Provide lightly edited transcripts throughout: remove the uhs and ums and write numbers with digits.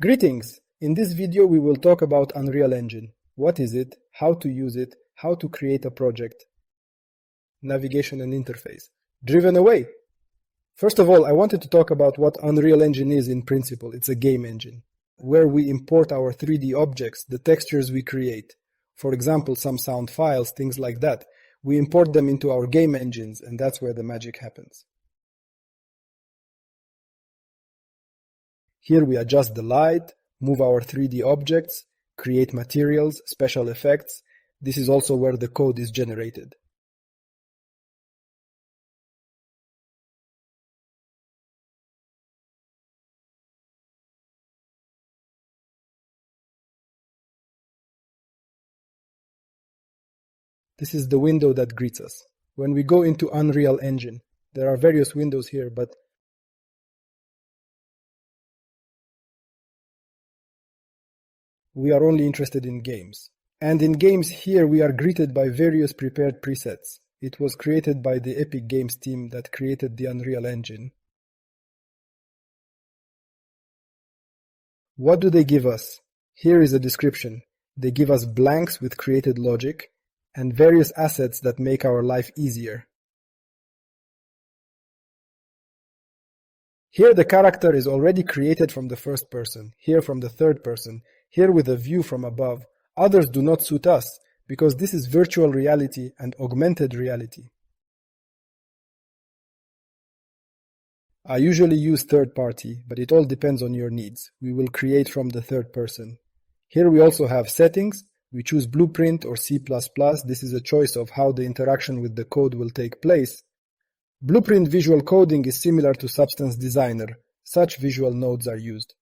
Greetings! In this video we will talk about Unreal Engine. What is it, how to use it, how to create a project, navigation and interface. Driven away! First of all, I wanted to talk about what Unreal Engine is in principle. It's a game engine, where we import our 3D objects, the textures we create. For example, some sound files, things like that. We import them into our game engines, and that's where the magic happens. Here we adjust the light, move our 3D objects, create materials, special effects. This is also where the code is generated. This is the window that greets us. When we go into Unreal Engine, there are various windows here, but we are only interested in games. And in games here we are greeted by various prepared presets. It was created by the Epic Games team that created the Unreal Engine. What do they give us? Here is a description. They give us blanks with created logic and various assets that make our life easier. Here the character is already created from the first person, here from the third person, here with a view from above. Others do not suit us, because this is virtual reality and augmented reality. I usually use third party, but it all depends on your needs. We will create from the third person. Here we also have settings. We choose Blueprint or C++. This is a choice of how the interaction with the code will take place. Blueprint visual coding is similar to Substance Designer. Such visual nodes are used.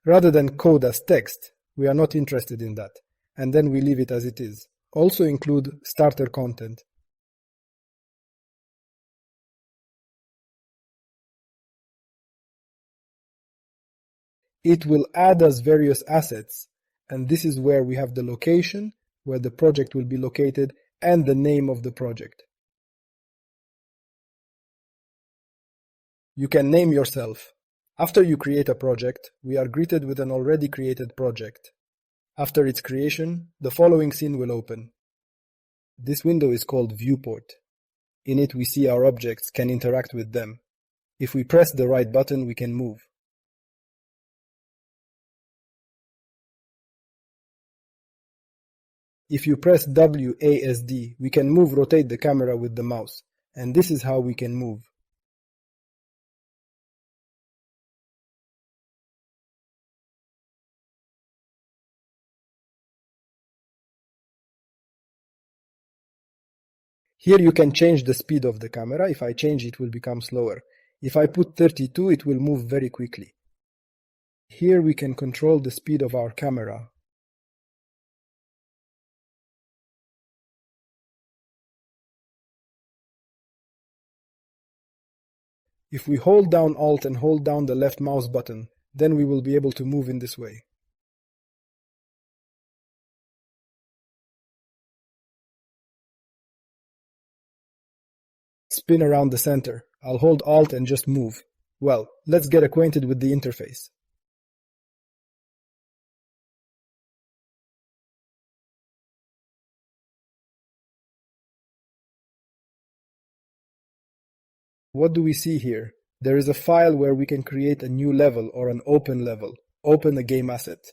Rather than code as text, we are not interested in that, and then we leave it as it is. Also include starter content. It will add us various assets, and this is where we have the location, where the project will be located, and the name of the project. You can name yourself. After you create a project, we are greeted with an already created project. After its creation, the following scene will open. This window is called Viewport. In it we see our objects, can interact with them. If we press the right button, we can move. If you press WASD, we can rotate the camera with the mouse, and this is how we can move. Here you can change the speed of the camera. If I change it will become slower. If I put 32, it will move very quickly. Here we can control the speed of our camera. If we hold down Alt and hold down the left mouse button, then we will be able to move in this way. Spin around the center. I'll hold Alt and just move. Well, let's get acquainted with the interface. What do we see here? There is a file where we can create a new level or an open level. Open a game asset.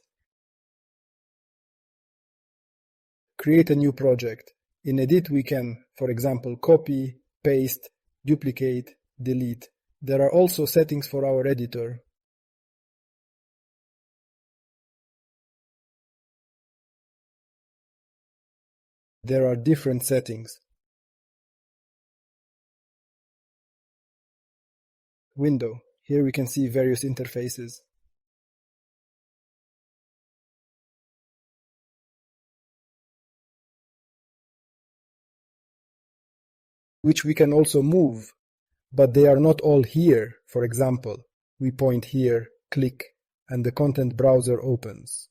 Create a new project. In Edit we can, for example, copy, paste, duplicate, delete. There are also settings for our editor. There are different settings. Window. Here we can see various interfaces. Which we can also move, but they are not all here. For example, we point here, click, and the content browser opens.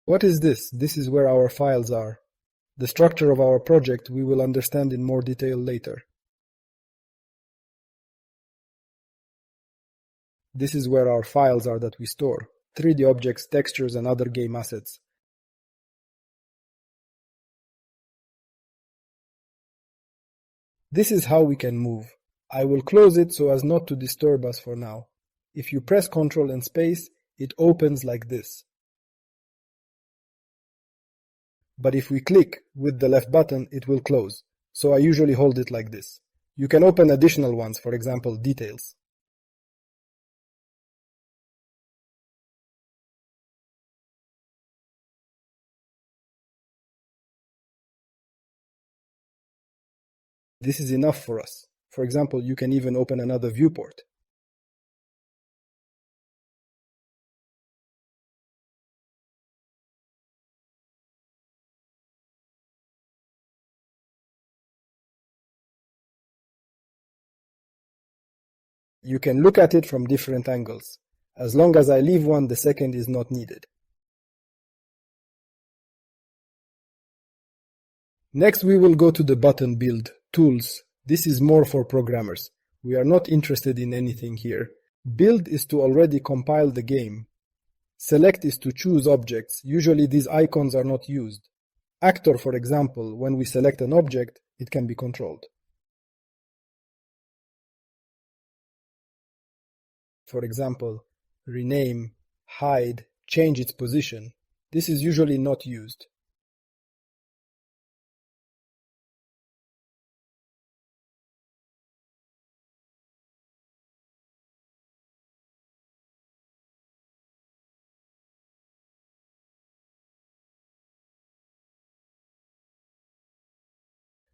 What is this? This is where our files are. The structure of our project we will understand in more detail later. This is where our files are that we store: 3D objects, textures, and other game assets. This is how we can move. I will close it so as not to disturb us for now. If you press Ctrl and space, it opens like this. But if we click with the left button, it will close. So I usually hold it like this. You can open additional ones, for example, details. This is enough for us. For example, you can even open another viewport. You can look at it from different angles. As long as I leave one, the second is not needed. Next we will go to the button build, tools. This is more for programmers. We are not interested in anything here. Build is to already compile the game. Select is to choose objects. Usually these icons are not used. Actor, for example, when we select an object, it can be controlled. For example, rename, hide, change its position. This is usually not used.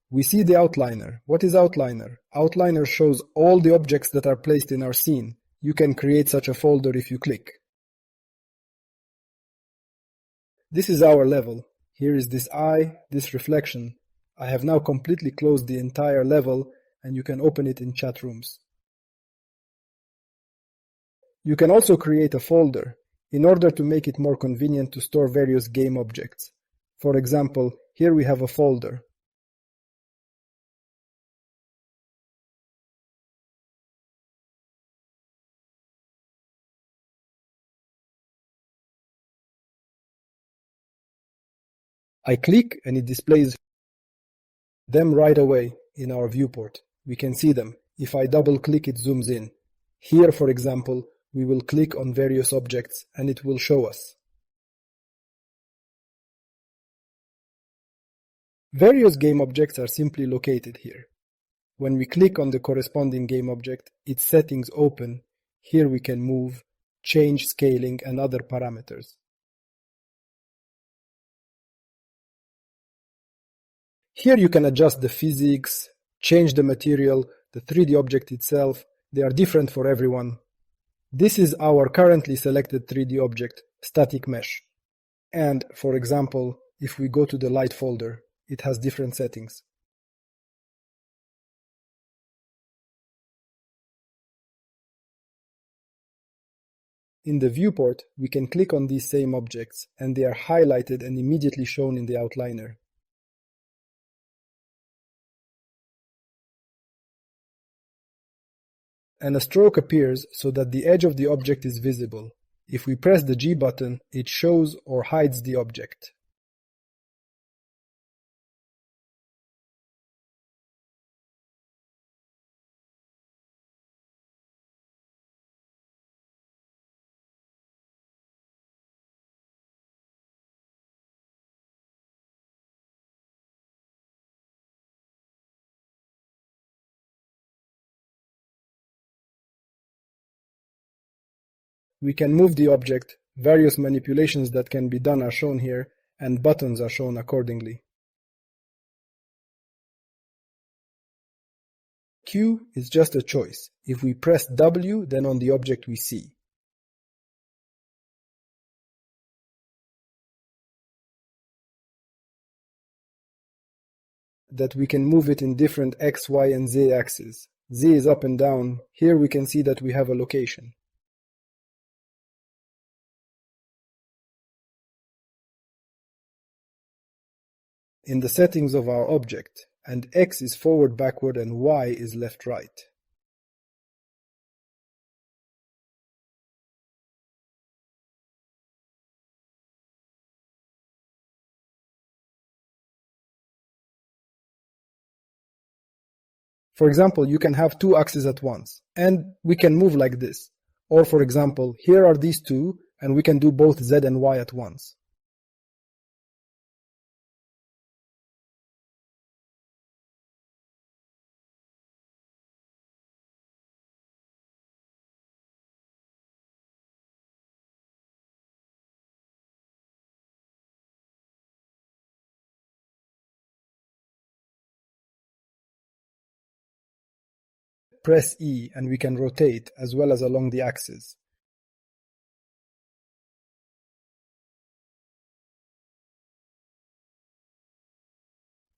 We see the outliner. What is outliner? Outliner shows all the objects that are placed in our scene. You can create such a folder if you click. This is our level. Here is this eye, this reflection. I have now completely closed the entire level, and you can open it in chat rooms. You can also create a folder in order to make it more convenient to store various game objects. For example, here we have a folder. I click and it displays them right away in our viewport. We can see them. If I double click, it zooms in. Here, for example, we will click on various objects and it will show us. Various game objects are simply located here. When we click on the corresponding game object, its settings open. Here we can move, change scaling and other parameters. Here you can adjust the physics, change the material, the 3D object itself. They are different for everyone. This is our currently selected 3D object, static mesh. And, for example, if we go to the light folder, it has different settings. In the viewport, we can click on these same objects, and they are highlighted and immediately shown in the outliner. And a stroke appears so that the edge of the object is visible. If we press the G button, it shows or hides the object. We can move the object, various manipulations that can be done are shown here, and buttons are shown accordingly. Q is just a choice. If we press W, then on the object we see. That we can move it in different X, Y, and Z axes. Z is up and down. Here we can see that we have a location. in the settings of our object, and X is forward backward and Y is left right. For example, you can have two axes at once, and we can move like this. Or for example, here are these two, and we can do both Z and Y at once. Press E and we can rotate as well as along the axis.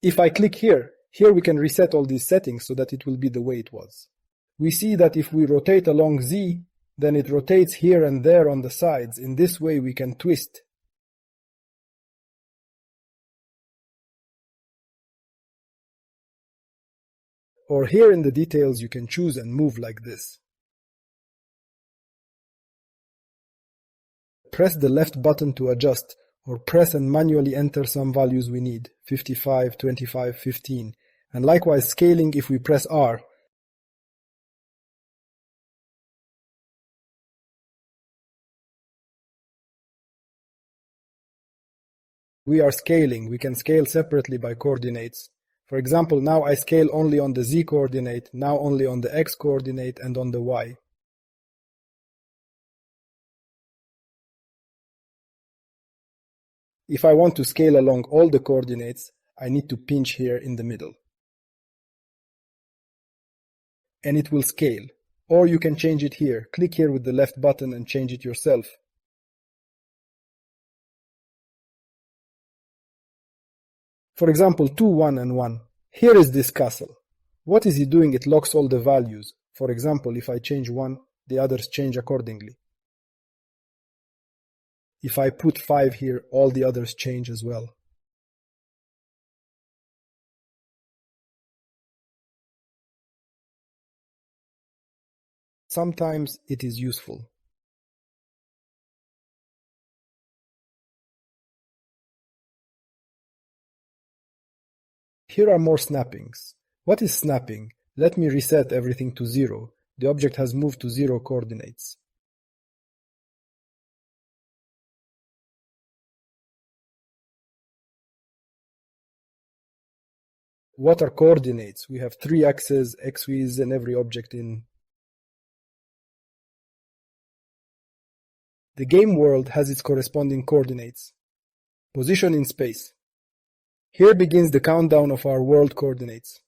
If I click here we can reset all these settings so that it will be the way it was. We see that if we rotate along Z, then it rotates here and there on the sides. In this way we can twist. Or here in the details you can choose and move like this. Press the left button to adjust, or press and manually enter some values we need, 55, 25, 15, and likewise scaling if we press R. We are scaling. We can scale separately by coordinates. For example, now I scale only on the Z coordinate, now only on the X coordinate and on the Y. If I want to scale along all the coordinates, I need to pinch here in the middle. And it will scale. Or you can change it here. Click here with the left button and change it yourself. For example, 2, 1 and 1. Here is this castle. What is it doing? It locks all the values. For example, if I change 1, the others change accordingly. If I put 5 here, all the others change as well. Sometimes it is useful. Here are more snappings. What is snapping? Let me reset everything to 0. The object has moved to 0 coordinates. What are coordinates? We have 3 axes, x-y's, and every object in. The game world has its corresponding coordinates. Position in space. Here begins the countdown of our world coordinates.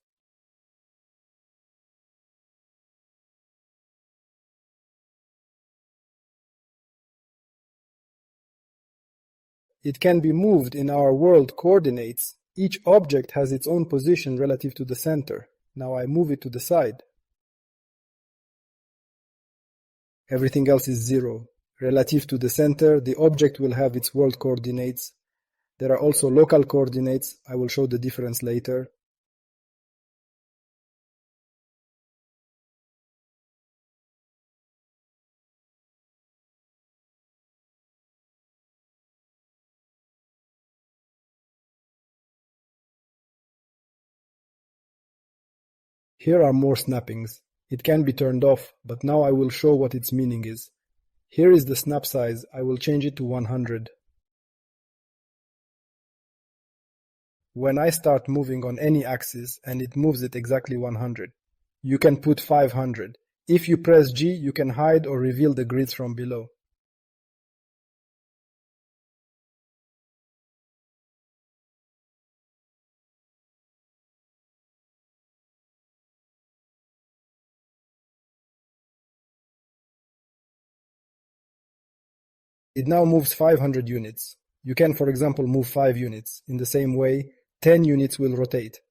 It can be moved in our world coordinates. Each object has its own position relative to the center. Now I move it to the side. Everything else is 0. Relative to the center, the object will have its world coordinates. There are also local coordinates. I will show the difference later. Here are more snappings. It can be turned off, but now I will show what its meaning is. Here is the snap size. I will change it to 100. When I start moving on any axis and it moves it exactly 100, you can put 500. If you press G, you can hide or reveal the grids from below. It now moves 500 units. You can, for example, move 5 units. In the same way, 10 units will rotate.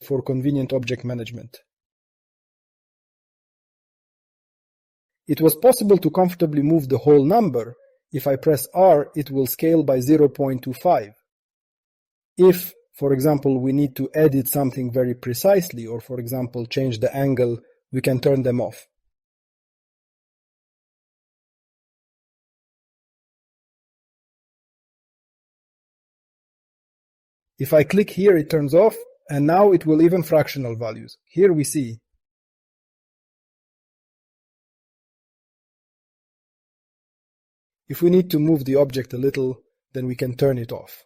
for convenient object management. It was possible to comfortably move the whole number. If I press R, it will scale by 0.25. If, for example, we need to edit something very precisely, or for example change the angle, we can turn them off. If I click here, it turns off, and now it will even fractional values. Here we see. If we need to move the object a little, then we can turn it off.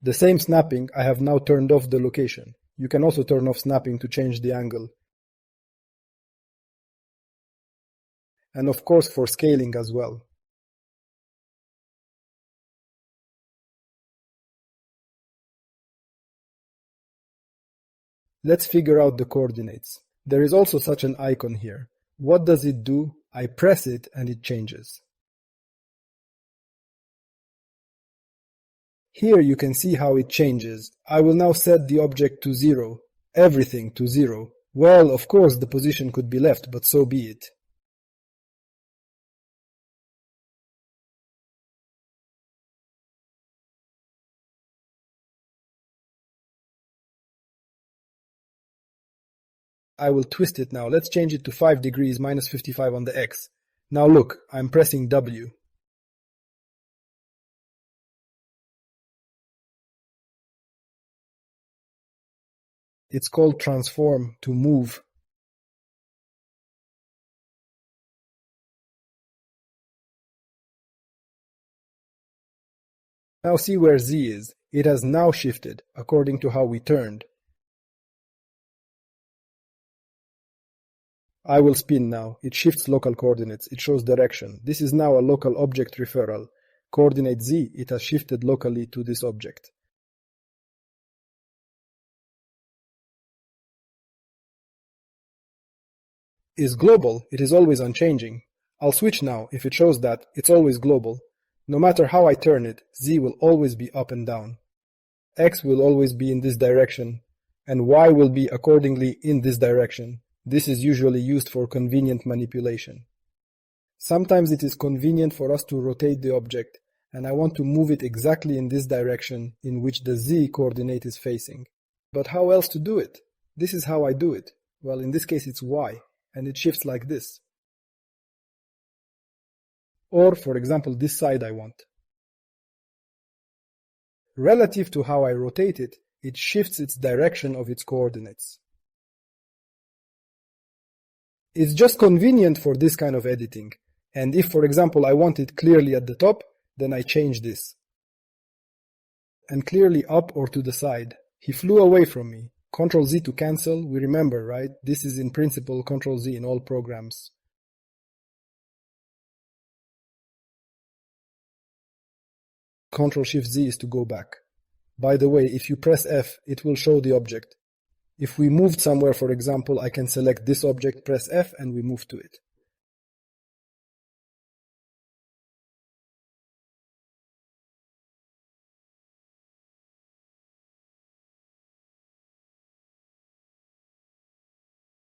The same snapping, I have now turned off the location. You can also turn off snapping to change the angle. And of course for scaling as well. Let's figure out the coordinates. There is also such an icon here. What does it do? I press it and it changes. Here you can see how it changes. I will now set the object to 0, everything to 0. Well, of course the position could be left, but so be it. I will twist it now. Let's change it to 5 degrees minus 55 on the X. Now look, I'm pressing W. It's called transform, to move. Now see where Z is. It has now shifted, according to how we turned. I will spin now. It shifts local coordinates. It shows direction. This is now a local object referral. Coordinate Z, it has shifted locally to this object. Is global, it is always unchanging. I'll switch now. If it shows that, it's always global. No matter how I turn it, Z will always be up and down. X will always be in this direction, and Y will be accordingly in this direction. This is usually used for convenient manipulation. Sometimes it is convenient for us to rotate the object, and I want to move it exactly in this direction in which the Z coordinate is facing. But how else to do it? This is how I do it. Well, in this case it's Y, and it shifts like this. Or, for example, this side I want. Relative to how I rotate it, it shifts its direction of its coordinates. It's just convenient for this kind of editing, and if, for example, I want it clearly at the top, then I change this. And clearly up or to the side. He flew away from me. Ctrl Z to cancel, we remember, right? This is in principle Ctrl Z in all programs. Ctrl Shift Z is to go back. By the way, if you press F, it will show the object. If we moved somewhere, for example, I can select this object, press F, and we move to it.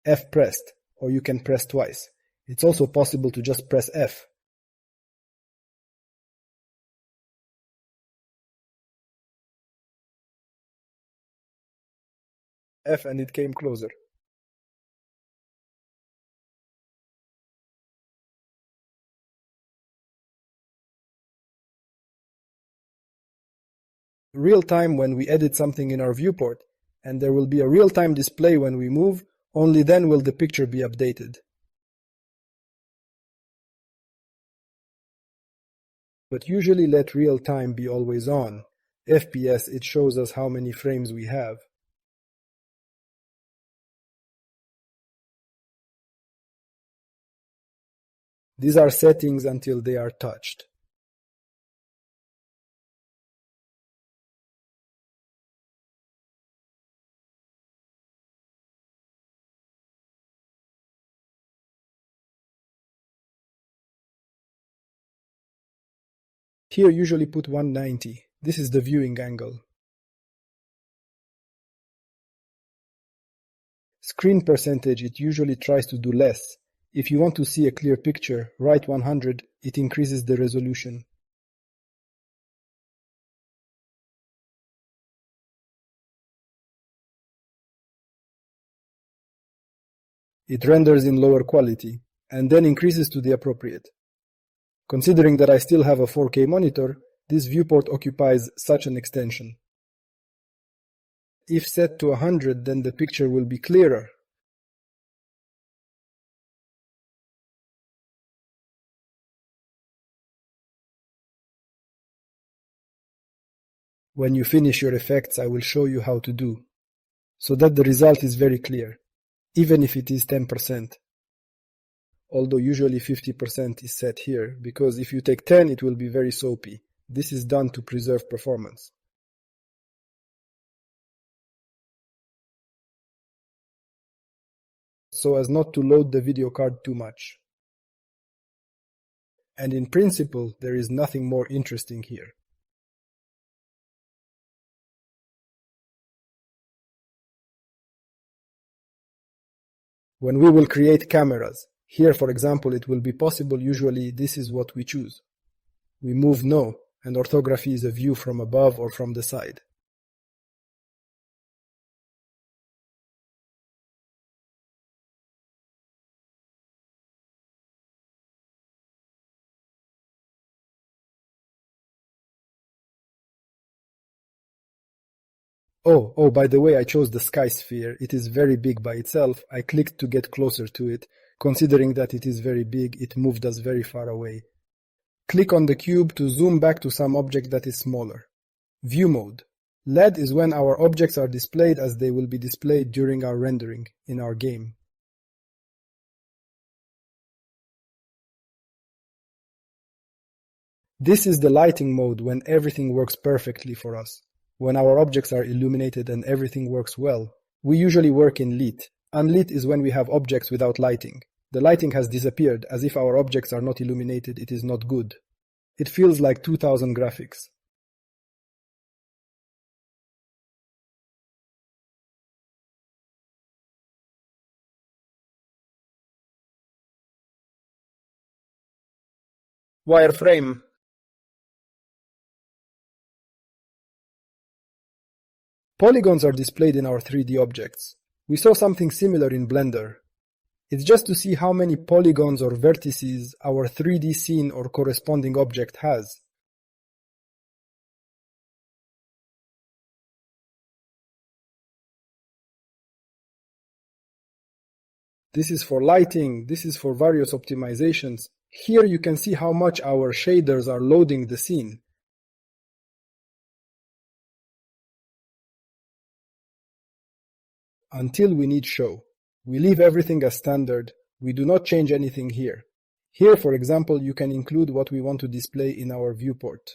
F pressed, or you can press twice. It's also possible to just press F. F and it came closer. Real time when we edit something in our viewport, and there will be a real-time display when we move, only then will the picture be updated. But usually let real time be always on. FPS, it shows us how many frames we have. These are settings until they are touched. Here usually put 190. This is the viewing angle. Screen percentage, it usually tries to do less. If you want to see a clear picture, write 100, it increases the resolution. It renders in lower quality, and then increases to the appropriate. Considering that I still have a 4K monitor, this viewport occupies such an extension. If set to 100, then the picture will be clearer. When you finish your effects, I will show you how to do, so that the result is very clear, even if it is 10%. Although usually 50% is set here, because if you take 10 it will be very soapy. This is done to preserve performance. So as not to load the video card too much. And in principle, there is nothing more interesting here. When we will create cameras, here for example it will be possible, usually this is what we choose. We move no, and orthography is a view from above or from the side. Oh, by the way, I chose the sky sphere. It is very big by itself. I clicked to get closer to it. Considering that it is very big, it moved us very far away. Click on the cube to zoom back to some object that is smaller. View mode. LED is when our objects are displayed as they will be displayed during our rendering in our game. This is the lighting mode when everything works perfectly for us. When our objects are illuminated and everything works well. We usually work in lit. Unlit is when we have objects without lighting. The lighting has disappeared, as if our objects are not illuminated, it is not good. It feels like 2000 graphics. Wireframe. Polygons are displayed in our 3D objects. We saw something similar in Blender. It's just to see how many polygons or vertices our 3D scene or corresponding object has. This is for lighting, this is for various optimizations. Here you can see how much our shaders are loading the scene. Until we need show. We leave everything as standard. We do not change anything here. Here, for example, you can include what we want to display in our viewport.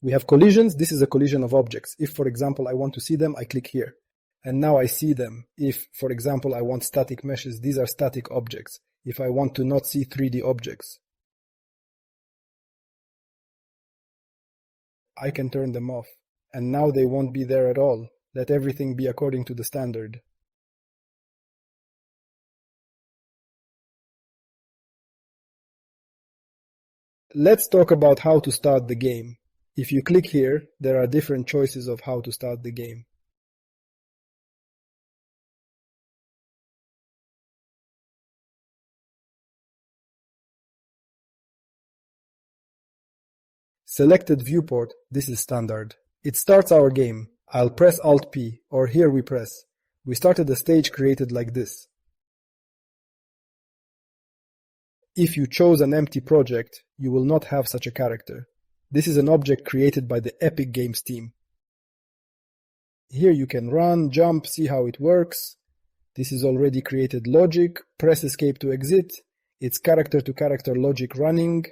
We have collisions. This is a collision of objects. If, for example, I want to see them, I click here. And now I see them. If, for example, I want static meshes, these are static objects. If I want to not see 3D objects, I can turn them off. And now they won't be there at all. Let everything be according to the standard. Let's talk about how to start the game. If you click here, there are different choices of how to start the game. Selected viewport, this is standard. It starts our game. I'll press Alt-P, or here we press. We started a stage created like this. If you chose an empty project, you will not have such a character. This is an object created by the Epic Games team. Here you can run, jump, see how it works. This is already created logic. Press escape to exit. It's character-to-character logic running.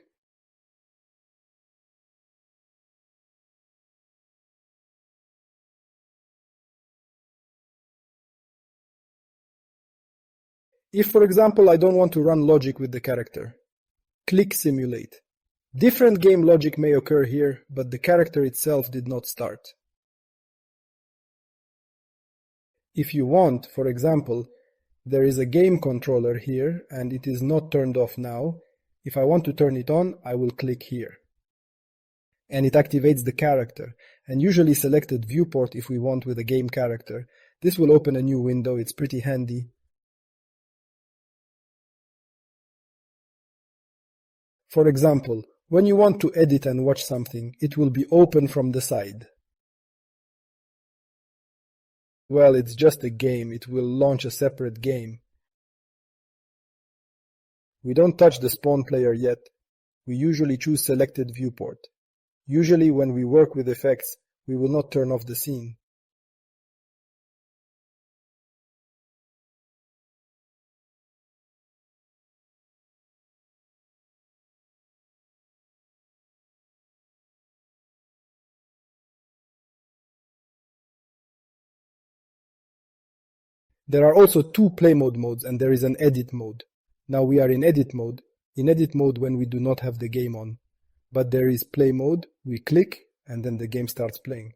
If, for example, I don't want to run logic with the character, click Simulate. Different game logic may occur here, but the character itself did not start. If you want, for example, there is a game controller here and it is not turned off now. If I want to turn it on, I will click here. And it activates the character, and usually selected viewport if we want with a game character. This will open a new window, it's pretty handy. For example, when you want to edit and watch something, it will be open from the side. Well, it's just a game, it will launch a separate game. We don't touch the spawn player yet. We usually choose selected viewport. Usually when we work with effects, we will not turn off the scene. There are also two play mode modes and there is an edit mode. Now we are in edit mode when we do not have the game on. But there is play mode, we click and then the game starts playing.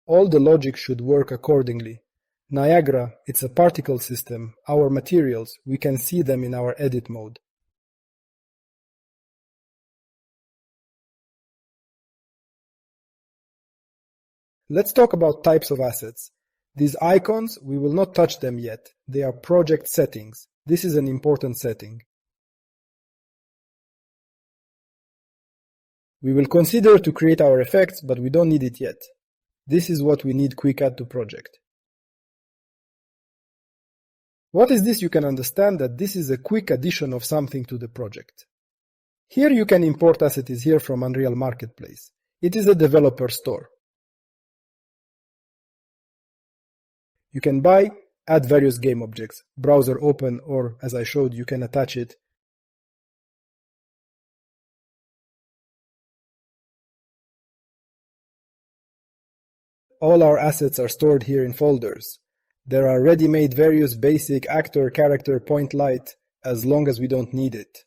All the logic should work accordingly. Niagara, it's a particle system. Our materials, we can see them in our edit mode. Let's talk about types of assets. These icons, we will not touch them yet. They are project settings. This is an important setting. We will consider to create our effects, but we don't need it yet. This is what we need quick add to project. What is this? You can understand that this is a quick addition of something to the project. Here you can import assets here from Unreal Marketplace. It is a developer store. You can buy, add various game objects, browser open, or as I showed, you can attach it. All our assets are stored here in folders. There are ready-made various basic actor, character, point light, as long as we don't need it.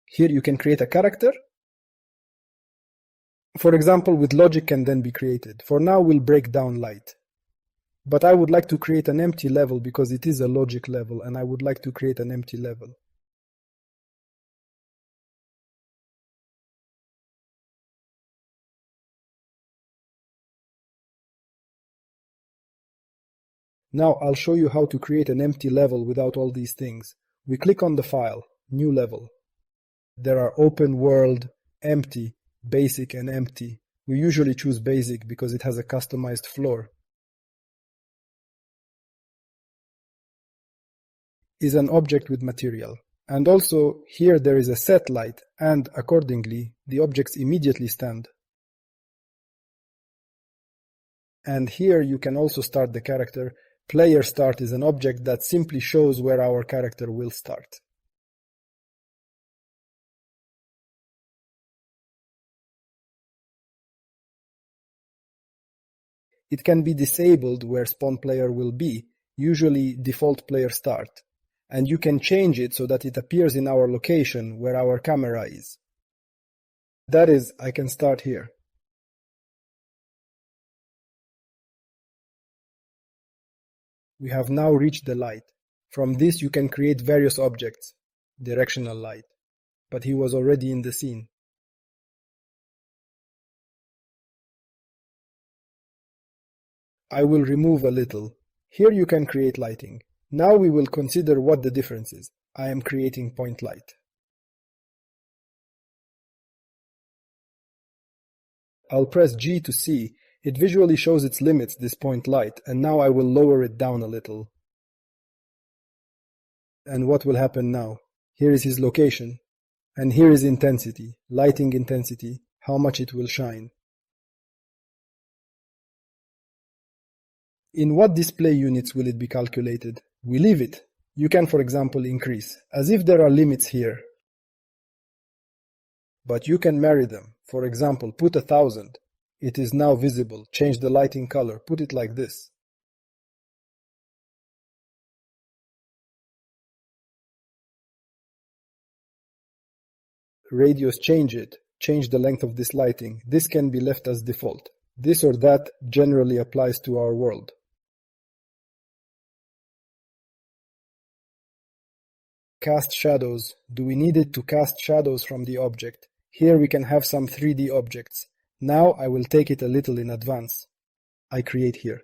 Here you can create a character. For example, with logic can then be created. For now we'll break down light. But I would like to create an empty level because it is a logic level and I would like to create an empty level. Now I'll show you how to create an empty level without all these things. We click on the file, new level. There are open world, empty, basic and empty. We usually choose basic because it has a customized floor. Is an object with material. And also here there is a set light and accordingly the objects immediately stand. And here you can also start the character. Player start is an object that simply shows where our character will start. It can be disabled where spawn player will be, usually default player start. And you can change it so that it appears in our location where our camera is. That is, I can start here. We have now reached the light. From this you can create various objects, directional light, but he was already in the scene. I will remove a little. Here you can create lighting. Now we will consider what the difference is. I am creating point light. I'll press G to see. It visually shows its limits, this point light, and now I will lower it down a little. And what will happen now? Here is his location. And here is intensity, lighting intensity, how much it will shine. In what display units will it be calculated? We leave it. You can, for example, increase, as if there are limits here. But you can marry them. For example, put 1000. It is now visible. Change the lighting color. Put it like this. Radius, change it. Change the length of this lighting. This can be left as default. This or that generally applies to our world. Cast shadows. Do we need it to cast shadows from the object? Here we can have some 3D objects. Now I will take it a little in advance. I create here.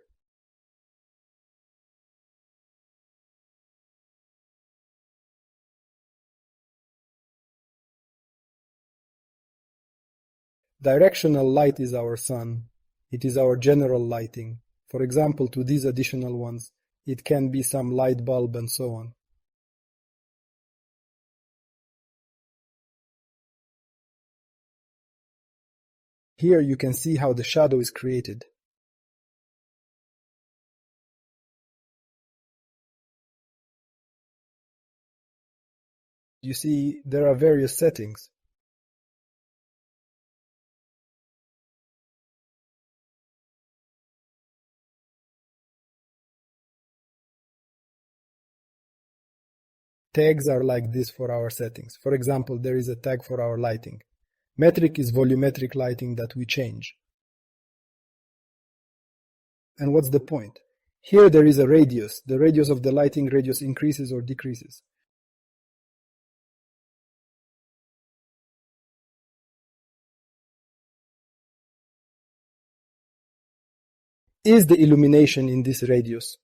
Directional light is our sun. It is our general lighting. For example, to these additional ones, it can be some light bulb and so on. Here you can see how the shadow is created. You see, there are various settings. Tags are like this for our settings. For example, there is a tag for our lighting. Metric is volumetric lighting that we change. And what's the point? Here there is a radius. The radius of the lighting radius increases or decreases. Is the illumination in this radius?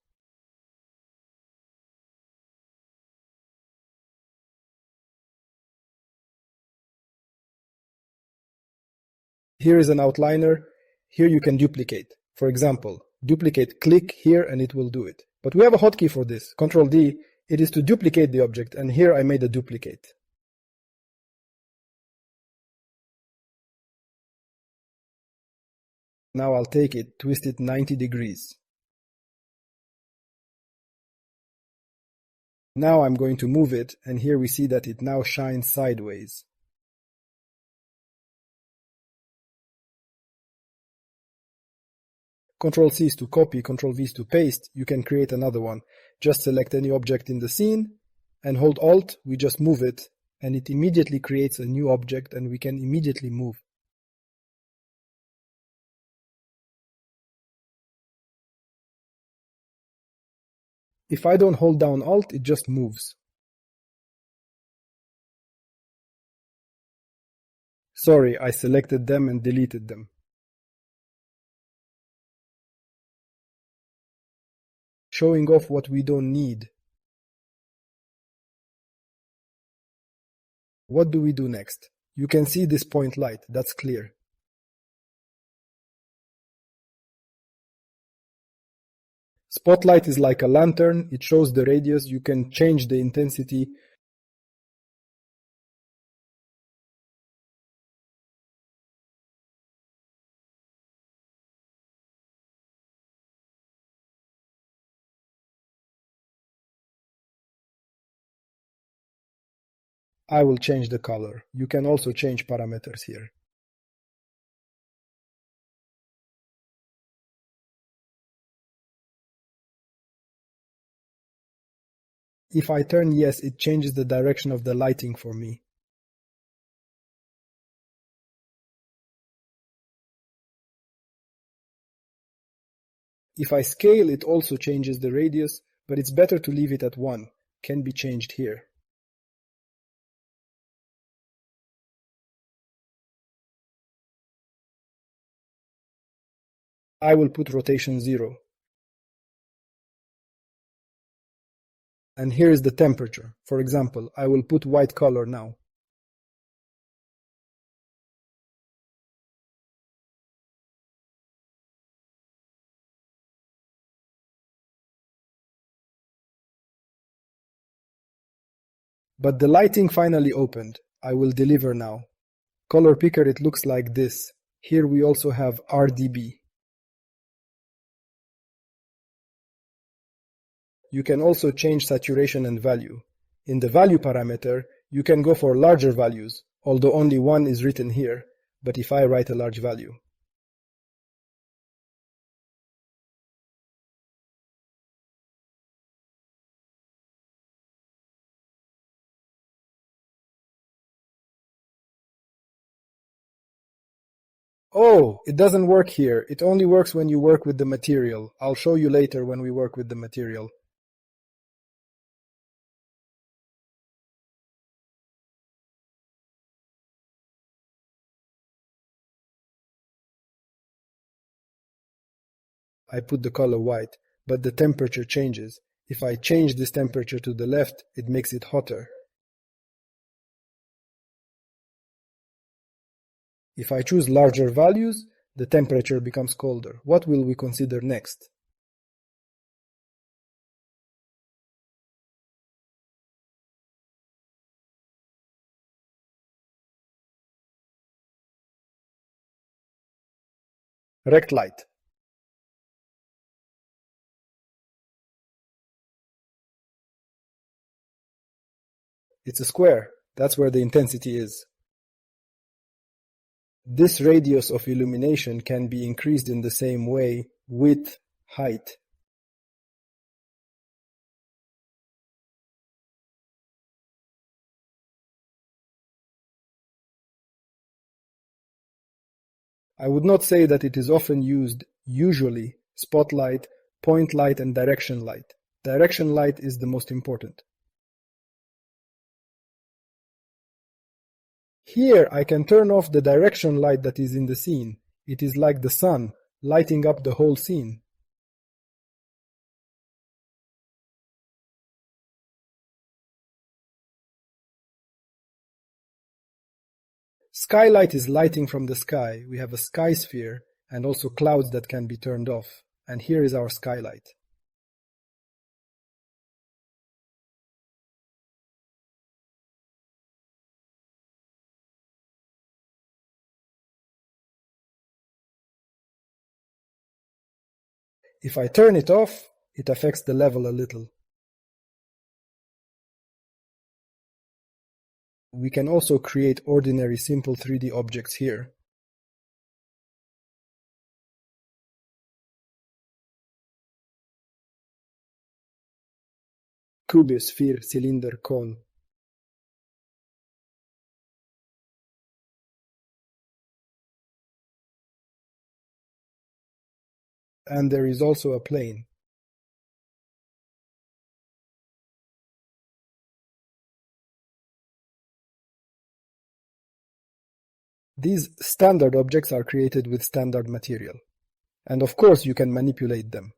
Here is an outliner. Here you can duplicate. For example, duplicate, click here and it will do it. But we have a hotkey for this, Ctrl D. It is to duplicate the object, and here I made a duplicate. Now I'll take it, twist it 90 degrees. Now I'm going to move it, and here we see that it now shines sideways. Ctrl C is to copy, Ctrl V is to paste. You can create another one. Just select any object in the scene and hold Alt. We just move it and it immediately creates a new object and we can immediately move. If I don't hold down Alt, it just moves. Sorry, I selected them and deleted them. Showing off what we don't need. What do we do next? You can see this point light, that's clear. Spotlight is like a lantern, it shows the radius, you can change the intensity. I will change the color. You can also change parameters here. If I turn yes, it changes the direction of the lighting for me. If I scale, it also changes the radius, but it's better to leave it at 1. Can be changed here. I will put rotation 0. And here is the temperature. For example, I will put white color now. But the lighting finally opened. I will deliver now. Color picker, it looks like this. Here we also have RGB. You can also change saturation and value. In the value parameter, you can go for larger values, although only one is written here. but if I write a large value. Oh, it doesn't work here. It only works when you work with the material. I'll show you later when we work with the material. I put the color white, but the temperature changes. If I change this temperature to the left, it makes it hotter. If I choose larger values, the temperature becomes colder. What will we consider next? Rect light. It's a square. That's where the intensity is. This radius of illumination can be increased in the same way, width, height. I would not say that it is often used. Usually, spotlight, point light and direction light. Direction light is the most important. Here I can turn off the direction light that is in the scene. It is like the sun, lighting up the whole scene. Skylight is lighting from the sky. We have a sky sphere and also clouds that can be turned off. And here is our skylight. If I turn it off, it affects the level a little. We can also create ordinary simple 3D objects here. Cube, sphere, cylinder, cone. And there is also a plane. These standard objects are created with standard material. And of course you can manipulate them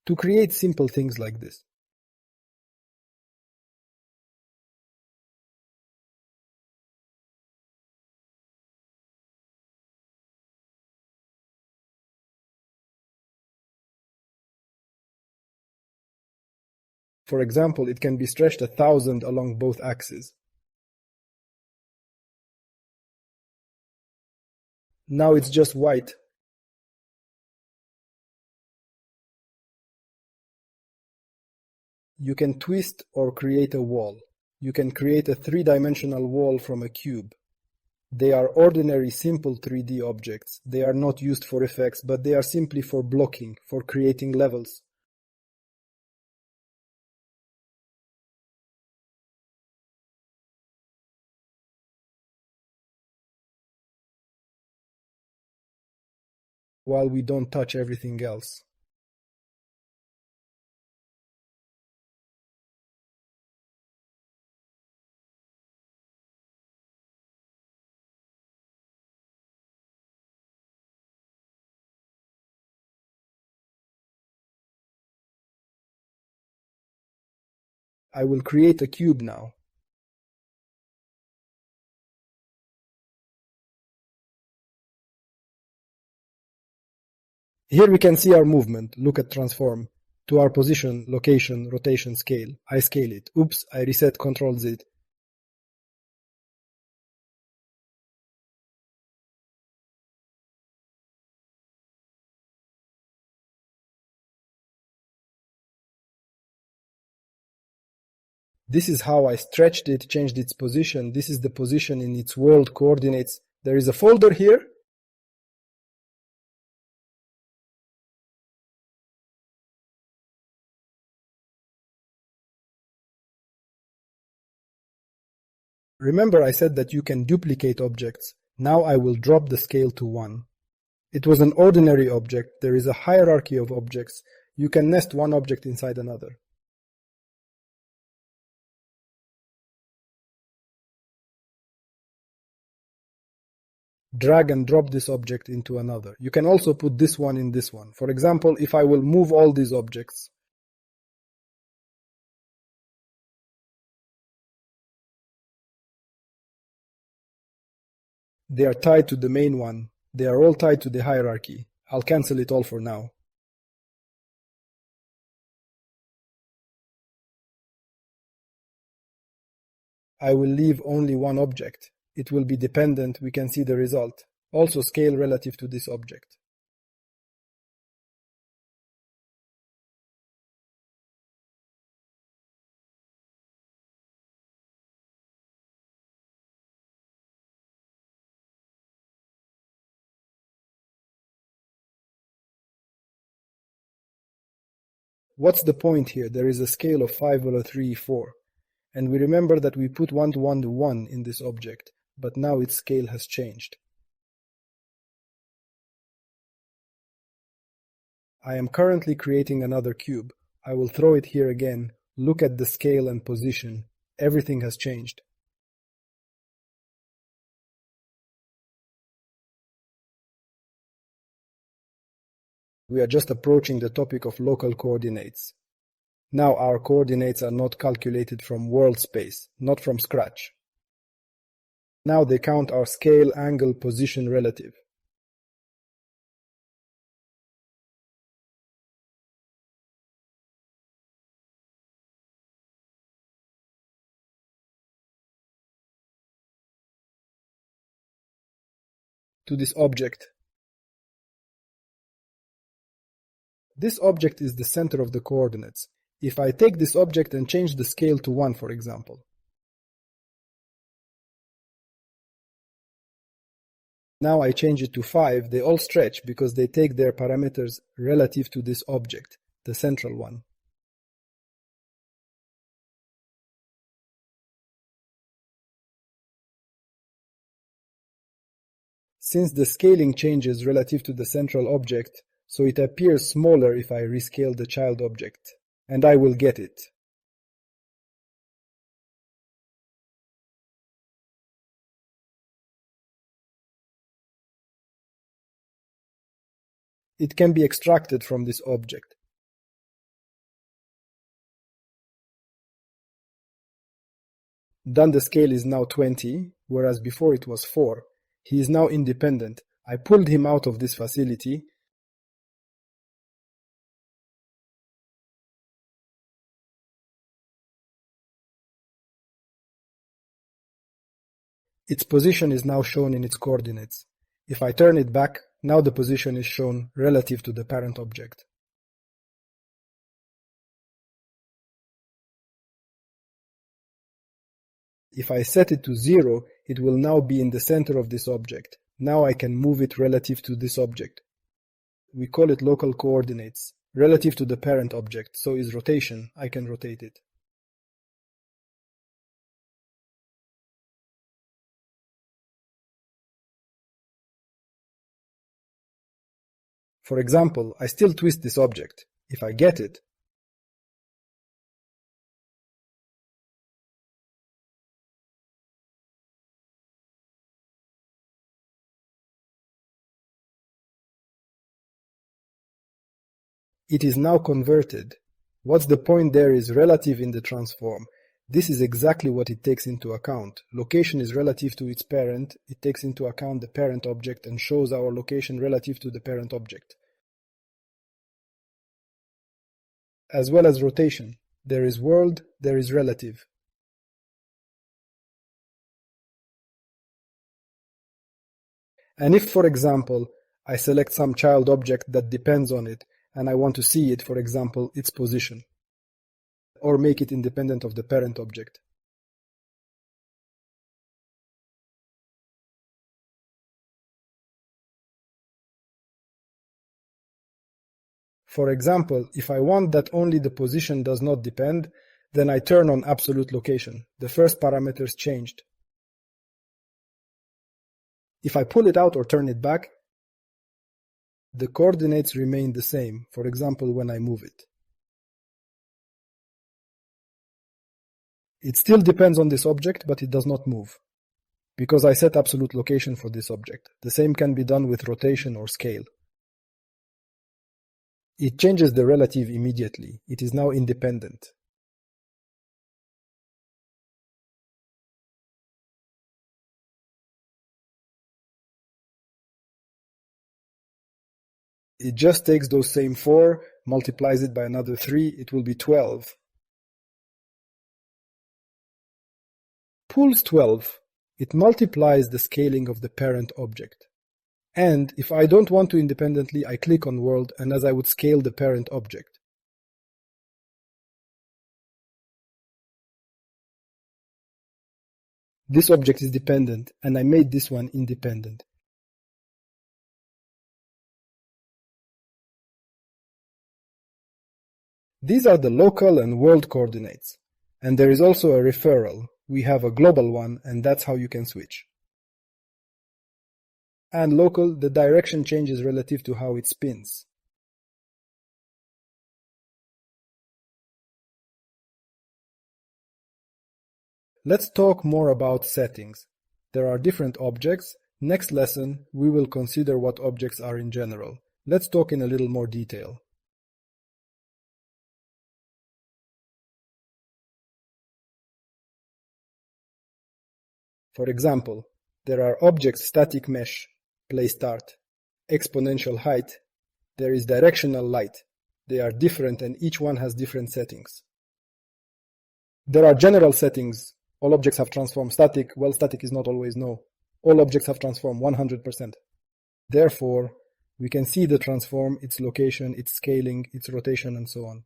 to create simple things like this. For example, it can be stretched 1,000 along both axes. Now it's just white. You can twist or create a wall. You can create a three-dimensional wall from a cube. They are ordinary simple 3D objects. They are not used for effects, but they are simply for blocking, for creating levels. While we don't touch everything else. I will create a cube now. Here we can see our movement. Look at transform. To our position, location, rotation, scale. I scale it. Oops, I reset Ctrl Z. This is how I stretched it, changed its position. This is the position in its world coordinates. There is a folder here. Remember I said that you can duplicate objects. Now I will drop the scale to 1. It was an ordinary object. There is a hierarchy of objects. You can nest one object inside another. Drag and drop this object into another. You can also put this one in this one. For example, if I will move all these objects, they are tied to the main one. They are all tied to the hierarchy. I'll cancel it all for now. I will leave only one object. It will be dependent. We can see the result. Also scale relative to this object. What's the point here? There is a scale of 5 over 3, 4. And we remember that we put 1 to 1 to 1 in this object, but now its scale has changed. I am currently creating another cube. I will throw it here again. Look at the scale and position. Everything has changed. We are just approaching the topic of local coordinates. Now our coordinates are not calculated from world space, not from scratch. Now they count our scale, angle, position relative. To this object. This object is the center of the coordinates. If I take this object and change the scale to 1, for example, now I change it to 5, they all stretch because they take their parameters relative to this object, the central one. Since the scaling changes relative to the central object, so it appears smaller if I rescale the child object, and I will get it. It can be extracted from this object. Then the scale is now 20, whereas before it was 4. He is now independent. I pulled him out of this facility. Its position is now shown in its coordinates. If I turn it back, now the position is shown relative to the parent object. If I set it to 0, it will now be in the center of this object. Now I can move it relative to this object. We call it local coordinates. Relative to the parent object, so is rotation. I can rotate it. For example, I still twist this object. If I get it, it is now converted. What's the point there is relative in the transform. This is exactly what it takes into account. Location is relative to its parent. It takes into account the parent object and shows our location relative to the parent object. As well as rotation. There is world, there is relative. And if, for example, I select some child object that depends on it, and I want to see it, for example, its position, or make it independent of the parent object. For example, if I want that only the position does not depend, then I turn on absolute location. The first parameters changed. If I pull it out or turn it back, the coordinates remain the same, for example when I move it. It still depends on this object, but it does not move, because I set absolute location for this object. The same can be done with rotation or scale. It changes the relative immediately. It is now independent. It just takes those same 4, multiplies it by another 3, it will be 12. Pulls 12. It multiplies the scaling of the parent object. And if I don't want to independently, I click on world, and as I would scale the parent object. This object is dependent, and I made this one independent. These are the local and world coordinates. And there is also a referral. We have a global one, and that's how you can switch. And local, the direction changes relative to how it spins. Let's talk more about settings. There are different objects. Next lesson, we will consider what objects are in general. Let's talk in a little more detail. For example, there are objects static mesh, play start, exponential height, there is directional light. They are different and each one has different settings. There are general settings. All objects have transform static. Well, static is not always no. All objects have transform 100%. Therefore, we can see the transform, its location, its scaling, its rotation, and so on.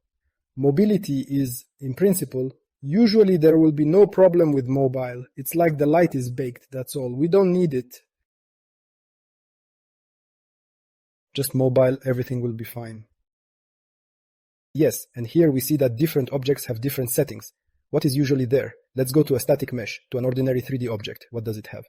Mobility is, in principle, usually there will be no problem with mobile. It's like the light is baked, that's all. We don't need it. Just mobile, everything will be fine. Yes, and here we see that different objects have different settings. What is usually there? Let's go to a static mesh, to an ordinary 3D object. What does it have?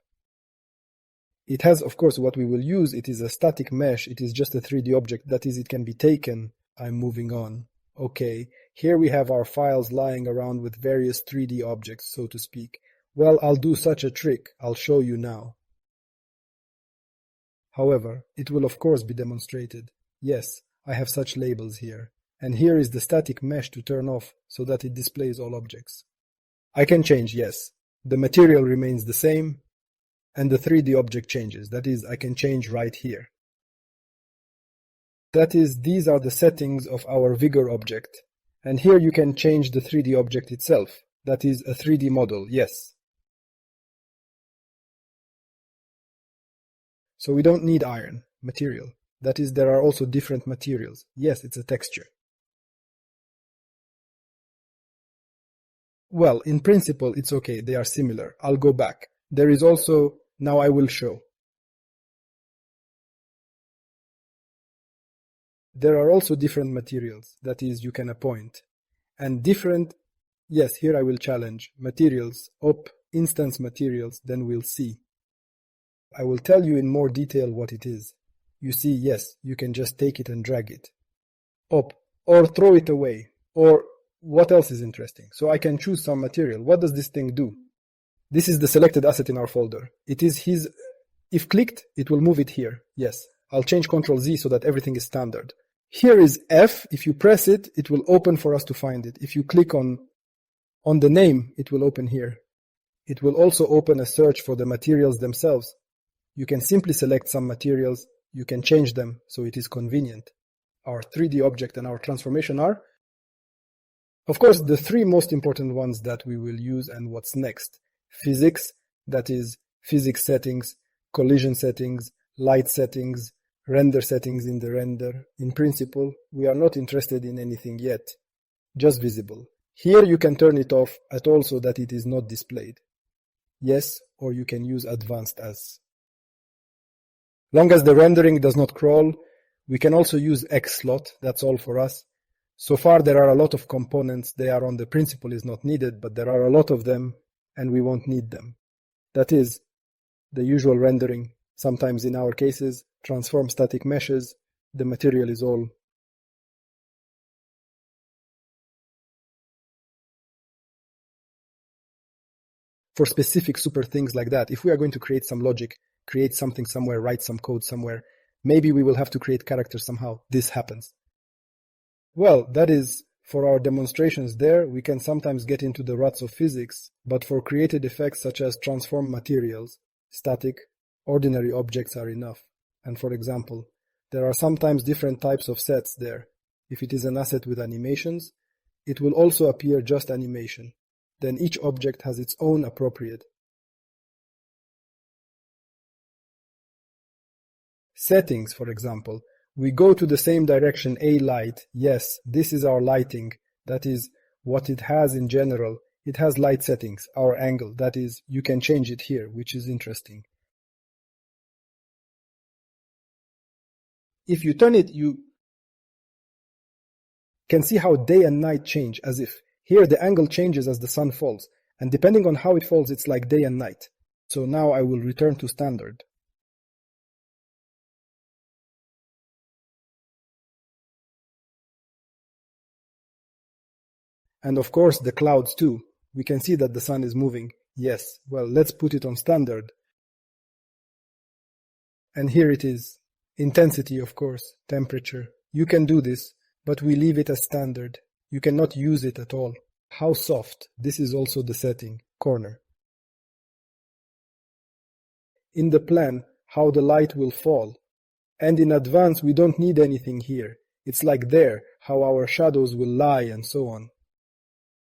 It has, of course, what we will use. It is a static mesh. It is just a 3D object. That is, it can be taken. I'm moving on. Okay, here we have our files lying around with various 3D objects, so to speak. Well, I'll do such a trick. I'll show you now. However, it will of course be demonstrated. Yes, I have such labels here. And here is the static mesh to turn off so that it displays all objects. I can change, yes. The material remains the same, and the 3D object changes. That is, I can change right here. That is, these are the settings of our vigor object. And here you can change the 3D object itself. That is a 3D model, yes. So we don't need iron, material. That is, there are also different materials. Yes, it's a texture. Well, in principle, it's okay. They are similar. I'll go back. There is also, now I will show. There are also different materials. That is, you can appoint. And different, yes, here I will challenge. Materials, op, instance materials, then we'll see. I will tell you in more detail what it is. You see, yes, you can just take it and drag it. Op, or throw it away, or what else is interesting? So I can choose some material. What does this thing do? This is the selected asset in our folder. It is his, if clicked, it will move it here. Yes, I'll change Ctrl Z so that everything is standard. Here is F. If you press it, it will open for us to find it. If you click on the name, it will open here. It will also open a search for the materials themselves. You can simply select some materials. You can change them so it is convenient. Our 3D object and our transformation are, of course, the three most important ones that we will use and what's next. Physics, that is, physics settings, collision settings, light settings, render settings in the render. In principle, we are not interested in anything yet, just visible. Here you can turn it off at all so that it is not displayed. Yes, or you can use advanced as. Long as the rendering does not crawl, We can also use X slot, that's all for us. So far there are a lot of components, they are on the principle is not needed, but there are a lot of them and we won't need them. That is, the usual rendering, sometimes in our cases, transform static meshes, the material is all. For specific super things like that, if we are going to create some logic, create something somewhere, write some code somewhere, maybe we will have to create characters somehow. This happens. Well, that is, for our demonstrations there, we can sometimes get into the ruts of physics, but for created effects such as transform materials, static, ordinary objects are enough. And for example, there are sometimes different types of sets there. If it is an asset with animations, it will also appear just animation. Then each object has its own appropriate. Settings, for example, we go to the same direction, A light, yes, this is our lighting, that is what it has in general. It has light settings, our angle, that is, you can change it here, which is interesting. If you turn it, you can see how day and night change, as if here the angle changes as the sun falls, and depending on how it falls, it's like day and night. So now I will return to standard. And of course the clouds too. We can see that the sun is moving. Yes, well, let's put it on standard. And here it is. Intensity, of course, temperature. You can do this, but we leave it as standard. You cannot use it at all. How soft? This is also the setting. Corner. In the plan, how the light will fall. And in advance, we don't need anything here. It's like there, how our shadows will lie and so on.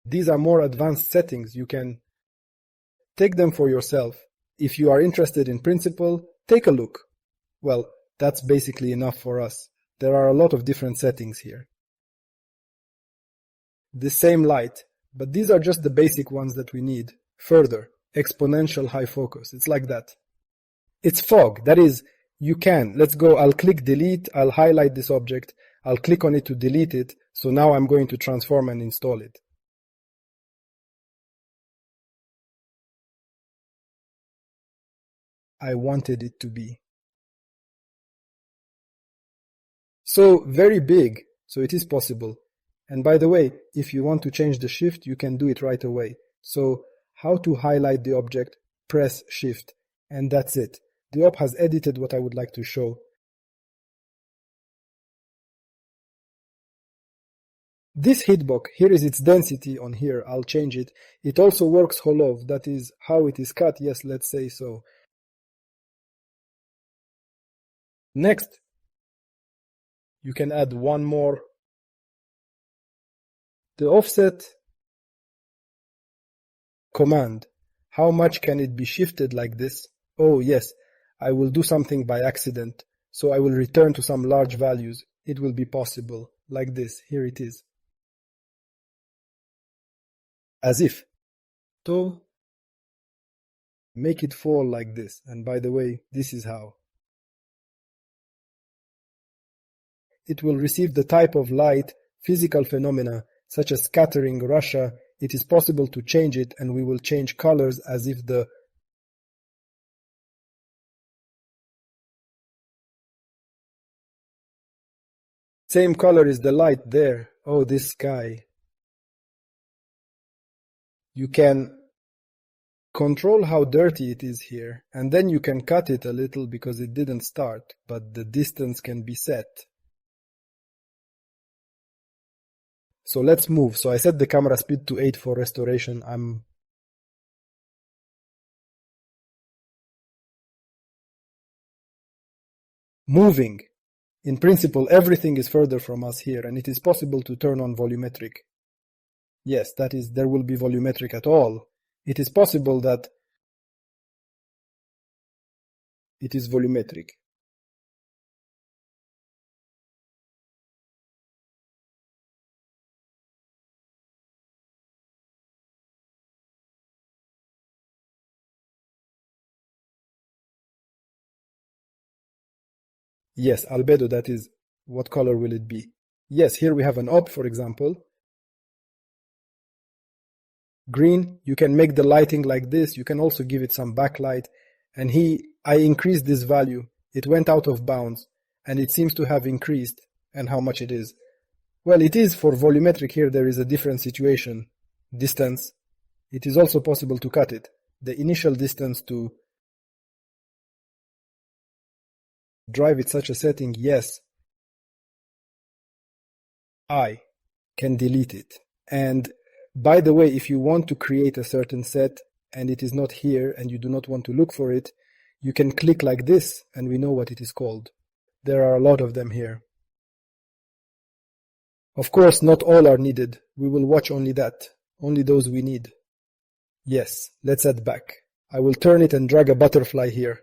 These are more advanced settings. You can take them for yourself. If you are interested in principle, take a look. Well, that's basically enough for us. There are a lot of different settings here. The same light, but these are just the basic ones that we need. Further, exponential high focus. It's like that. It's fog. That is, you can. Let's go. I'll click delete. I'll highlight this object. I'll click on it to delete it. So now I'm going to transform and install it. I wanted it to be. So very big, so it is possible. And by the way, if you want to change the shift, you can do it right away. So how to highlight the object? Press shift, and that's it. The op has edited what I would like to show. This hitbox, here is its density on here, I'll change it. It also works hollow, that is how it is cut, yes, let's say so. Next, you can add one more. The offset command. How much can it be shifted like this? Oh yes, I will do something by accident, so I will return to some large values. It will be possible, like this, here it is. As if. So, make it fall like this, and by the way, this is how. It will receive the type of light, physical phenomena, such as scattering, Russia. It is possible to change it, and we will change colors as if the same color is the light there. Oh, this sky. You can control how dirty it is here, and then you can cut it a little because it didn't start, but the distance can be set. So let's move. So I set the camera speed to 8 for restoration. I'm moving. In principle, everything is further from us here, and it is possible to turn on volumetric. Yes, that is, there will be volumetric at all. It is possible that it is volumetric. Yes, albedo, that is What color will it be? Yes, here we have an op, for example. Green, you can make the lighting like this. You can also give it some backlight. And I increased this value. It went out of bounds, and it seems to have increased. And how much it is? Well, it is for volumetric. Here there is a different situation. Distance. It is also possible to cut it. The initial distance to drive it such a setting, yes. I can delete it. And by the way, if you want to create a certain set and it is not here and you do not want to look for it, you can click like this and we know what it is called. There are a lot of them here. Of course, not all are needed. We will watch only that, only those we need. Yes, let's add back. I will turn it and drag a butterfly here.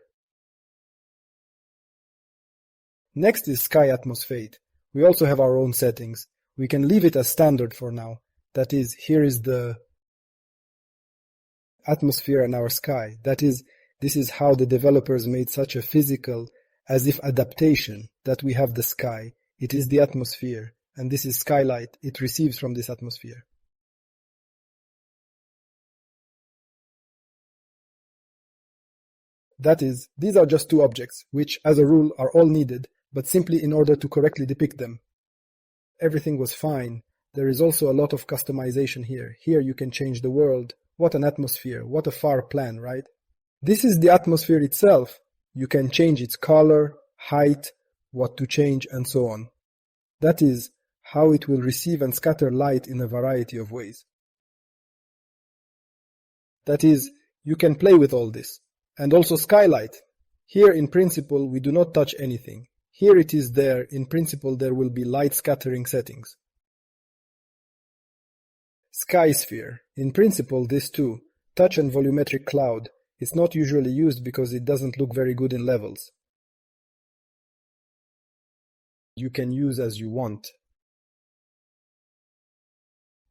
Next is sky atmosphere. We also have our own settings. We can leave it as standard for now. That is, here is the atmosphere and our sky. That is, this is how the developers made such a physical, as if adaptation, that we have the sky. It is the atmosphere, and this is skylight. It receives from this atmosphere. That is, these are just two objects, which, as a rule, are all needed, but simply in order to correctly depict them. Everything was fine. There is also a lot of customization here. Here you can change the world. What an atmosphere. What a far plan, right? This is the atmosphere itself. You can change its color, height, what to change, and so on. That is how it will receive and scatter light in a variety of ways. That is, you can play with all this. And also skylight. Here in principle we do not touch anything. Here it is there. In principle there will be light scattering settings. Sky sphere. In principle this too. Touch and volumetric cloud. It's not usually used because it doesn't look very good in levels. You can use as you want.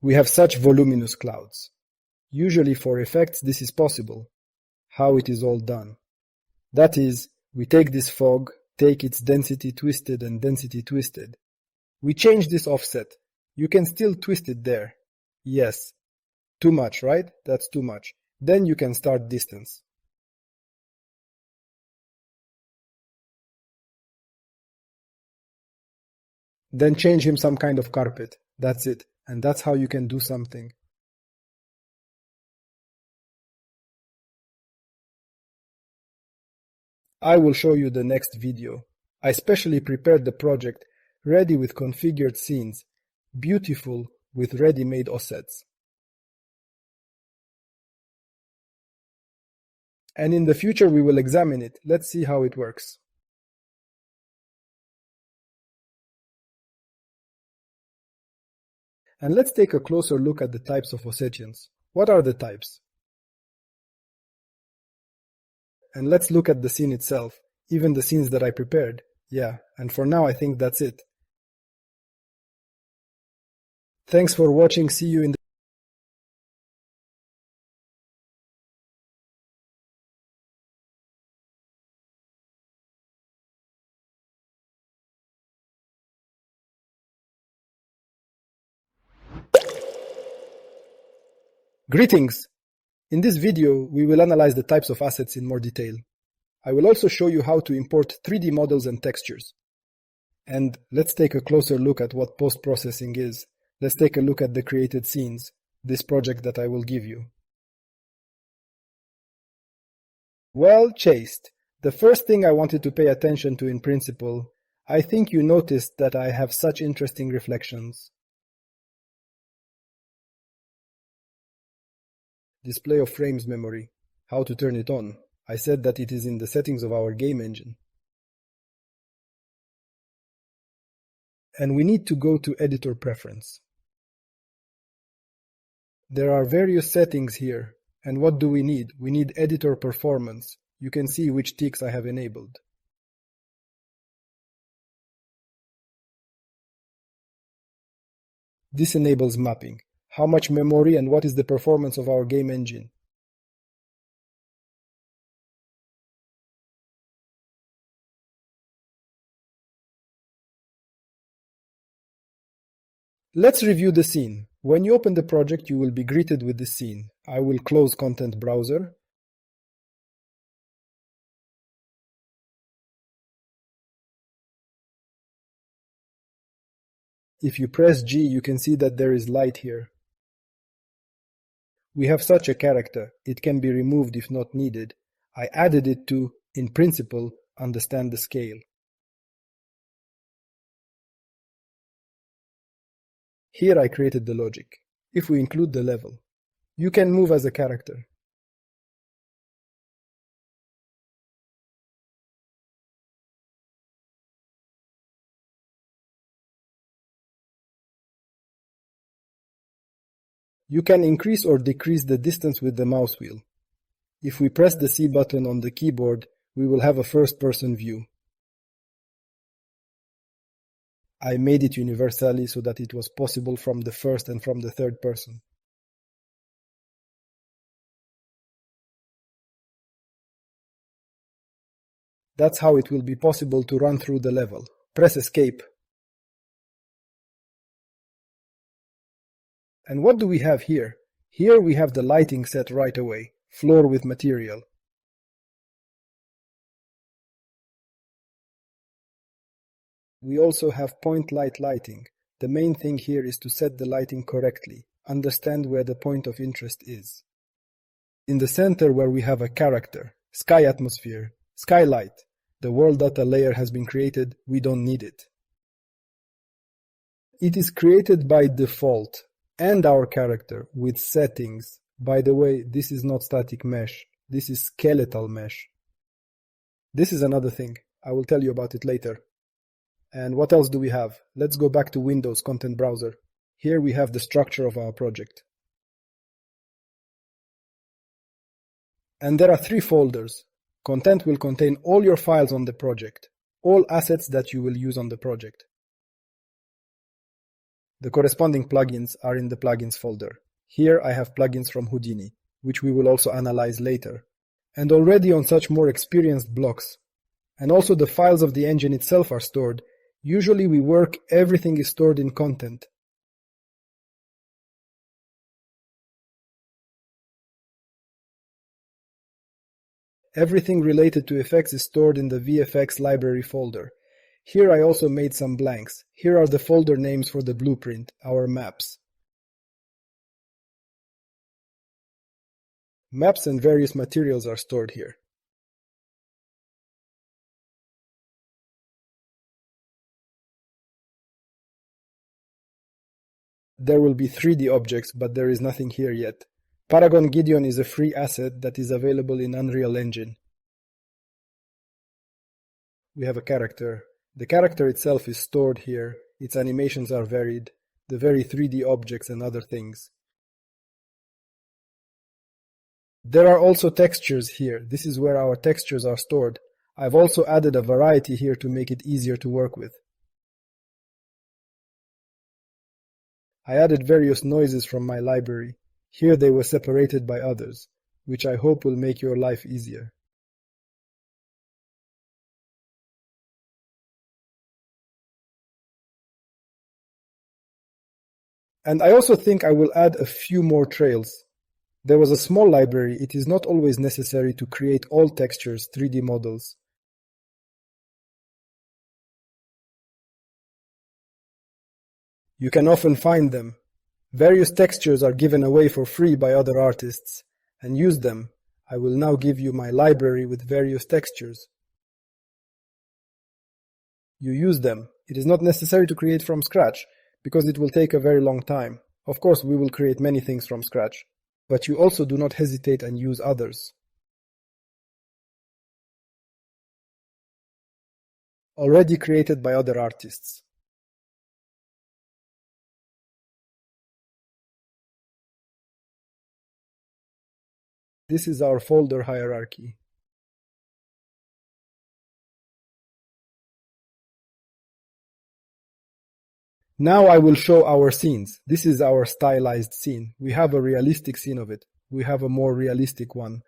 We have such voluminous clouds. Usually for effects this is possible. How it is all done. That is, we take this fog, take its density twisted and density twisted. We change this offset. You can still twist it there. Yes. Too much, right? That's too much. Then you can start distance. Then change him some kind of carpet. That's it. And that's how you can do something. I will show you the next video. I specially prepared the project ready with configured scenes, beautiful with ready-made offsets. And in the future we will examine it. Let's see how it works. And let's take a closer look at the types of Ossetians. What are the types? And let's look at the scene itself, even the scenes that I prepared. Yeah, and for now I think that's it. Thanks for watching. See you in the Greetings! In this video, we will analyze the types of assets in more detail. I will also show you how to import 3D models and textures. And let's take a closer look at what post-processing is. Let's take a look at the created scenes, this project that I will give you. Well, chased. The first thing I wanted to pay attention to in principle, I think you noticed that I have such interesting reflections. Display of frames memory. How to turn it on. I said that it is in the settings of our game engine. And we need to go to editor preference. There are various settings here. And what do we need? We need editor performance. You can see which ticks I have enabled. This enables mapping. How much memory and what is the performance of our game engine. Let's review the scene. When you open the project, you will be greeted with this scene. I will close Content Browser. If you press G, you can see that there is light here. We have such a character. It can be removed if not needed. I added it to, in principle, understand the scale. Here I created the logic. If we include the level, you can move as a character. You can increase or decrease the distance with the mouse wheel. If we press the C button on the keyboard, we will have a first-person view. I made it universally so that it was possible from the first and from the third person. That's how it will be possible to run through the level. Press Escape. And what do we have here? Here we have the lighting set right away. Floor with material. We also have point light lighting. The main thing here is to set the lighting correctly. Understand where the point of interest is. In the center where we have a character, sky atmosphere, skylight, the world data layer has been created, we don't need it. It is created by default, and our character, with settings. By the way, this is not static mesh, this is skeletal mesh. This is another thing, I will tell you about it later. And what else do we have? Let's go back to Windows Content Browser. Here we have the structure of our project. And there are 3 folders. Content will contain all your files on the project, all assets that you will use on the project. The corresponding plugins are in the plugins folder. Here I have plugins from Houdini, which we will also analyze later, and already on such more experienced blocks. And also the files of the engine itself are stored. Usually we work, everything is stored in content. Everything related to effects is stored in the VFX library folder. Here I also made some blanks. Here are the folder names for the blueprint, our maps. Maps and various materials are stored here. There will be 3D objects, but there is nothing here yet. Paragon Gideon is a free asset that is available in Unreal Engine. We have a character. The character itself is stored here. Its animations are varied, the very 3D objects and other things. There are also textures here. This is where our textures are stored. I've also added a variety here to make it easier to work with. I added various noises from my library. Here they were separated by others, which I hope will make your life easier. And I also think I will add a few more trails. There was a small library. It is not always necessary to create all textures, 3D models. You can often find them. Various textures are given away for free by other artists, and use them. I will now give you my library with various textures. You use them. It is not necessary to create from scratch, because it will take a very long time. Of course, we will create many things from scratch, but you also do not hesitate and use others. Already created by other artists. This is our folder hierarchy. Now I will show our scenes. This is our stylized scene. We have a realistic scene of it. We have a more realistic one.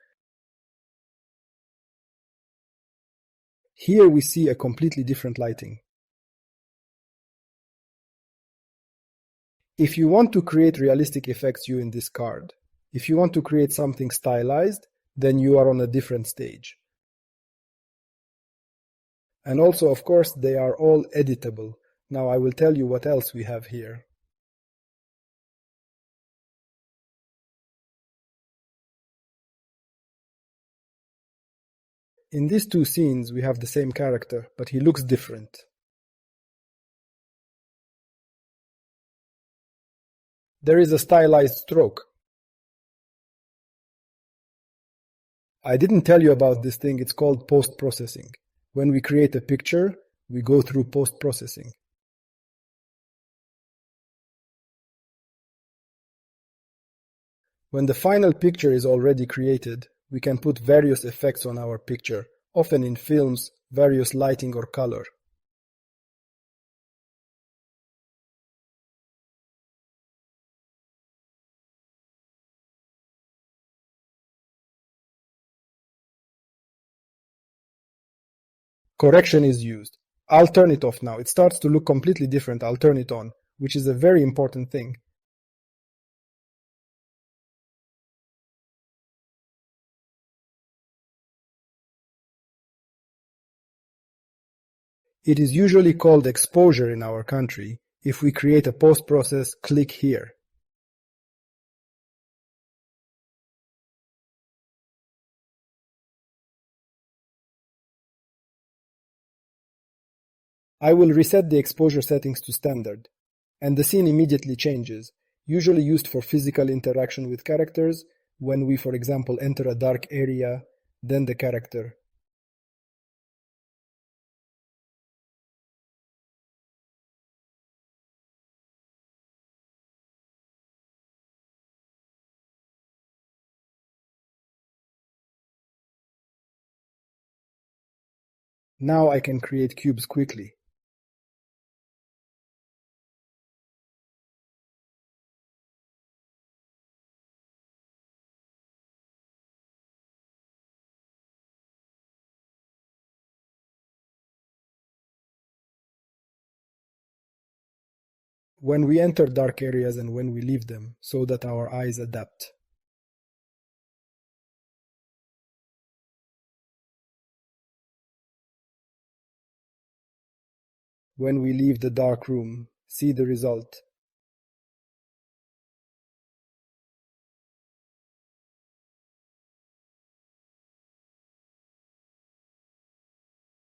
Here we see a completely different lighting. If you want to create realistic effects, you in this card. If you want to create something stylized, then you are on a different stage. And also, of course, they are all editable. Now I will tell you what else we have here. In these two scenes, we have the same character, but he looks different. There is a stylized stroke. I didn't tell you about this thing, it's called post-processing. When we create a picture, we go through post-processing. When the final picture is already created, we can put various effects on our picture, often in films, various lighting or color. Correction is used. I'll turn it off now. It starts to look completely different. I'll turn it on, which is a very important thing. It is usually called exposure in our country. If we create a post-process, click here. I will reset the exposure settings to standard, and the scene immediately changes, usually used for physical interaction with characters, when we, for example, enter a dark area, then the character. Now I can create cubes quickly. When we enter dark areas and when we leave them, so that our eyes adapt. When we leave the dark room, see the result.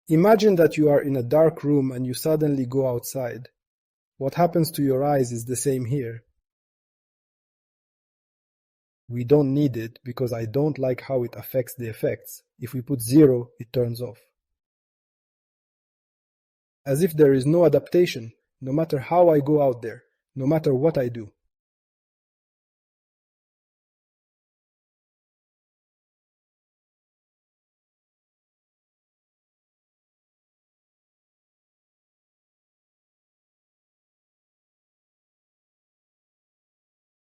Imagine that you are in a dark room and you suddenly go outside. What happens to your eyes is the same here. We don't need it because I don't like how it affects the effects. If we put 0, it turns off. As if there is no adaptation, no matter how I go out there, no matter what I do.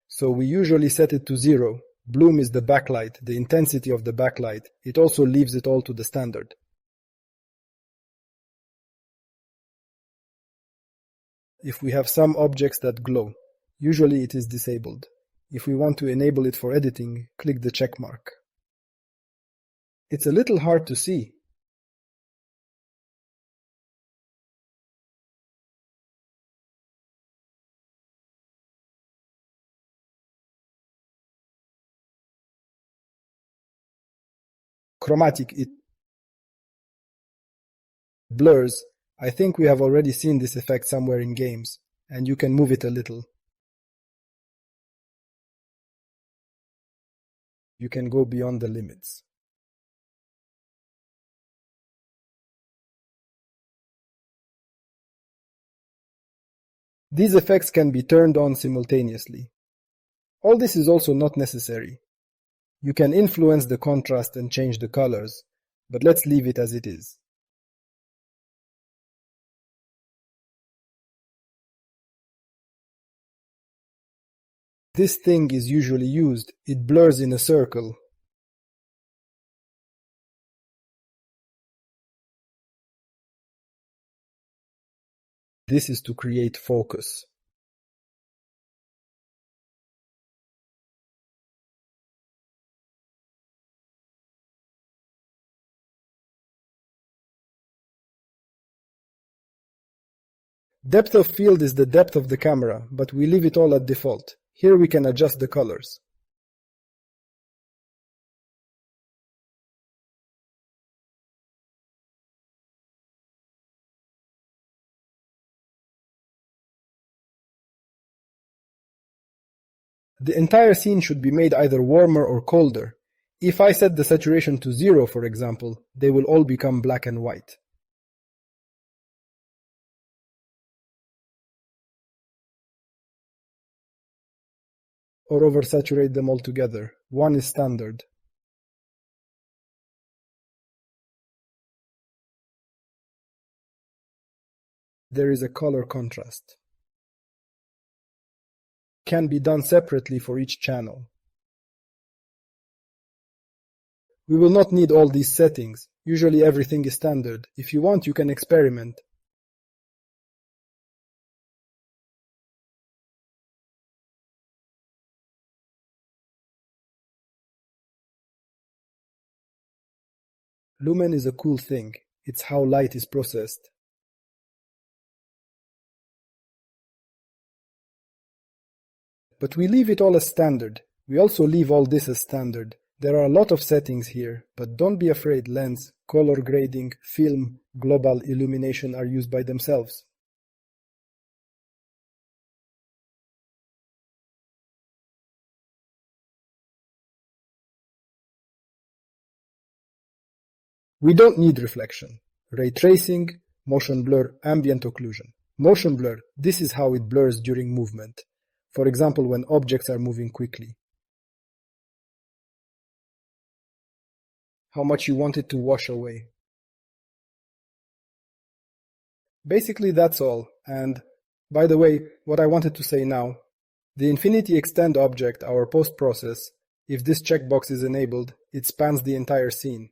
So we usually set it to 0. Bloom is the backlight, the intensity of the backlight. It also leaves it all to the standard. If we have some objects that glow, usually it is disabled. If we want to enable it for editing, click the check mark. It's a little hard to see. Chromatic, it blurs. I think we have already seen this effect somewhere in games, and you can move it a little. You can go beyond the limits. These effects can be turned on simultaneously. All this is also not necessary. You can influence the contrast and change the colors, but let's leave it as it is. This thing is usually used. It blurs in a circle. This is to create focus. Depth of field is the depth of the camera, but we leave it all at default. Here we can adjust the colors. The entire scene should be made either warmer or colder. If I set the saturation to 0, for example, they will all become black and white. Or oversaturate them altogether. One is standard. There is a color contrast. Can be done separately for each channel. We will not need all these settings. Usually everything is standard. If you want, you can experiment. Lumen is a cool thing. It's how light is processed. But we leave it all as standard. We also leave all this as standard. There are a lot of settings here, but don't be afraid. Lens, color grading, film, global illumination are used by themselves. We don't need reflection. Ray tracing, motion blur, ambient occlusion. Motion blur, this is how it blurs during movement. For example, when objects are moving quickly. How much you want it to wash away. Basically that's all, and by the way, what I wanted to say now, the Infinity Extend object, our post-process, if this checkbox is enabled, it spans the entire scene.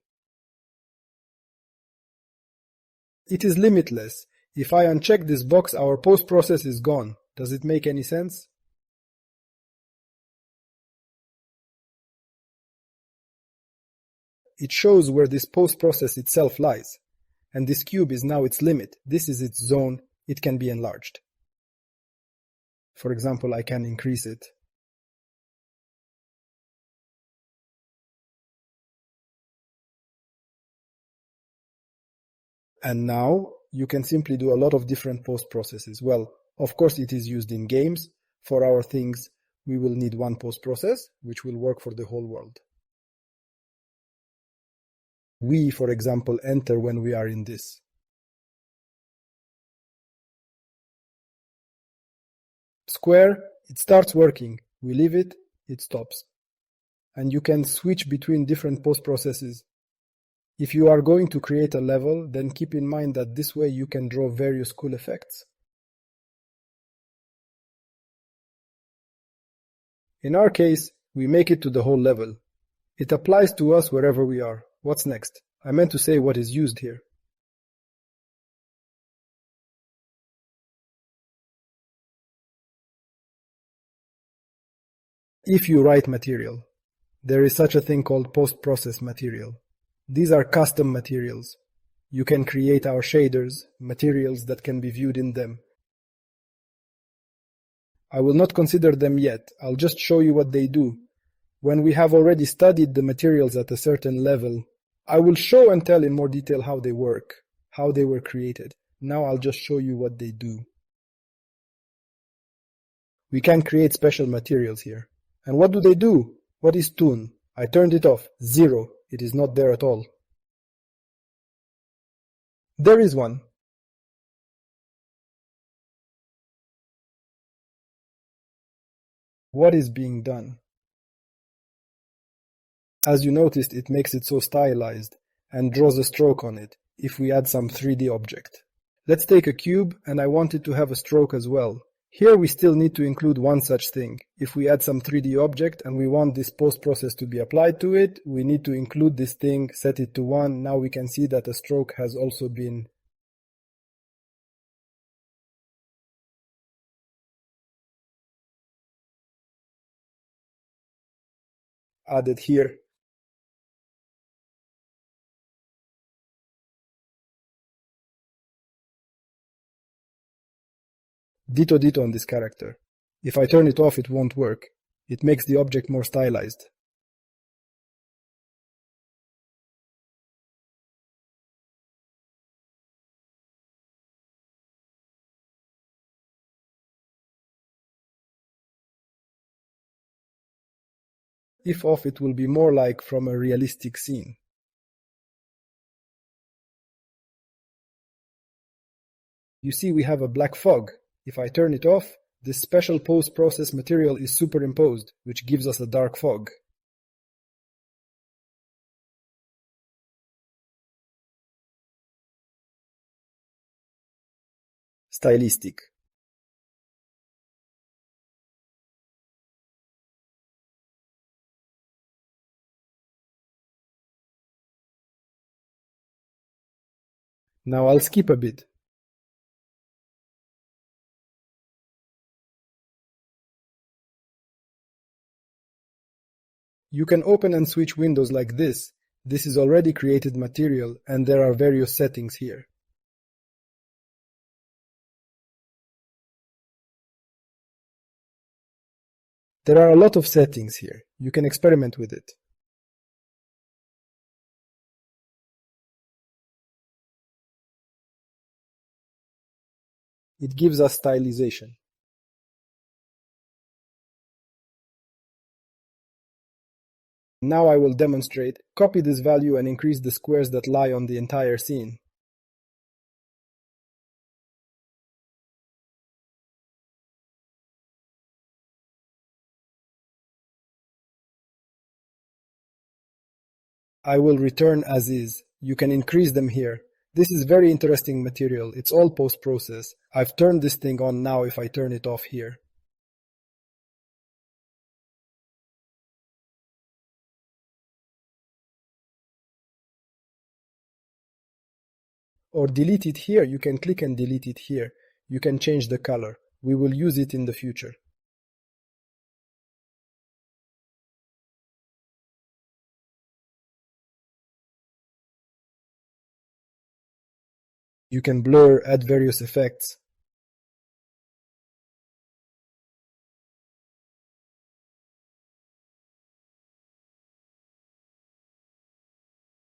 It is limitless. If I uncheck this box, our post-process is gone. Does it make any sense? It shows where this post-process itself lies. And this cube is now its limit. This is its zone. It can be enlarged. For example, I can increase it. And now you can simply do a lot of different post-processes. Well, of course it is used in games. For our things, we will need one post-process, which will work for the whole world. We, for example, enter when we are in this. Square, it starts working. We leave it, it stops. And you can switch between different post-processes. If you are going to create a level, then keep in mind that this way you can draw various cool effects. In our case, we make it to the whole level. It applies to us wherever we are. What's next? I meant to say what is used here. If you write material, there is such a thing called post-process material. These are custom materials. You can create our shaders, materials that can be viewed in them. I will not consider them yet. I'll just show you what they do. When we have already studied the materials at a certain level, I will show and tell in more detail how they work, how they were created. Now I'll just show you what they do. We can create special materials here. And what do they do? What is tune? I turned it off. 0. It is not there at all. There is one. What is being done? As you noticed, it makes it so stylized and draws a stroke on it if we add some 3D object. Let's take a cube and I want it to have a stroke as well. Here we still need to include one such thing. If we add some 3D object and we want this post-process to be applied to it, we need to include this thing, set it to 1. Now we can see that a stroke has also been added here. Ditto ditto on this character. If I turn it off, it won't work. It makes the object more stylized. If off, it will be more like from a realistic scene. You see we have a black fog. If I turn it off, this special post-process material is superimposed, which gives us a dark fog. Stylistic. Now I'll skip a bit. You can open and switch windows like this. This is already created material, and there are various settings here. There are a lot of settings here. You can experiment with it. It gives us stylization. Now I will demonstrate. Copy this value and increase the squares that lie on the entire scene. I will return as is. You can increase them here. This is very interesting material. It's all post-process. I've turned this thing on now if I turn it off here. Or delete it here. You can click and delete it here. You can change the color. We will use it in the future. You can blur, add various effects.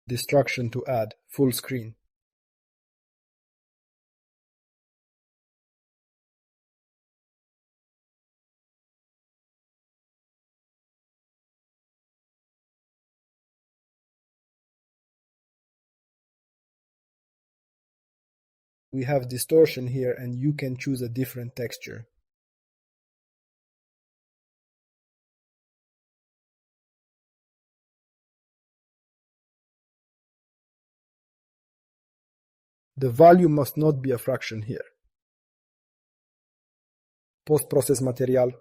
Destruction to add, full screen. We have distortion here and you can choose a different texture. The volume must not be a fraction here. Post-process material.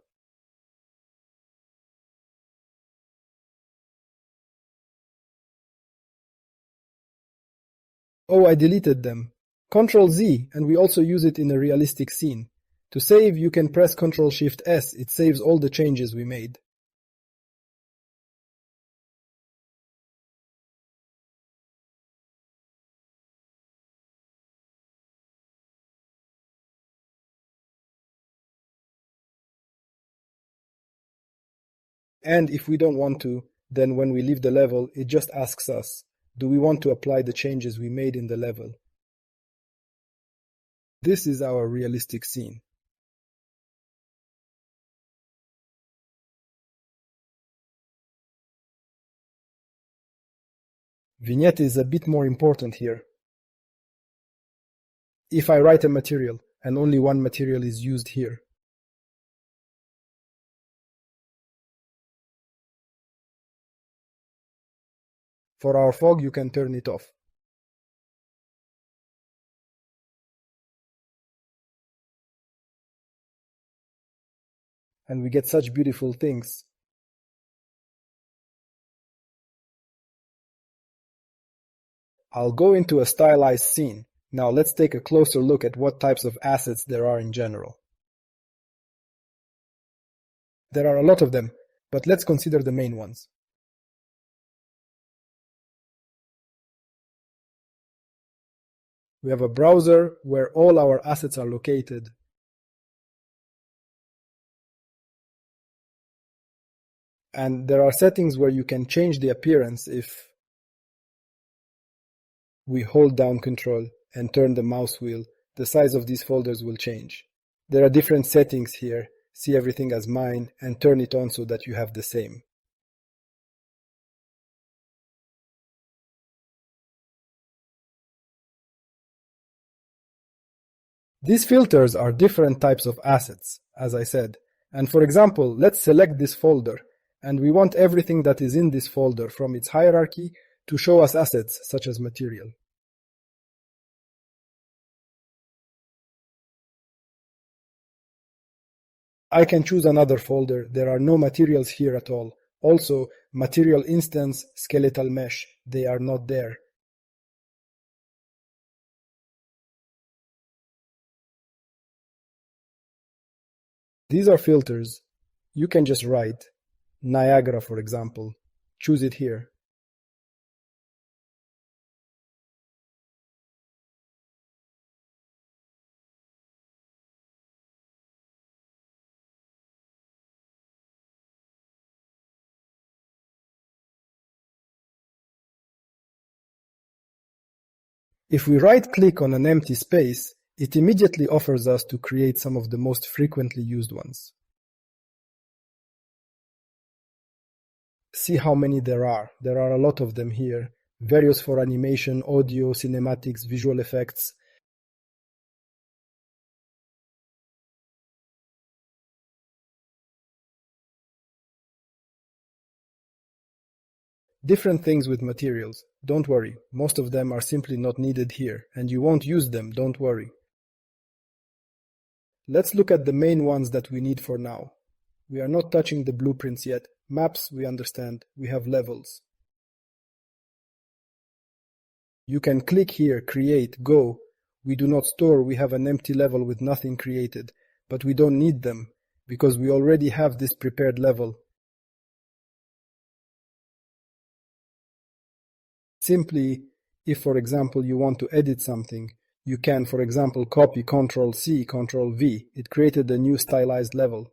Oh, I deleted them. Ctrl Z, and we also use it in a realistic scene. To save, you can press Ctrl Shift S. It saves all the changes we made. And if we don't want to, then when we leave the level, it just asks us, do we want to apply the changes we made in the level? This is our realistic scene. Vignette is a bit more important here. If I write a material, and only one material is used here, for our fog you can turn it off. And we get such beautiful things. I'll go into a stylized scene. Now let's take a closer look at what types of assets there are in general. There are a lot of them, but let's consider the main ones. We have a browser where all our assets are located. And there are settings where you can change the appearance if we hold down Control and turn the mouse wheel. The size of these folders will change. There are different settings here. See everything as mine and turn it on so that you have the same. These filters are different types of assets, as I said. And for example, let's select this folder, and we want everything that is in this folder from its hierarchy to show us assets such as material. I can choose another folder. There are no materials here at all. Also, material instance, skeletal mesh, they are not there. These are filters. You can just write Niagara, for example. Choose it here. If we right-click on an empty space, it immediately offers us to create some of the most frequently used ones. See how many there are. There are a lot of them here. Various for animation, audio, cinematics, visual effects. Different things with materials. Don't worry, most of them are simply not needed here, and you won't use them, don't worry. Let's look at the main ones that we need for now. We are not touching the blueprints yet. Maps, we understand. We have levels. You can click here, create, go. We do not store, we have an empty level with nothing created, but we don't need them, because we already have this prepared level. Simply, if for example you want to edit something, you can for example copy Ctrl+C, Ctrl+V. It created a new stylized level.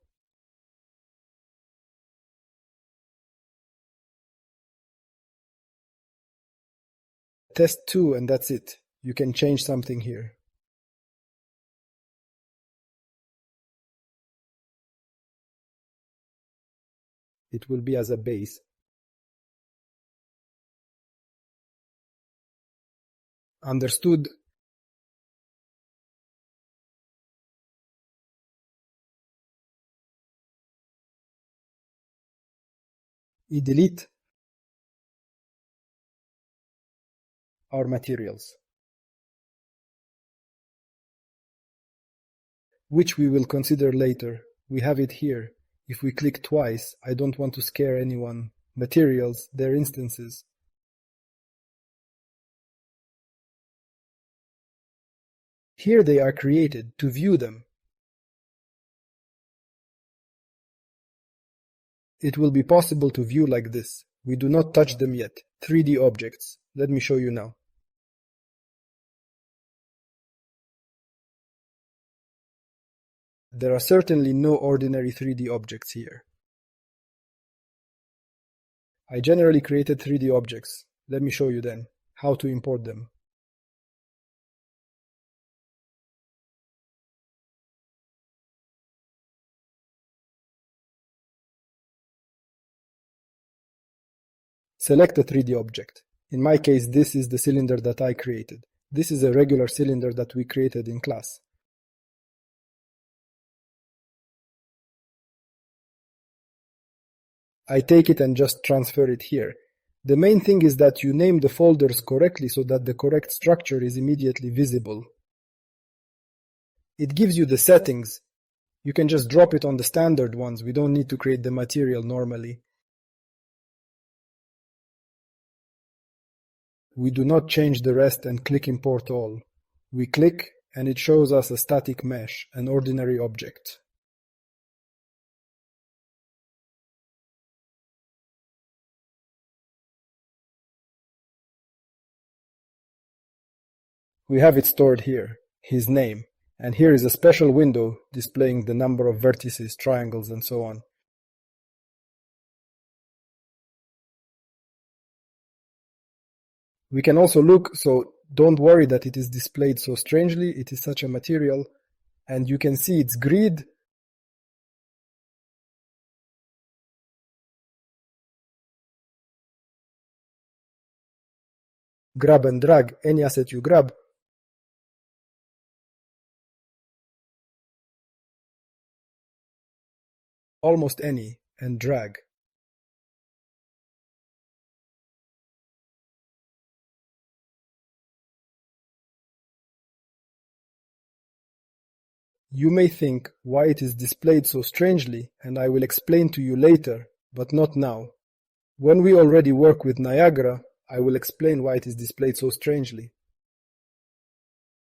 Test 2 and that's it. You can change something here. It will be as a base. Understood? Delete our materials, which we will consider later. We have it here. If we click twice, I don't want to scare anyone. Materials, their instances. Here they are created. To view them, it will be possible to view like this. We do not touch them yet. 3D objects. Let me show you now. There are certainly no ordinary 3D objects here. I generally created 3D objects. Let me show you then how to import them. Select a 3D object. In my case, this is the cylinder that I created. This is a regular cylinder that we created in class. I take it and just transfer it here. The main thing is that you name the folders correctly so that the correct structure is immediately visible. It gives you the settings. You can just drop it on the standard ones. We don't need to create the material normally. We do not change the rest and click import all. We click and it shows us a static mesh, an ordinary object. We have it stored here, his name, and here is a special window displaying the number of vertices, triangles, and so on. We can also look, so don't worry that it is displayed so strangely, it is such a material, and you can see its grid. Grab and drag any asset you grab. Almost any, and drag. You may think why it is displayed so strangely, and I will explain to you later, but not now. When we already work with Niagara, I will explain why it is displayed so strangely.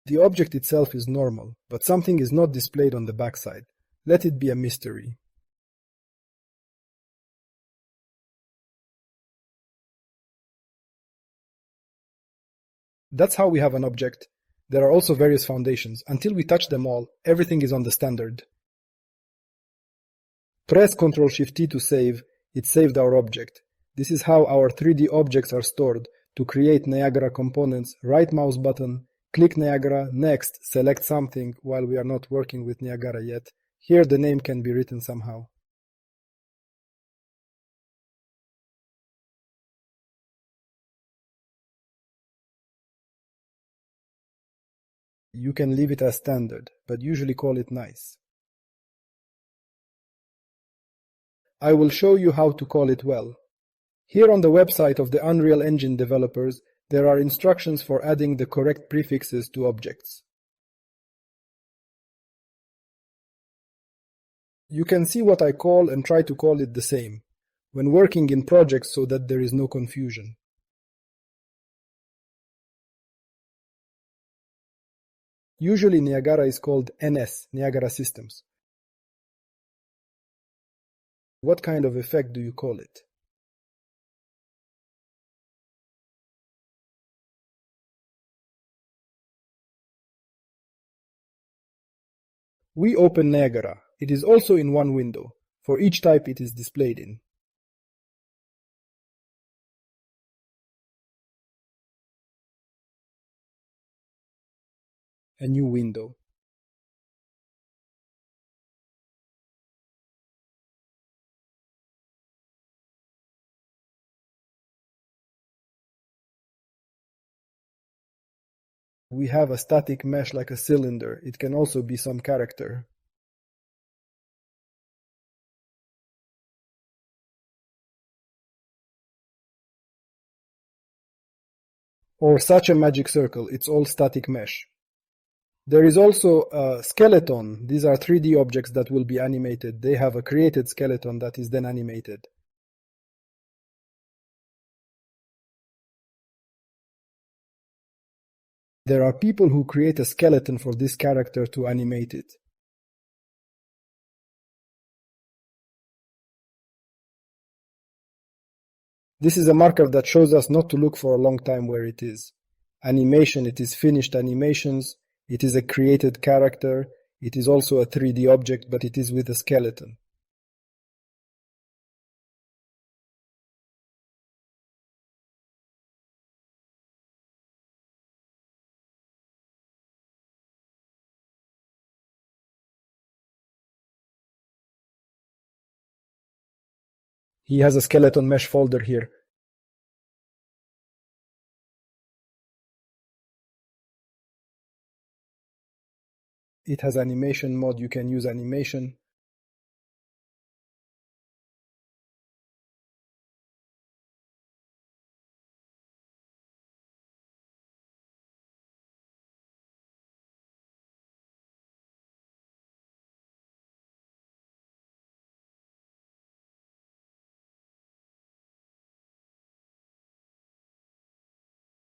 The object itself is normal, but something is not displayed on the backside. Let it be a mystery. That's how we have an object. There are also various foundations. Until we touch them all, everything is on the standard. Press Ctrl-Shift-T to save. It saved our object. This is how our 3D objects are stored. To create Niagara components, right mouse button, click Niagara, next, select something while we are not working with Niagara yet. Here the name can be written somehow. You can leave it as standard, but usually call it nice. I will show you how to call it well. Here on the website of the Unreal Engine developers, there are instructions for adding the correct prefixes to objects. You can see what I call and try to call it the same, when working in projects so that there is no confusion. Usually Niagara is called NS, Niagara Systems. What kind of effect do you call it? We open Niagara. It is also in one window. For each type it is displayed in. A new window. We have a static mesh like a cylinder. It can also be some character. Or such a magic circle. It's all static mesh. There is also a skeleton. These are 3D objects that will be animated. They have a created skeleton that is then animated. There are people who create a skeleton for this character to animate it. This is a marker that shows us not to look for a long time where it is. Animation, it is finished animations. It is a created character. It is also a 3D object, but it is with a skeleton. He has a skeleton mesh folder here. It has animation mode. You can use animation.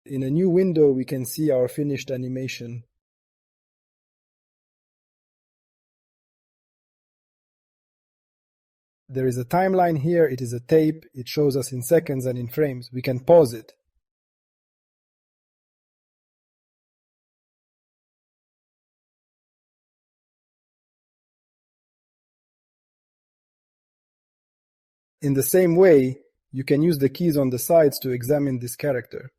In a new window, we can see our finished animation. There is a timeline here. It is a tape. It shows us in seconds and in frames. We can pause it. In the same way, you can use the keys on the sides to examine this character.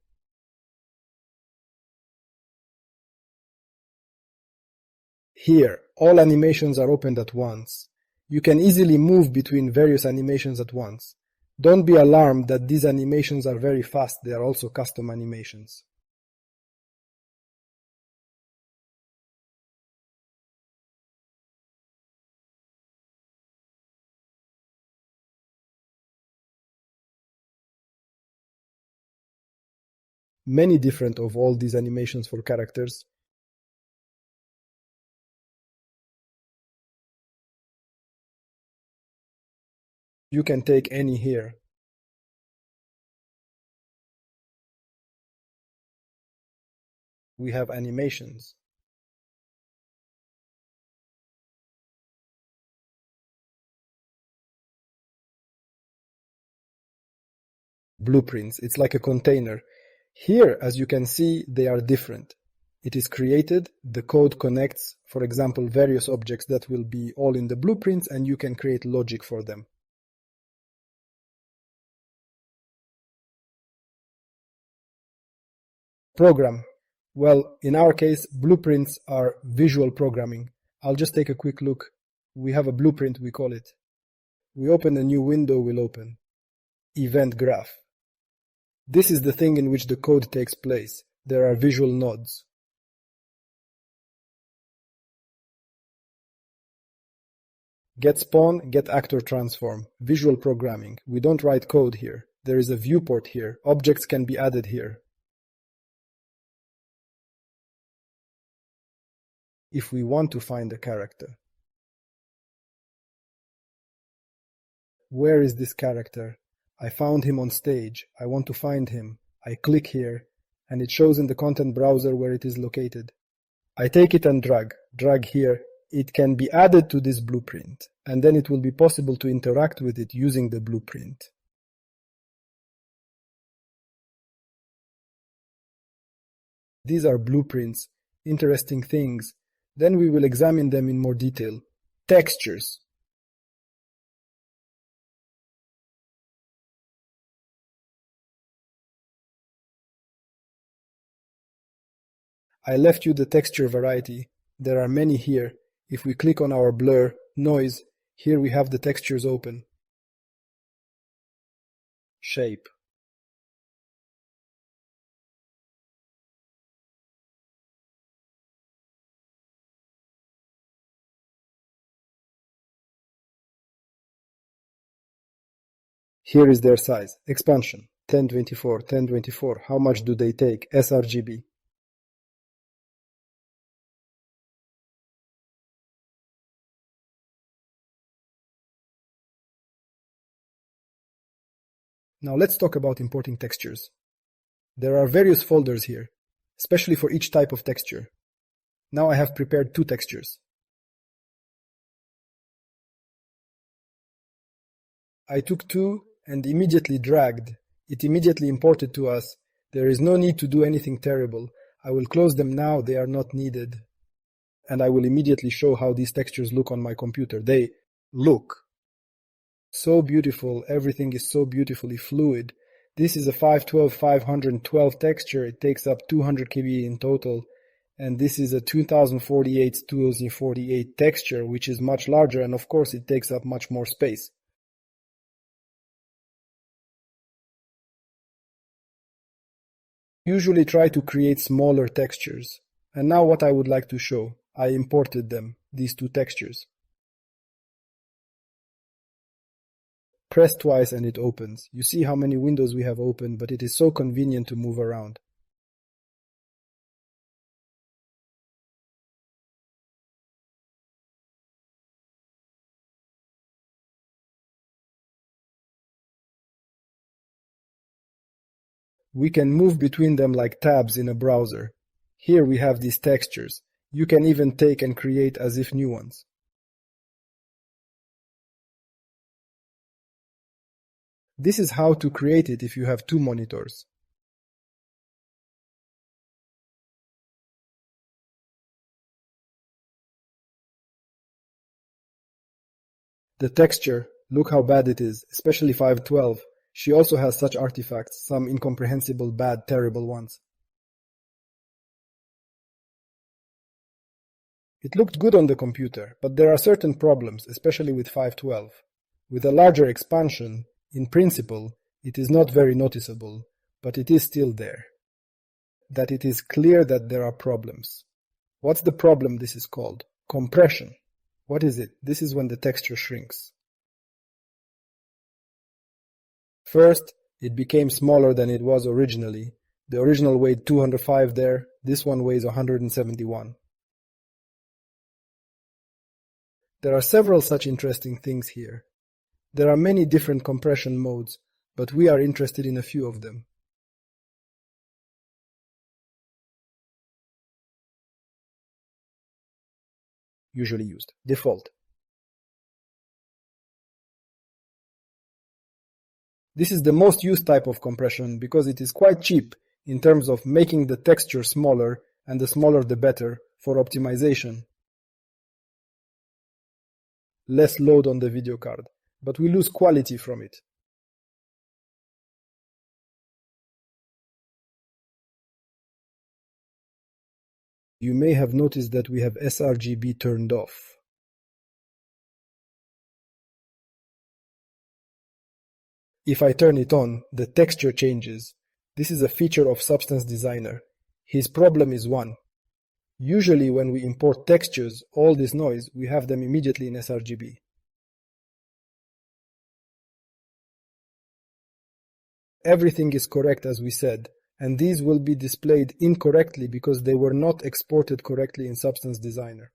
Here, all animations are opened at once. You can easily move between various animations at once. Don't be alarmed that these animations are very fast, they are also custom animations. Many different of all these animations for characters. You can take any here. We have animations. Blueprints, it's like a container. Here, as you can see, they are different. It is created, the code connects, for example, various objects that will be all in the blueprints, and you can create logic for them. Program. Well, in our case, blueprints are visual programming. I'll just take a quick look. We have a blueprint, we call it. We open a new window, will open. Event graph. This is the thing in which the code takes place. There are visual nodes. Get spawn, get actor transform. Visual programming. We don't write code here. There is a viewport here. Objects can be added here. If we want to find a character. Where is this character? I found him on stage. I want to find him. I click here, and it shows in the content browser where it is located. I take it and drag here. It can be added to this blueprint, and then it will be possible to interact with it using the blueprint. These are blueprints, interesting things. Then we will examine them in more detail. Textures. I left you the texture variety. There are many here. If we click on our blur, noise, here we have the textures open. Shape. Here is their size. Expansion. 1024, 1024. How much do they take? sRGB. Now let's talk about importing textures. There are various folders here, especially for each type of texture. Now I have prepared two textures. I took two and immediately dragged. It immediately imported to us. There is no need to do anything terrible. I will close them now, they are not needed. And I will immediately show how these textures look on my computer. They look so beautiful, everything is so beautifully fluid. This is a 512 texture, it takes up 200 KB in total. And this is a 2048 texture, which is much larger, and of course it takes up much more space. Usually try to create smaller textures. And now what I would like to show. I imported them, these two textures. Press twice and it opens. You see how many windows we have open, but it is so convenient to move around. We can move between them like tabs in a browser. Here we have these textures. You can even take and create as if new ones. This is how to create it if you have two monitors. The texture, look how bad it is, especially 512. She also has such artifacts, some incomprehensible, bad, terrible ones. It looked good on the computer, but there are certain problems, especially with 512. With a larger expansion, in principle, it is not very noticeable, but it is still there. That it is clear that there are problems. What's the problem? This is called compression. What is it? This is when the texture shrinks. First, it became smaller than it was originally. The original weighed 205 there, this one weighs 171. There are several such interesting things here. There are many different compression modes, but we are interested in a few of them. Usually used. Default. This is the most used type of compression because it is quite cheap in terms of making the texture smaller, and the smaller the better, for optimization. Less load on the video card, but we lose quality from it. You may have noticed that we have sRGB turned off. If I turn it on, the texture changes. This is a feature of Substance Designer. His problem is one. Usually when we import textures, all this noise, we have them immediately in sRGB. Everything is correct as we said, and these will be displayed incorrectly because they were not exported correctly in Substance Designer.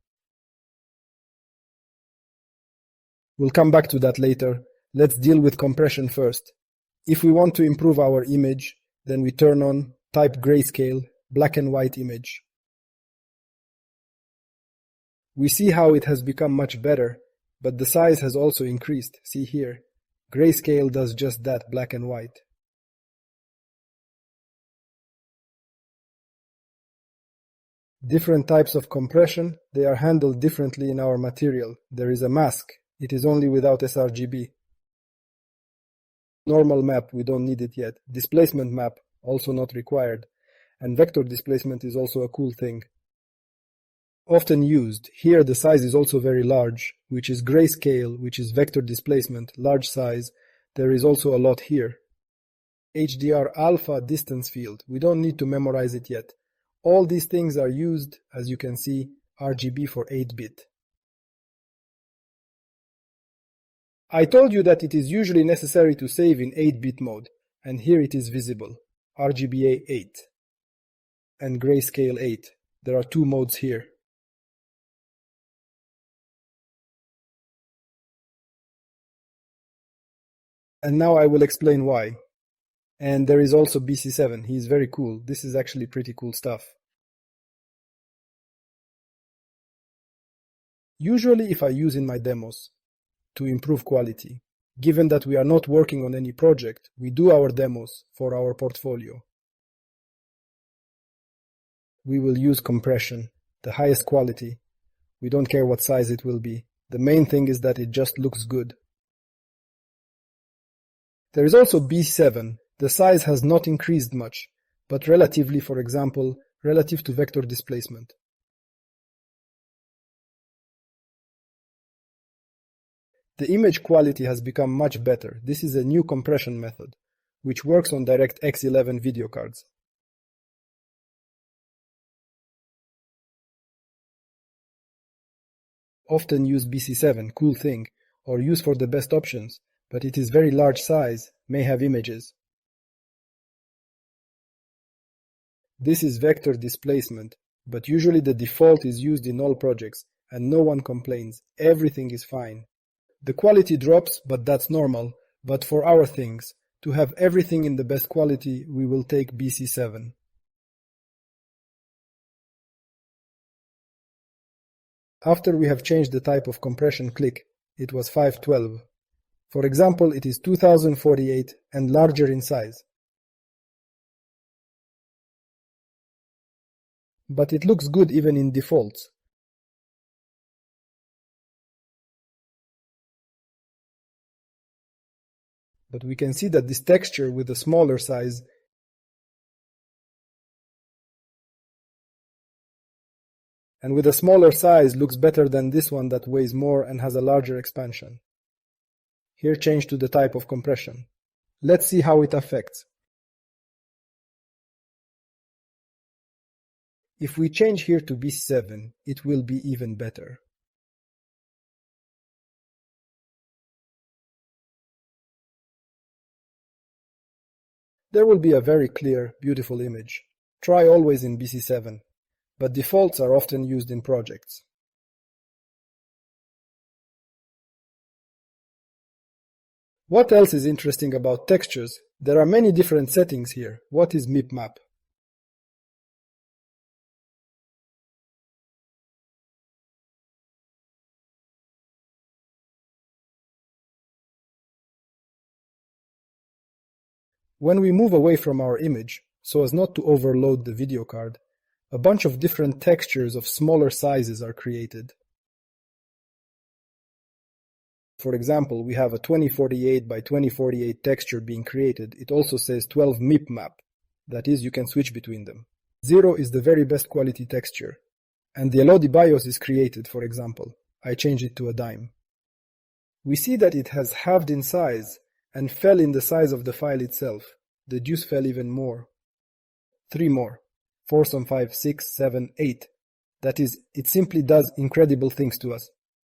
We'll come back to that later. Let's deal with compression first. If we want to improve our image, then we turn on Type Grayscale, Black and White Image. We see how it has become much better, but the size has also increased. See here. Grayscale does just that, black and white. Different types of compression, they are handled differently in our material. There is a mask. It is only without sRGB. Normal map, we don't need it yet. Displacement map, also not required. And vector displacement is also a cool thing. Often used. Here the size is also very large, which is grayscale, which is vector displacement, large size. There is also a lot here. HDR alpha distance field, we don't need to memorize it yet. All these things are used, as you can see, RGB for 8-bit. I told you that it is usually necessary to save in 8-bit mode, and here it is visible, RGBA 8 and grayscale 8. There are two modes here. And now I will explain why. And there is also BC7, he is very cool. This is actually pretty cool stuff. Usually if I use in my demos to improve quality, given that we are not working on any project, we do our demos for our portfolio. We will use compression, the highest quality. We don't care what size it will be. The main thing is that it just looks good. There is also B7. The size has not increased much, but relatively, for example, relative to vector displacement. The image quality has become much better. This is a new compression method, which works on DirectX 11 video cards. Often use BC7, cool thing, or use for the best options, but it is very large size, may have images. This is vector displacement, but usually the default is used in all projects, and no one complains. Everything is fine. The quality drops, but that's normal. But for our things, to have everything in the best quality, we will take BC7. After we have changed the type of compression click, it was 512. For example, it is 2048 and larger in size. But it looks good even in defaults. But we can see that this texture with a smaller size and with a smaller size looks better than this one that weighs more and has a larger expansion. Here change to the type of compression. Let's see how it affects. If we change here to B7, it will be even better. There will be a very clear, beautiful image. Try always in BC7, but defaults are often used in projects. What else is interesting about textures? There are many different settings here. What is MIP map? When we move away from our image, so as not to overload the video card, a bunch of different textures of smaller sizes are created. For example, we have a 2048 by 2048 texture being created. It also says 12 MIP map. That is, you can switch between them. 0 is the very best quality texture. And the Elodie BIOS is created, for example. I change it to a dime. We see that it has halved in size and fell in the size of the file itself. The juice fell even more. 3 more. 4 some 5, 6, 7, 8. That is, it simply does incredible things to us.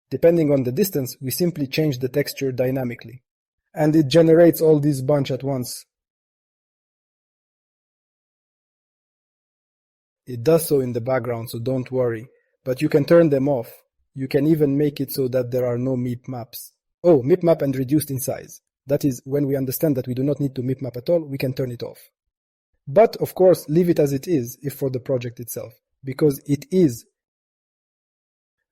Depending on the distance, we simply change the texture dynamically. And it generates all this bunch at once. It does so in the background, so don't worry. But you can turn them off. You can even make it so that there are no MIP maps. Oh, MIP map and reduced in size. That is, when we understand that we do not need to MIP map at all, we can turn it off. But, of course, leave it as it is if for the project itself, because it is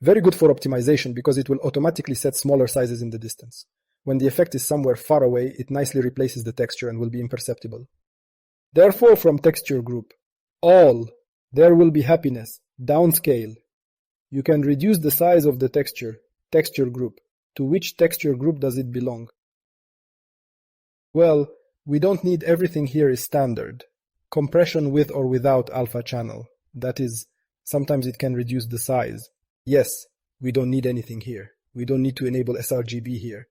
very good for optimization because it will automatically set smaller sizes in the distance. When the effect is somewhere far away, it nicely replaces the texture and will be imperceptible. Therefore, from texture group, all, there will be happiness, downscale. You can reduce the size of the texture group. To which texture group does it belong? Well, we don't need everything here is standard. Compression with or without alpha channel. That is, sometimes it can reduce the size. Yes, we don't need anything here. We don't need to enable sRGB here.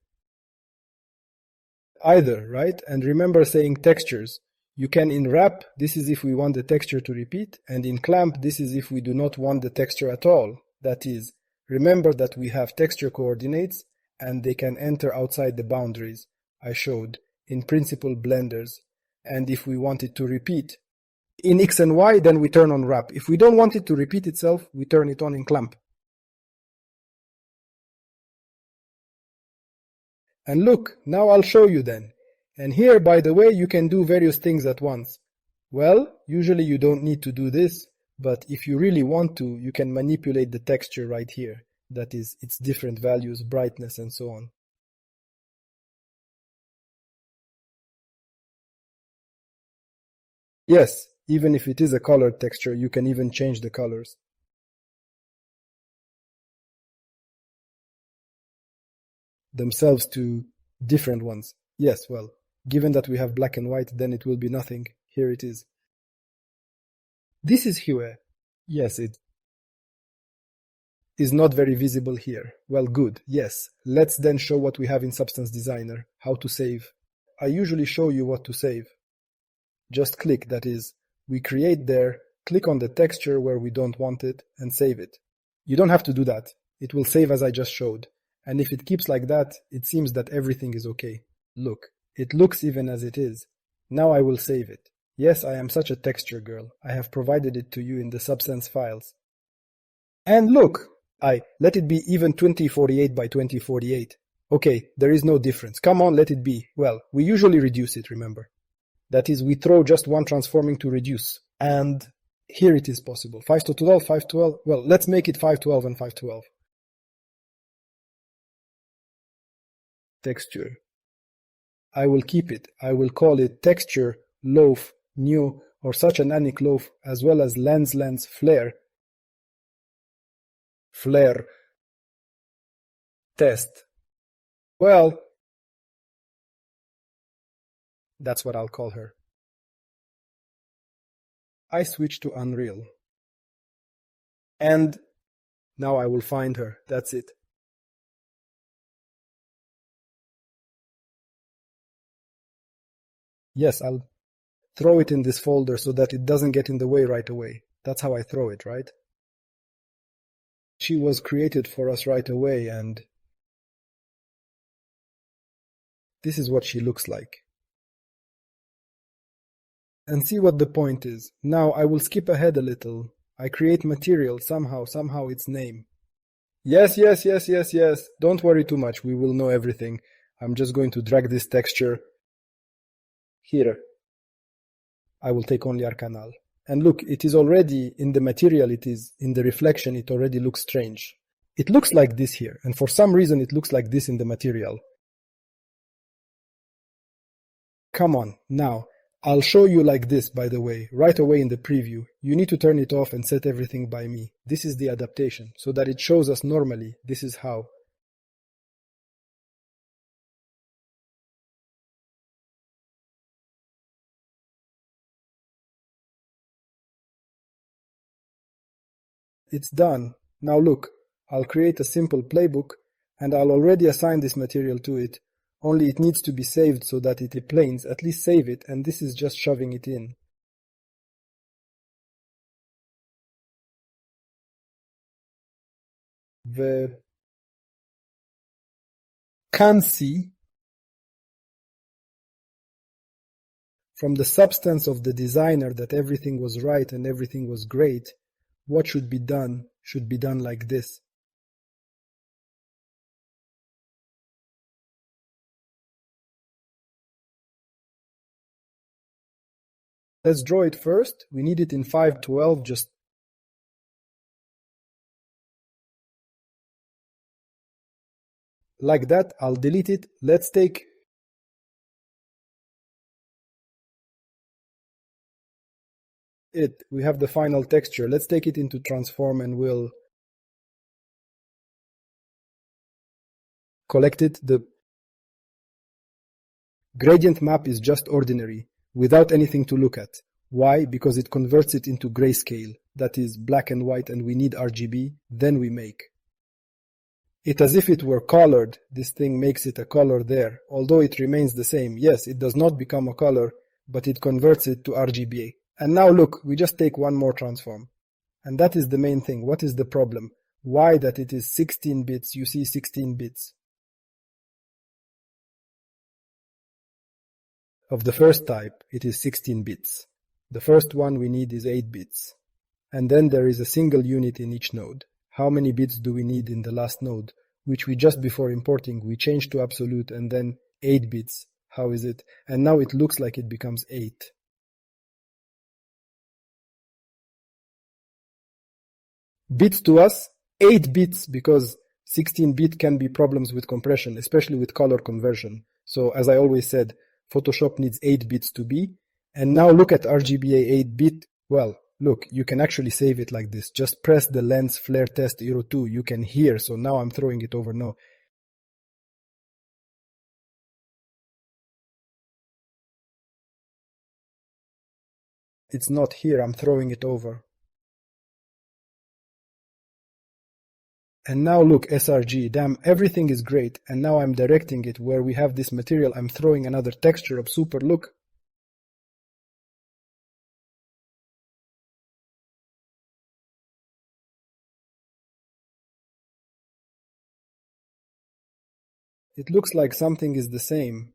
Either, right? And remember saying textures. You can in wrap, this is if we want the texture to repeat, and in clamp, this is if we do not want the texture at all. That is, remember that we have texture coordinates, and they can enter outside the boundaries I showed in principal blenders. And if we want it to repeat in X and Y, then we turn on wrap. If we don't want it to repeat itself, we turn it on in clamp. And look, now I'll show you then. And here, by the way, you can do various things at once. Well, usually you don't need to do this, but if you really want to, you can manipulate the texture right here. That is, its different values, brightness, and so on. Yes, even if it is a colored texture, you can even change the colors. Themselves to different ones. Yes, well, given that we have black and white, then it will be nothing. Here it is. This is Hue. Yes, it is not very visible here. Well, good. Yes. Let's then show what we have in Substance Designer, how to save. I usually show you what to save. Just click, that is, we create there, click on the texture where we don't want it, and save it. You don't have to do that. It will save as I just showed. And if it keeps like that, it seems that everything is okay. Look, it looks even as it is. Now I will save it. Yes, I am such a texture girl. I have provided it to you in the Substance files. And look, I let it be even 2048 by 2048. Okay, there is no difference. Come on, let it be. Well, we usually reduce it, remember. That is, we throw just one transforming to reduce. And here it is possible. 5 to 12, 5 to 12. Well, let's make it 512 and 512. Texture. I will keep it. I will call it texture, loaf, new, or such an anic loaf, as well as lens, flare. Flare. Test. Well, that's what I'll call her. I switch to Unreal. And Now I will find her. That's it. Yes, I'll throw it in this folder so that it doesn't get in the way right away. That's how I throw it, right? She was created for us right away, and this is what she looks like. And see what the point is. Now I will skip ahead a little. I create material somehow its name. Yes. Don't worry too much. We will know everything. I'm just going to drag this texture here. I will take only Arcanal. And look, it is already in the material, it is in the reflection, it already looks strange. It looks like this here, and for some reason it looks like this in the material. Come on, now, I'll show you like this, by the way, right away in the preview. You need to turn it off and set everything by me. This is the adaptation, so that it shows us normally. This is how. It's done. Now look, I'll create a simple playbook, and I'll already assign this material to it. Only it needs to be saved so that it planes. At least save it, and this is just shoving it in. Vacancy from the substance of the designer that everything was right and everything was great. What should be done like this. Let's draw it first. We need it in 512, just like that. I'll delete it. Let's take it. We have the final texture. Let's take it into transform and we'll collect it. The gradient map is just ordinary, without anything to look at. Why? Because it converts it into grayscale, that is black and white, and we need RGB, then we make it as if it were colored. This thing makes it a color there, although it remains the same. Yes, it does not become a color, but it converts it to RGBA. And now look, we just take one more transform. And that is the main thing. What is the problem? Why that it is 16 bits, you see 16 bits. Of the first type, it is 16 bits. The first one we need is 8 bits. And then there is a single unit in each node. How many bits do we need in the last node, which we just before importing, we changed to absolute and then 8 bits. How is it? And now it looks like it becomes 8. Bits to us, 8 bits, because 16-bit can be problems with compression, especially with color conversion. So as I always said, Photoshop needs 8 bits to be. And now look at RGBA 8-bit. Well, look, you can actually save it like this. Just press the lens flare test 02. You can hear. So now I'm throwing it over. No. It's not here. I'm throwing it over. And now look, sRG, damn, everything is great. And now I'm directing it where we have this material. I'm throwing another texture of super. Look. It looks like something is the same.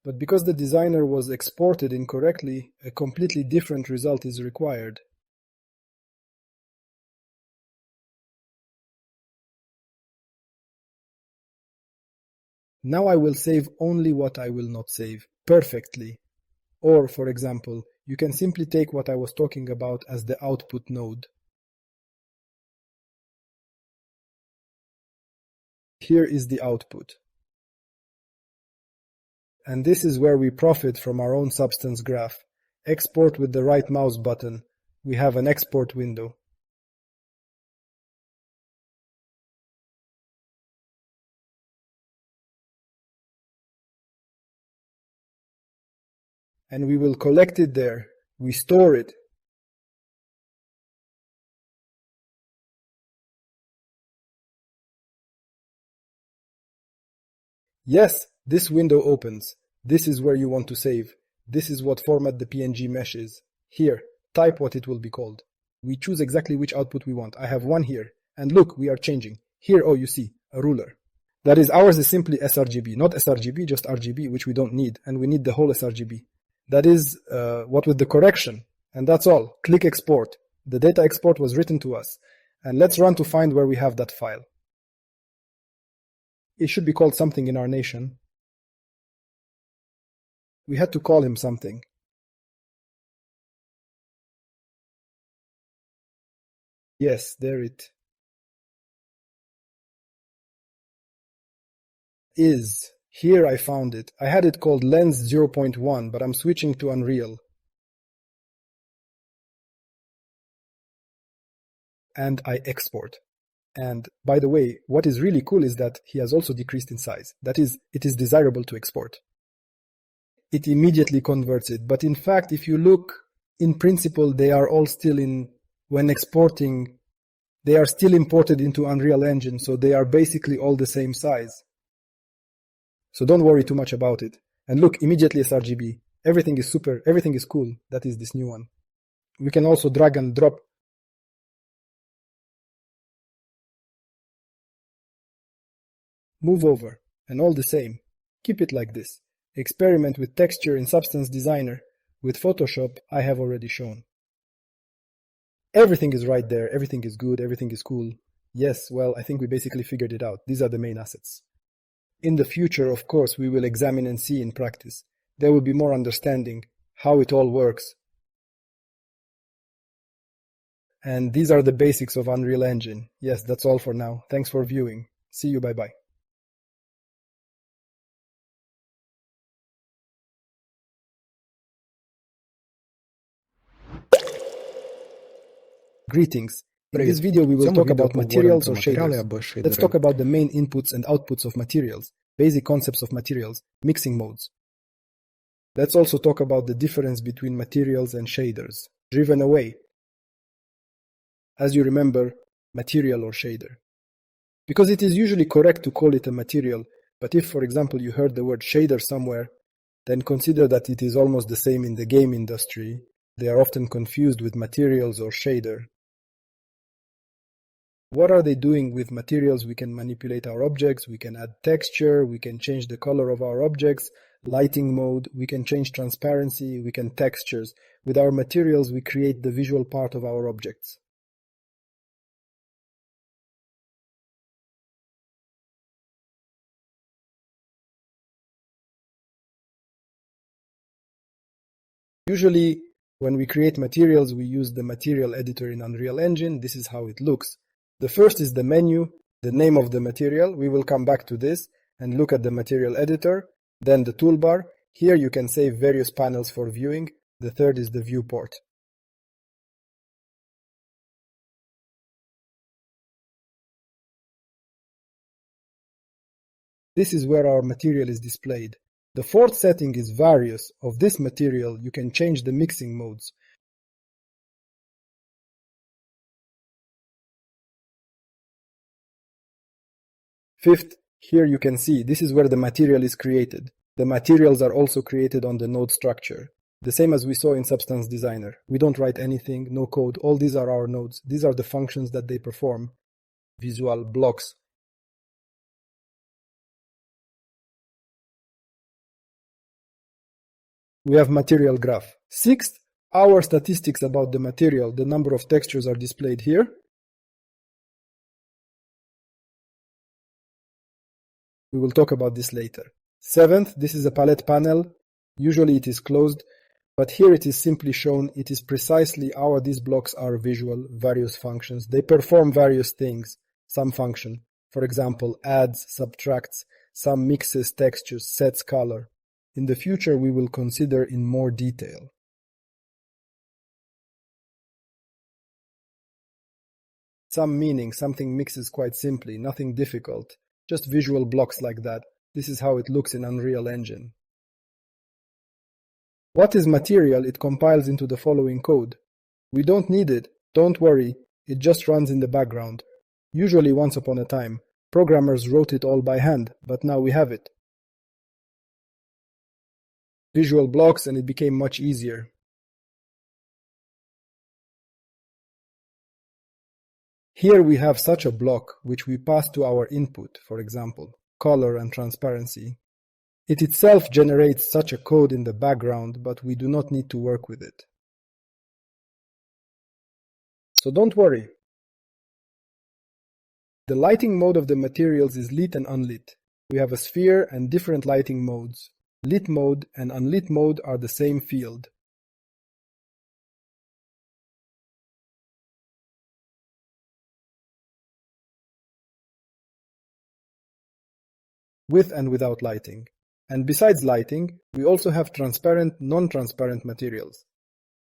But because the designer was exported incorrectly, a completely different result is required. Now I will save only what I will not save, perfectly. Or, for example, you can simply take what I was talking about as the output node. Here is the output. And this is where we profit from our own substance graph. Export with the right mouse button. We have an export window. And we will collect it there. We store it. Yes, this window opens. This is where you want to save. This is what format the PNG mesh is. Here, type what it will be called. We choose exactly which output we want. I have one here. And look, we are changing. Here, oh, you see, a ruler. That is, ours is simply sRGB, not sRGB, just RGB, which we don't need, and we need the whole sRGB. That is what with the correction, and that's all. Click export. The data export was written to us, and let's run to find where we have that file. It should be called something in our nation. We had to call him something. Yes, there it is. Here I found it. I had it called Lens 0.1, but I'm switching to Unreal. And I export. And by the way, what is really cool is that he has also decreased in size. That is, it is desirable to export. It immediately converts it. But in fact, if you look, in principle, they are all still when exporting, they are still imported into Unreal Engine, so they are basically all the same size. So don't worry too much about it. And look, immediately sRGB. Everything is super, everything is cool. That is this new one. We can also drag and drop. Move over, and all the same. Keep it like this. Experiment with texture in Substance Designer. With Photoshop, I have already shown. Everything is right there, everything is good, everything is cool. Yes, well, I think we basically figured it out. These are the main assets. In the future, of course, we will examine and see in practice. There will be more understanding how it all works. And these are the basics of Unreal Engine. Yes, that's all for now. Thanks for viewing. See you, bye-bye. Greetings. In this video we will talk about materials or shaders. Let's talk about the main inputs and outputs of materials, basic concepts of materials, mixing modes. Let's also talk about the difference between materials and shaders. Driven away. As you remember, material or shader. Because it is usually correct to call it a material, but if, for example, you heard the word shader somewhere, then consider that it is almost the same in the game industry. They are often confused with materials or shader. What are they doing with materials? We can manipulate our objects, we can add texture, we can change the color of our objects, lighting mode, we can change transparency, we can textures. With our materials, we create the visual part of our objects. Usually, when we create materials, we use the material editor in Unreal Engine. This is how it looks. The first is the menu, the name of the material. We will come back to this and look at the material editor. Then the toolbar. Here you can save various panels for viewing. The third is the viewport. This is where our material is displayed. The fourth setting is various. Of this material, you can change the mixing modes. Fifth, here you can see this is where the material is created. The materials are also created on the node structure. The same as we saw in Substance Designer. We don't write anything, no code. All these are our nodes. These are the functions that they perform. Visual blocks. We have material graph. Sixth, our statistics about the material. The number of textures are displayed here. We will talk about this later. Seventh, this is a palette panel. Usually it is closed, but here it is simply shown. It is precisely how these blocks are visual, various functions. They perform various things, some function. For example, adds, subtracts, some mixes, textures, sets color. In the future, we will consider in more detail. Some meaning, something mixes quite simply, nothing difficult. Just visual blocks like that. This is how it looks in Unreal Engine. What is material? It compiles into the following code. We don't need it. Don't worry. It just runs in the background. Usually once upon a time. Programmers wrote it all by hand, but now we have it. visual blocks, and it became much easier. Here we have such a block which we pass to our input, for example, color and transparency. It itself generates such a code in the background, but we do not need to work with it. So don't worry. The lighting mode of the materials is lit and unlit. We have a sphere and different lighting modes. Lit mode and unlit mode are the same field. With and without lighting. And besides lighting, we also have transparent, non-transparent materials.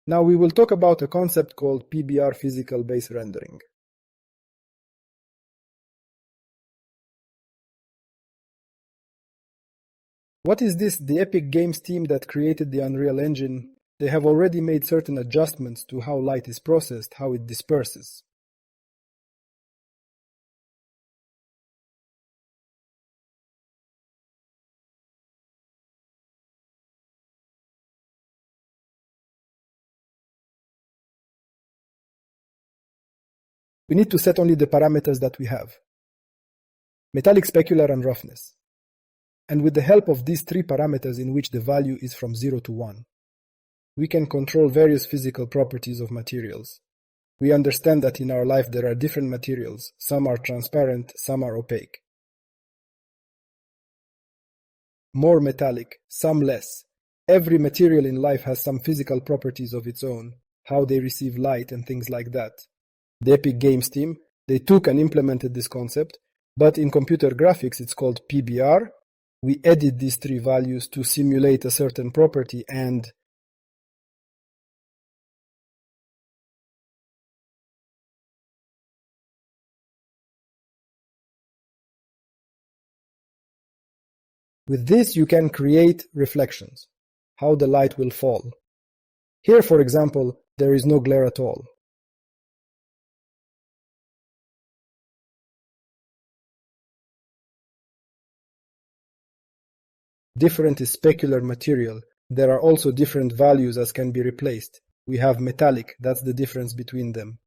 Now we will talk about a concept called PBR, physical base rendering. What is this? The Epic Games team that created the Unreal Engine, they have already made certain adjustments to how light is processed, how it disperses. We need to set only the parameters that we have: metallic, specular, and roughness. And with the help of these three parameters, in which the value is from 0 to 1, we can control various physical properties of materials. We understand that in our life there are different materials. Some are transparent, some are opaque. More metallic, some less. Every material in life has some physical properties of its own, how they receive light and things like that. The Epic Games team, they took and implemented this concept, but in computer graphics it's called PBR. We edit these three values to simulate a certain property, and with this you can create reflections, how the light will fall. Here, for example, there is no glare at all. Different is specular material. There are also different values as can be replaced. We have metallic, that's the difference between them.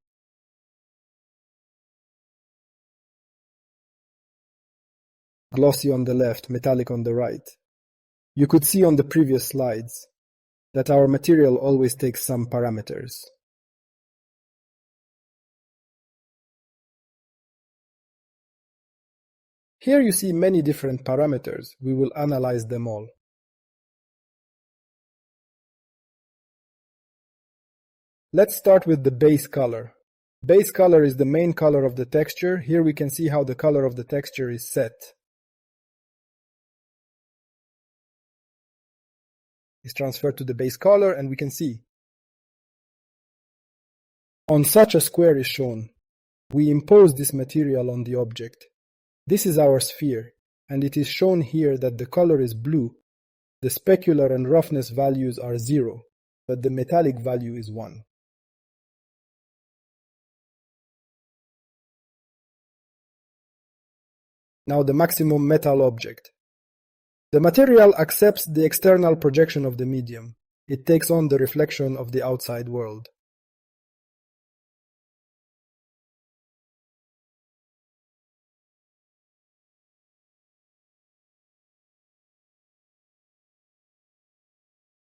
Glossy on the left, metallic on the right. You could see on the previous slides that our material always takes some parameters. Here you see many different parameters. We will analyze them all. Let's start with the base color. Base color is the main color of the texture. Here we can see how the color of the texture is set. It's transferred to the base color, and we can see. On such a square is shown. We impose this material on the object. This is our sphere, and it is shown here that the color is blue. The specular and roughness values are 0, but the metallic value is 1. Now the maximum metal object. The material accepts the external projection of the medium. It takes on the reflection of the outside world.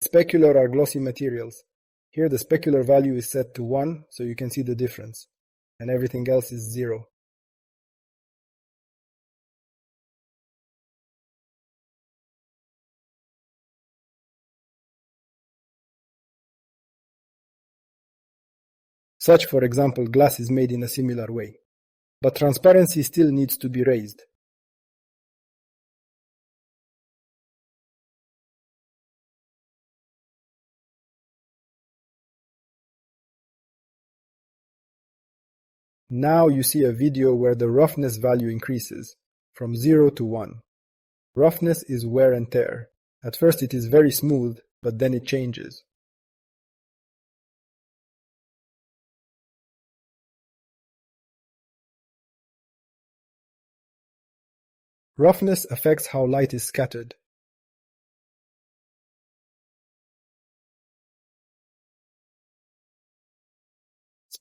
Specular are glossy materials. Here the specular value is set to 1, so you can see the difference, and everything else is 0. Such, for example, glass is made in a similar way. But transparency still needs to be raised. Now you see a video where the roughness value increases from 0 to 1. Roughness is wear and tear. At first it is very smooth, but then it changes. Roughness affects how light is scattered.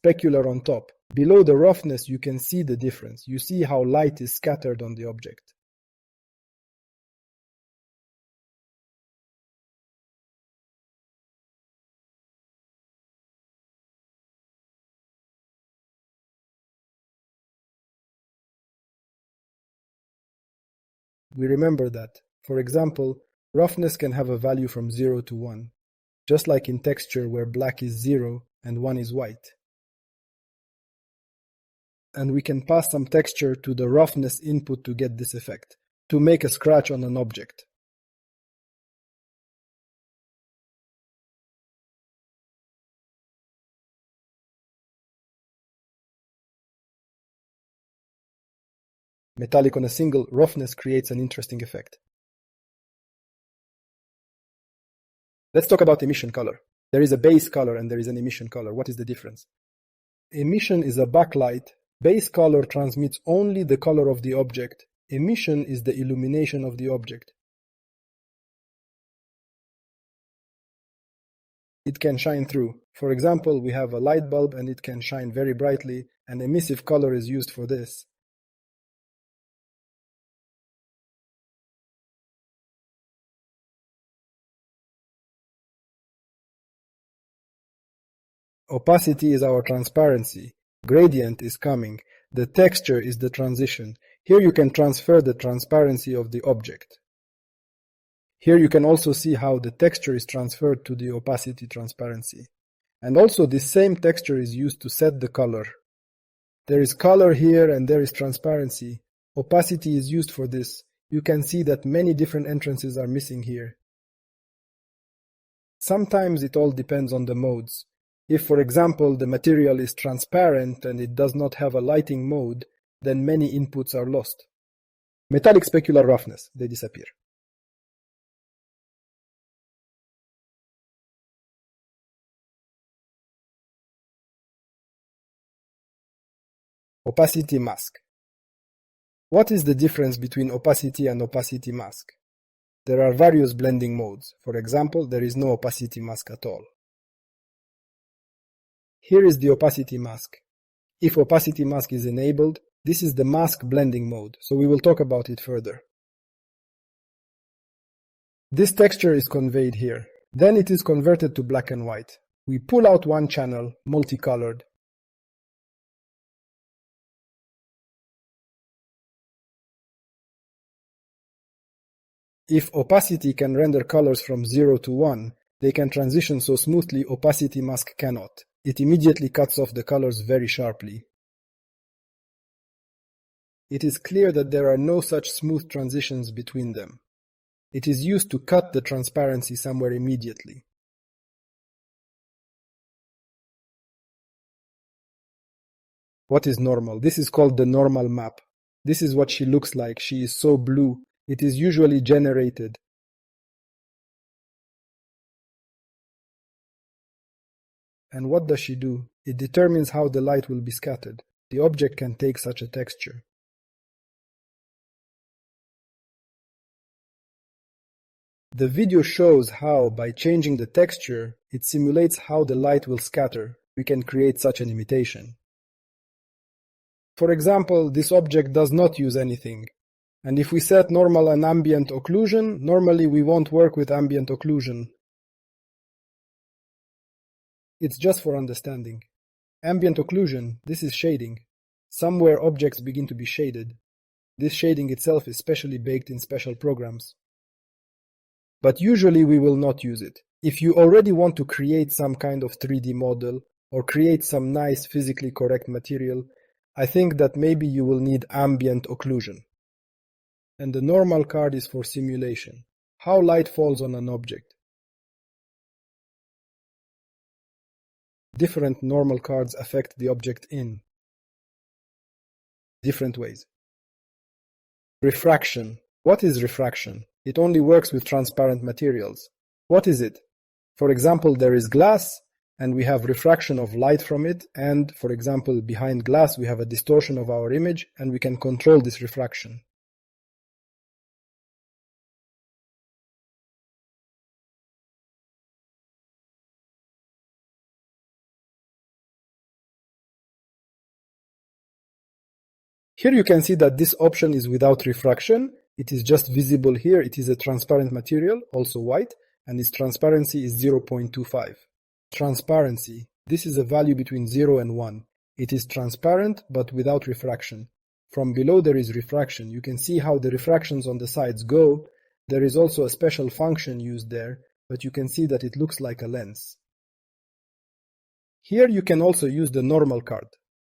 specular on top. Below the roughness, you can see the difference. You see how light is scattered on the object. We remember that, for example, roughness can have a value from 0 to 1, just like in texture where black is 0 and 1 is white. And we can pass some texture to the roughness input to get this effect, to make a scratch on an object. Metallic on a single, roughness creates an interesting effect. Let's talk about emission color. There is a base color and there is an emission color. What is the difference? Emission is a backlight. Base color transmits only the color of the object. Emission is the illumination of the object. It can shine through. For example, we have a light bulb and it can shine very brightly. An emissive color is used for this. Opacity is our transparency. Gradient is coming. The texture is the transition. Here you can transfer the transparency of the object. Here you can also see how the texture is transferred to the opacity transparency. And also this same texture is used to set the color. There is color here and there is transparency. Opacity is used for this. You can see that many different entrances are missing here. Sometimes it all depends on the modes. If, for example, the material is transparent and it does not have a lighting mode, then many inputs are lost. Metallic specular roughness, they disappear. Opacity mask. What is the difference between opacity and opacity mask? There are various blending modes. For example, there is no opacity mask at all. Here is the opacity mask. If opacity mask is enabled, this is the mask blending mode, so we will talk about it further. This texture is conveyed here. Then it is converted to black and white. We pull out one channel, multicolored. If opacity can render colors from 0 to 1, they can transition so smoothly opacity mask cannot. It immediately cuts off the colors very sharply. It is clear that there are no such smooth transitions between them. It is used to cut the transparency somewhere immediately. What is normal? This is called the normal map. This is what she looks like. She is so blue. It is usually generated. And what does she do? It determines how the light will be scattered. The object can take such a texture. The video shows how, by changing the texture, it simulates how the light will scatter. We can create such an imitation. For example, this object does not use anything. And if we set normal and ambient occlusion, normally we won't work with ambient occlusion. It's just for understanding. Ambient occlusion, this is shading. Somewhere objects begin to be shaded. This shading itself is specially baked in special programs. But usually we will not use it. If you already want to create some kind of 3D model or create some nice physically correct material, I think that maybe you will need ambient occlusion. And the normal card is for simulation. How light falls on an object. Different normal cards affect the object in different ways. Refraction. What is refraction? It only works with transparent materials. What is it? For example, there is glass, and we have refraction of light from it, and, for example, behind glass we have a distortion of our image, and we can control this refraction. Here you can see that this option is without refraction. It is just visible here. It is a transparent material, also white, and its transparency is 0.25. Transparency. This is a value between 0 and 1. It is transparent but without refraction. From below there is refraction. You can see how the refractions on the sides go. There is also a special function used there, but you can see that it looks like a lens. Here you can also use the normal card.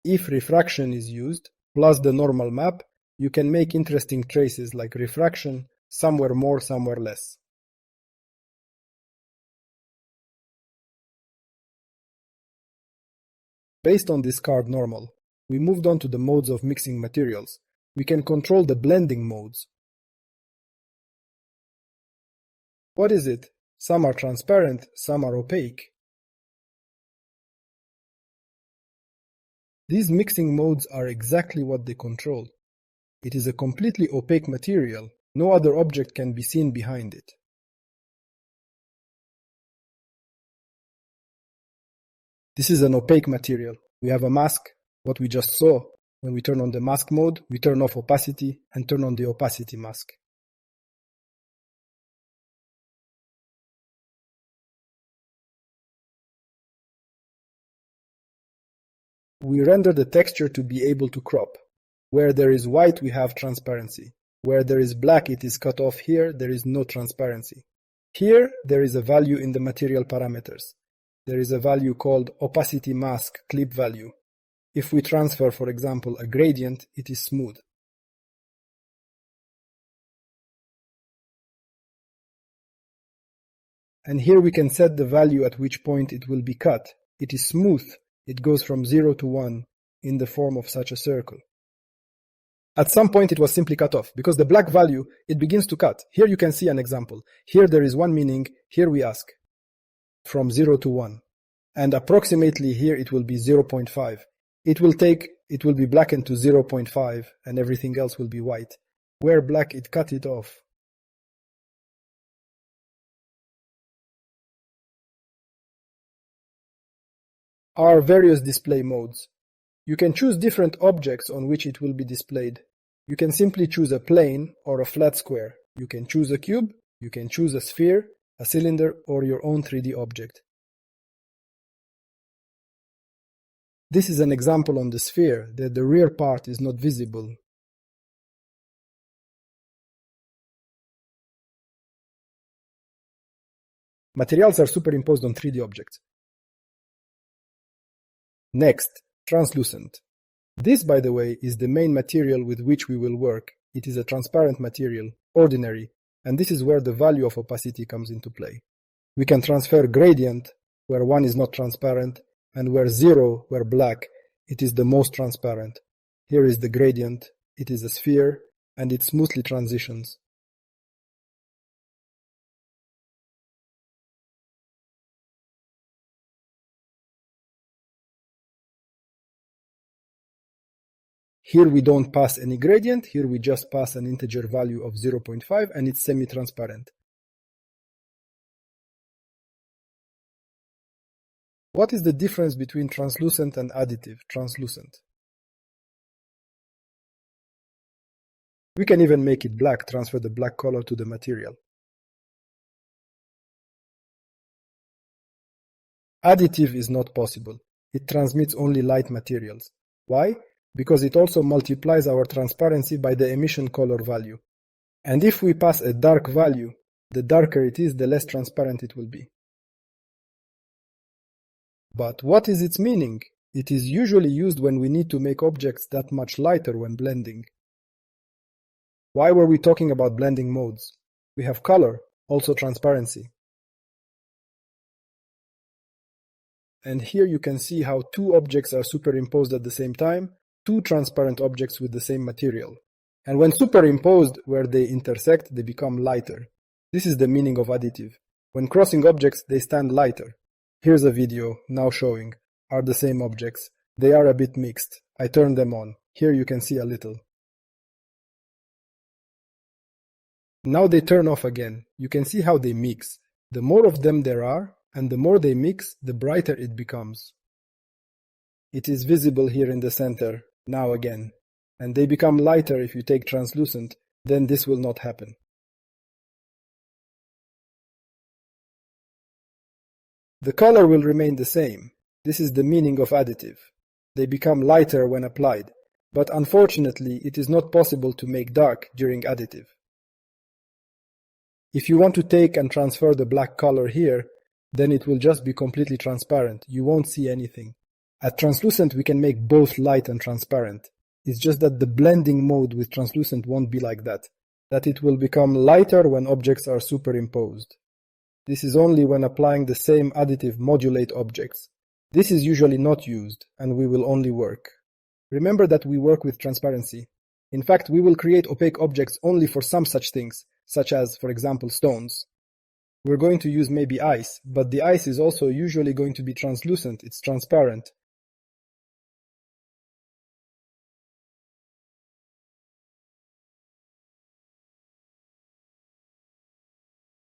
If refraction is used, plus the normal map, you can make interesting traces like refraction, somewhere more, somewhere less. Based on this card normal, we moved on to the modes of mixing materials. We can control the blending modes. What is it? Some are transparent, some are opaque. These mixing modes are exactly what they control. It is a completely opaque material. No other object can be seen behind it. This is an opaque material. We have a mask, what we just saw. When we turn on the mask mode, we turn off opacity and turn on the opacity mask. We render the texture to be able to crop. Where there is white, we have transparency. Where there is black, it is cut off here, there is no transparency. Here, there is a value in the material parameters. There is a value called opacity mask clip value. If we transfer, for example, a gradient, it is smooth. And here we can set the value at which point it will be cut. It is smooth. It goes from 0 to 1 in the form of such a circle. At some point it was simply cut off, because the black value, it begins to cut. Here you can see an example. Here there is one meaning, here we ask from 0 to 1. And approximately here it will be 0.5. It will be blackened to 0.5 and everything else will be white. Where black, it cut it off. Are various display modes. You can choose different objects on which it will be displayed. You can simply choose a plane or a flat square. You can choose a cube, you can choose a sphere, a cylinder, or your own 3D object. This is an example on the sphere that the rear part is not visible. Materials are superimposed on 3D objects. Next, translucent. This, by the way, is the main material with which we will work. It is a transparent material, ordinary, and this is where the value of opacity comes into play. We can transfer gradient, where 1 is not transparent, and where 0, where black, it is the most transparent. Here is the gradient, it is a sphere, and it smoothly transitions. Here we don't pass any gradient, here we just pass an integer value of 0.5 and it's semi-transparent. What is the difference between translucent and additive? Translucent. We can even make it black, transfer the black color to the material. Additive is not possible. It transmits only light materials. Why? Because it also multiplies our transparency by the emission color value. And if we pass a dark value, the darker it is, the less transparent it will be. But what is its meaning? It is usually used when we need to make objects that much lighter when blending. Why were we talking about blending modes? We have color, also transparency. And here you can see how two objects are superimposed at the same time, two transparent objects with the same material. And when superimposed, where they intersect, they become lighter. This is the meaning of additive. When crossing objects, they stand lighter. Here's a video, now showing, are the same objects. They are a bit mixed. I turned them on. Here you can see a little. Now they turn off again. You can see how they mix. The more of them there are, and the more they mix, the brighter it becomes. It is visible here in the center, now again. and they become lighter if you take translucent, then this will not happen. The color will remain the same. This is the meaning of additive. They become lighter when applied, but unfortunately it is not possible to make dark during additive. If you want to take and transfer the black color here, then it will just be completely transparent. You won't see anything. At translucent we can make both light and transparent. It's just that the blending mode with translucent won't be like that. That it will become lighter when objects are superimposed. This is only when applying the same additive modulate objects. This is usually not used, and we will only work. Remember that we work with transparency. In fact, we will create opaque objects only for some such things, such as, for example, stones. We're going to use maybe ice, but the ice is also usually going to be translucent, it's transparent.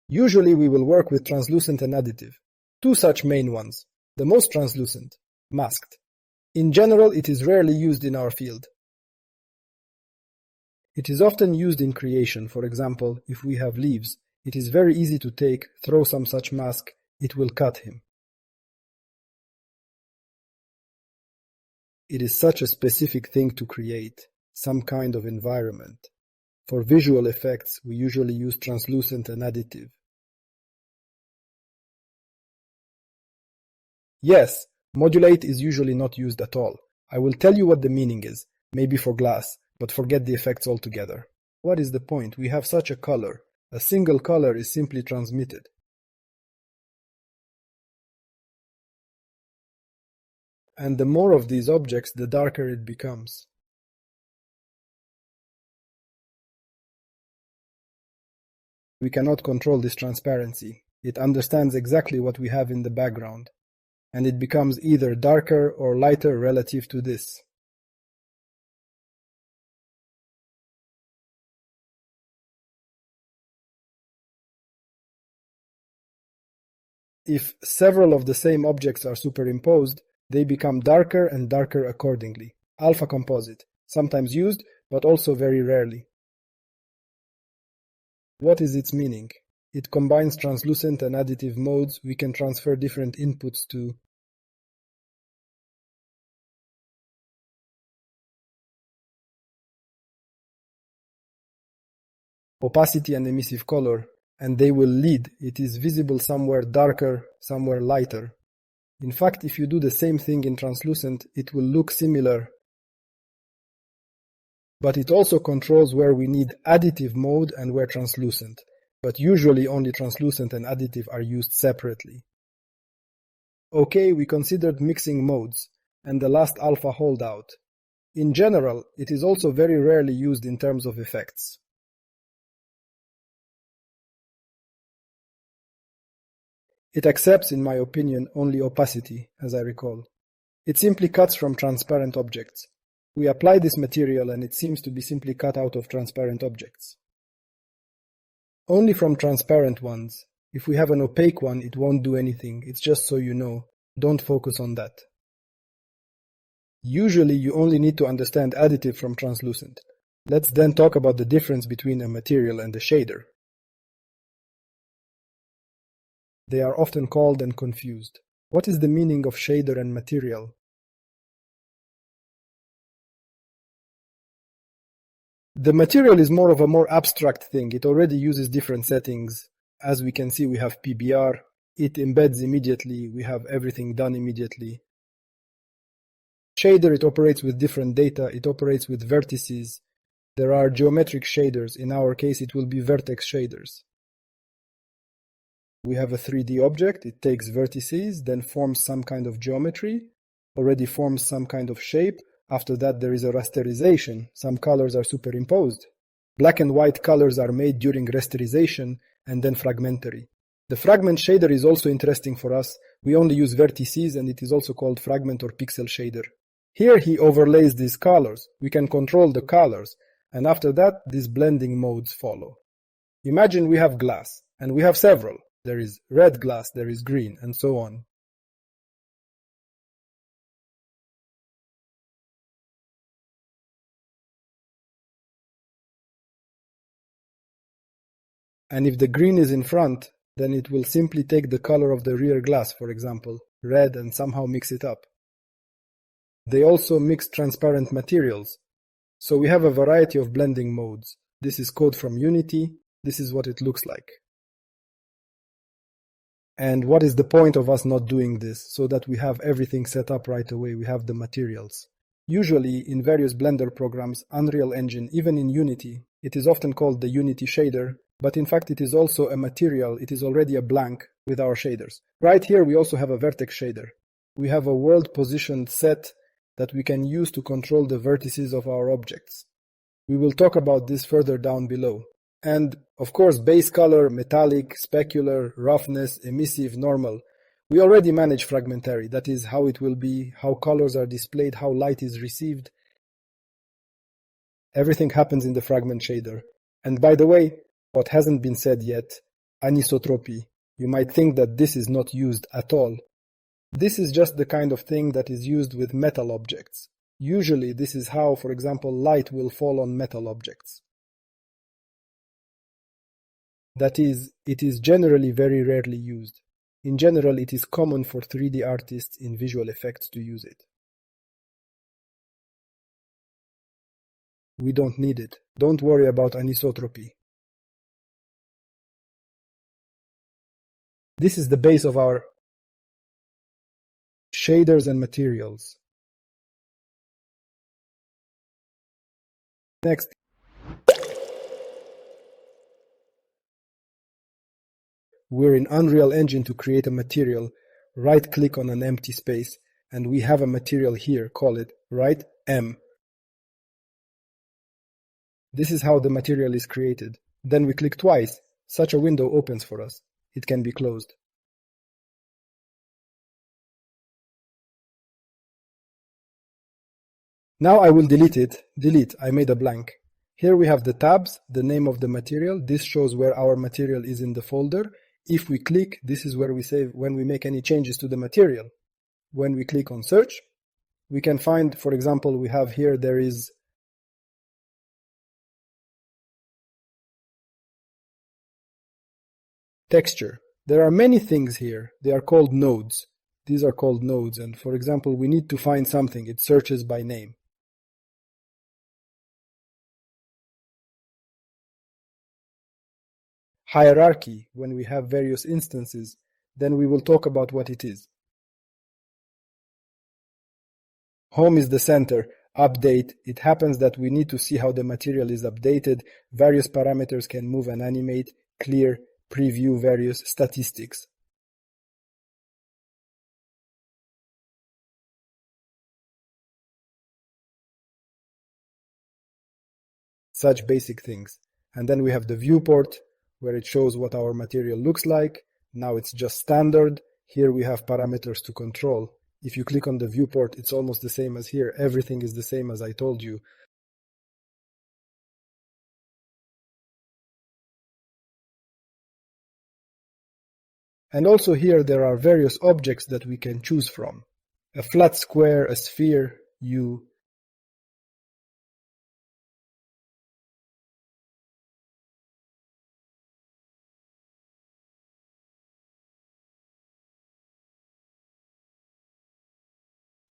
Usually we will work with translucent and additive. Two such main ones. The most translucent, masked. In general, it is rarely used in our field. It is often used in creation. For example, if we have leaves, it is very easy to take, throw some such mask, it will cut him. It is such a specific thing to create, some kind of environment. For visual effects, we usually use translucent and additive. Yes, modulate is usually not used at all. I will tell you what the meaning is, maybe for glass, but forget the effects altogether. What is the point? We have such a color. A single color is simply transmitted. And the more of these objects, the darker it becomes. We cannot control this transparency. It understands exactly what we have in the background, and it becomes either darker or lighter relative to this. If several of the same objects are superimposed, they become darker and darker accordingly. Alpha composite, sometimes used, but also very rarely. What is its meaning? It combines translucent and additive modes. We can transfer different inputs to opacity and emissive color, and they will lead. It is visible somewhere darker, somewhere lighter. In fact, if you do the same thing in translucent, it will look similar. But it also controls where we need additive mode and where translucent. But usually only translucent and additive are used separately. Okay, we considered mixing modes, and the last alpha holdout. In general, it is also very rarely used in terms of effects. It accepts, in my opinion, only opacity, as I recall. It simply cuts from transparent objects. We apply this material and it seems to be simply cut out of transparent objects. Only from transparent ones. If we have an opaque one, it won't do anything. It's just so you know. Don't focus on that. Usually you only need to understand additive from translucent. Let's then talk about the difference between a material and a shader. They are often called and confused. What is the meaning of shader and material? The material is more of a more abstract thing. It already uses different settings. As we can see, we have PBR. It embeds immediately. We have everything done immediately. Shader, it operates with different data. It operates with vertices. There are geometric shaders. In our case, it will be vertex shaders. We have a 3D object. It takes vertices, then forms some kind of geometry, already forms some kind of shape. After that, there is a rasterization. Some colors are superimposed. Black and white colors are made during rasterization and then fragmentary. The fragment shader is also interesting for us. We only use vertices and it is also called fragment or pixel shader. Here he overlays these colors. We can control the colors, and after that, these blending modes follow. Imagine we have glass, and we have several. There is red glass, there is green, and so on. And if the green is in front, then it will simply take the color of the rear glass, for example, red, and somehow mix it up. They also mix transparent materials. So we have a variety of blending modes. This is code from Unity. This is what it looks like. And what is the point of us not doing this? So that we have everything set up right away. We have the materials. Usually in various Blender programs, Unreal Engine, even in Unity, it is often called the Unity shader, but in fact it is also a material. It is already a blank with our shaders. Right here we also have a vertex shader. We have a world positioned set that we can use to control the vertices of our objects. We will talk about this further down below. And of course, base color, metallic, specular, roughness, emissive, normal. We already manage fragmentary. That is how it will be, how colors are displayed, how light is received. Everything happens in the fragment shader. And by the way, what hasn't been said yet, anisotropy. You might think that this is not used at all. This is just the kind of thing that is used with metal objects. Usually this is how, for example, light will fall on metal objects. That is, it is generally very rarely used. In general, it is common for 3D artists in visual effects to use it. We don't need it. Don't worry about anisotropy. This is the base of our shaders and materials. Next, we're in Unreal Engine to create a material. Right-click on an empty space, and we have a material here. Call it Right M. This is how the material is created. Then we click twice. Such a window opens for us. It can be closed. Now I will delete it. Delete, I made a blank. Here we have the tabs, the name of the material. This shows where our material is in the folder. If we click, this is where we save when we make any changes to the material. When we click on search, we can find, for example, we have here, there is texture. There are many things here. They are called nodes. These are called nodes. And for example, we need to find something. It searches by name. Hierarchy, when we have various instances, then we will talk about what it is. Home is the center. Update. It happens that we need to see how the material is updated. Various parameters can move and animate. Clear. Preview various statistics. Such basic things. And then we have the viewport, where it shows what our material looks like. Now it's just standard. Here we have parameters to control. If you click on the viewport, it's almost the same as here. Everything is the same as I told you. And also here there are various objects that we can choose from. A flat square, a sphere, U.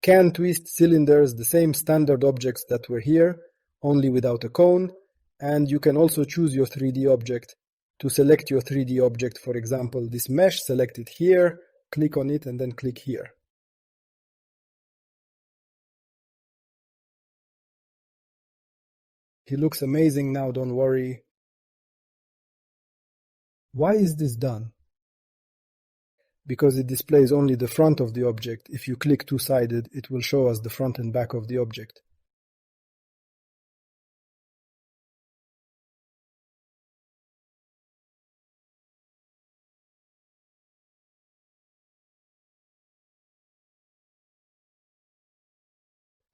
Can, twist, cylinders, the same standard objects that were here, only without a cone. And you can also choose your 3D object. To select your 3D object, for example, this mesh, select it here, click on it, and then click here. He looks amazing now, don't worry. Why is this done? Because it displays only the front of the object. If you click two-sided, it will show us the front and back of the object.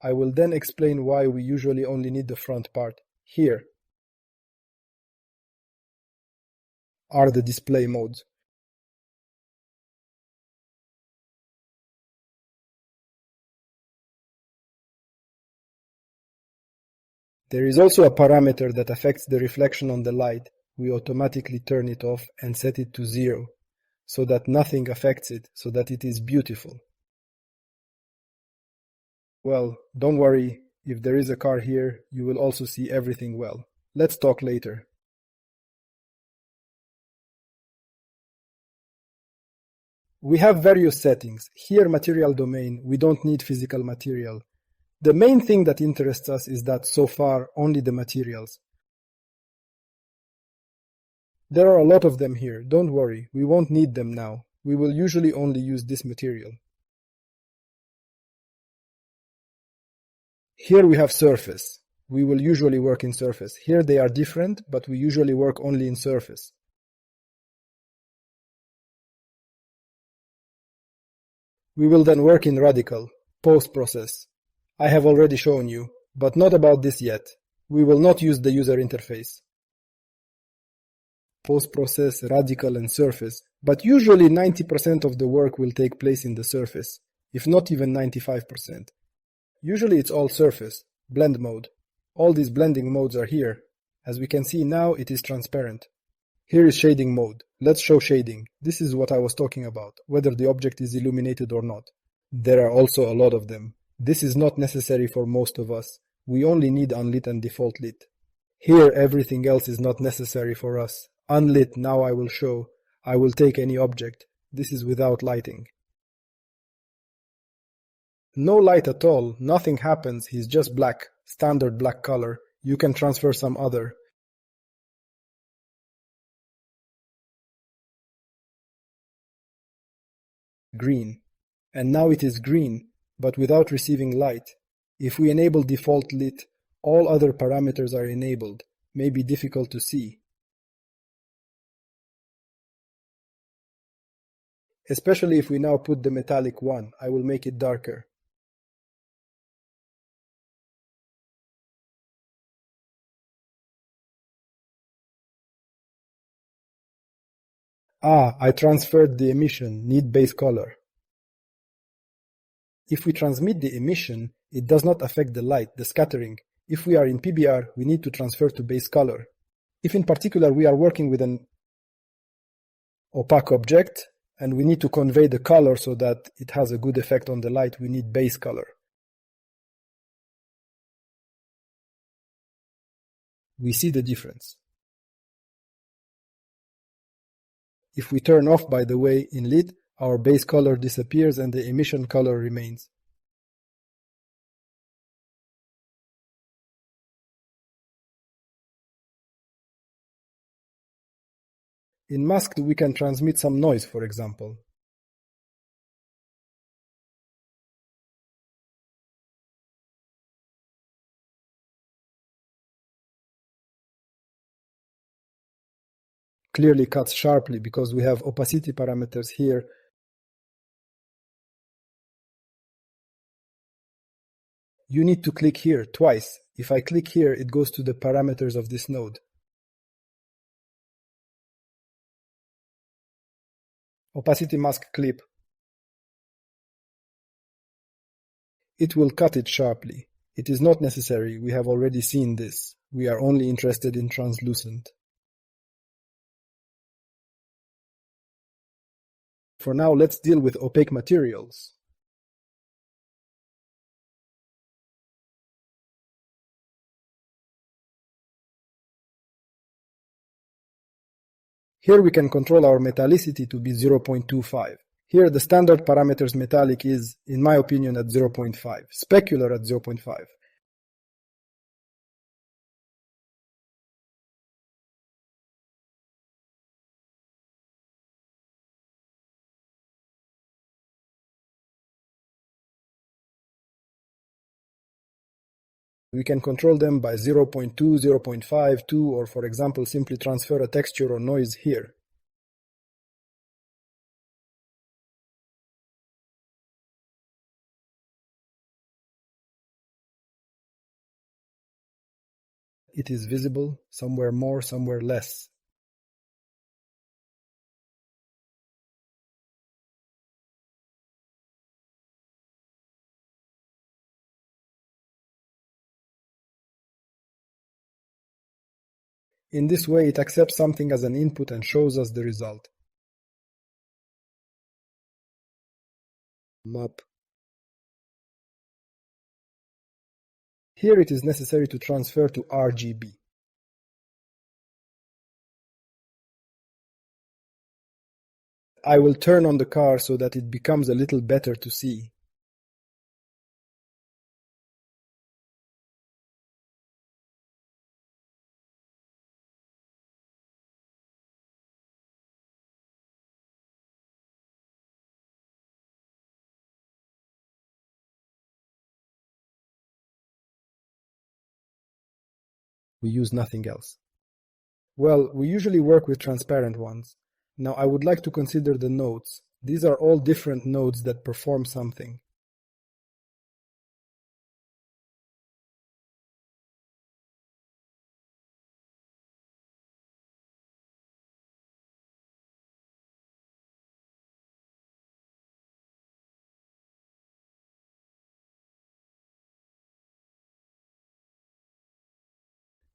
I will then explain why we usually only need the front part. Here are the display modes. There is also a parameter that affects the reflection on the light. we automatically turn it off and set it to 0, so that nothing affects it, so that it is beautiful. Well, don't worry, if there is a car here, you will also see everything well. Let's talk later. We have various settings. Here, material domain, we don't need physical material. The main thing that interests us is that so far only the materials. There are a lot of them here, don't worry, we won't need them now. We will usually only use this material. Here we have surface. We will usually work in surface. Here they are different, but we usually work only in surface. We will then work in radical, post-process. I have already shown you, but not about this yet. We will not use the user interface. Post-process, radical and surface, but usually 90% of the work will take place in the surface, if not even 95%. Usually it's all surface, blend mode. All these blending modes are here. As we can see now, it is transparent. Here is shading mode. Let's show shading. This is what I was talking about, whether the object is illuminated or not. There are also a lot of them. This is not necessary for most of us. We only need unlit and default lit. Here everything else is not necessary for us. Unlit, now I will show. I will take any object. This is without lighting. No light at all, nothing happens, he's just black, standard black color. You can transfer some other. Green. And now it is green, but without receiving light. If we enable default lit, all other parameters are enabled. May be difficult to see. Especially if we now put the metallic one, I will make it darker. I transferred the emission, need base color. If we transmit the emission, it does not affect the light, the scattering. If we are in PBR, we need to transfer to base color. If in particular we are working with an opaque object, and we need to convey the color so that it has a good effect on the light, we need base color. We see the difference. If we turn off, by the way, in lit, our base color disappears and the emission color remains. In masked, we can transmit some noise, for example. Clearly cuts sharply because we have opacity parameters here. You need to click here twice. If I click here, it goes to the parameters of this node. Opacity mask clip. It will cut it sharply. It is not necessary, we have already seen this. We are only interested in translucent. For now, let's deal with opaque materials. Here we can control our metallicity to be 0.25. Here the standard parameters metallic is, in my opinion, at 0.5, specular at 0.5. We can control them by 0.2, 0.5, 2, or for example simply transfer a texture or noise here. It is visible, somewhere more, somewhere less. In this way, it accepts something as an input and shows us the result. Map. Here it is necessary to transfer to RGB. I will turn on the car so that it becomes a little better to see. We use nothing else. Well, we usually work with transparent ones. Now I would like to consider the nodes. These are all different nodes that perform something.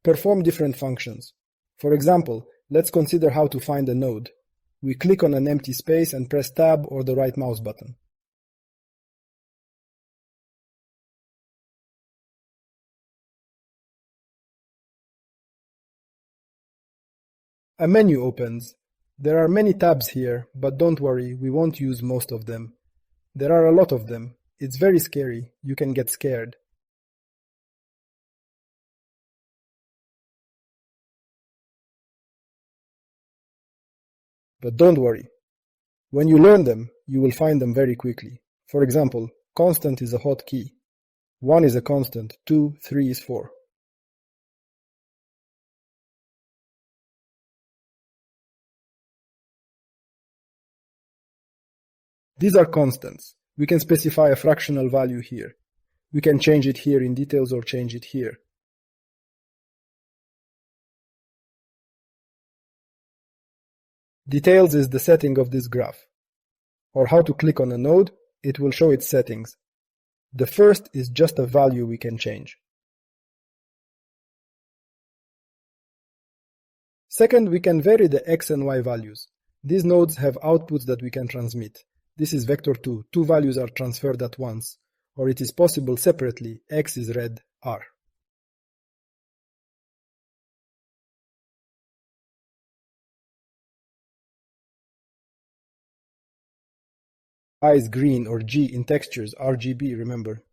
Perform different functions. For example, let's consider how to find a node. We click on an empty space and press Tab or the right mouse button. A menu opens. There are many tabs here, but don't worry, we won't use most of them. There are a lot of them. It's very scary. You can get scared. But don't worry. When you learn them, you will find them very quickly. For example, constant is a hotkey. 1 is a constant, 2, 3 is 4. These are constants. We can specify a fractional value here. We can change it here in details or change it here. Details is the setting of this graph. Or how to click on a node, it will show its settings. The first is just a value we can change. Second, we can vary the x and y values. These nodes have outputs that we can transmit. This is vector 2. Two values are transferred at once. Or it is possible separately. X is red, R. Y is green or G in textures, RGB, remember.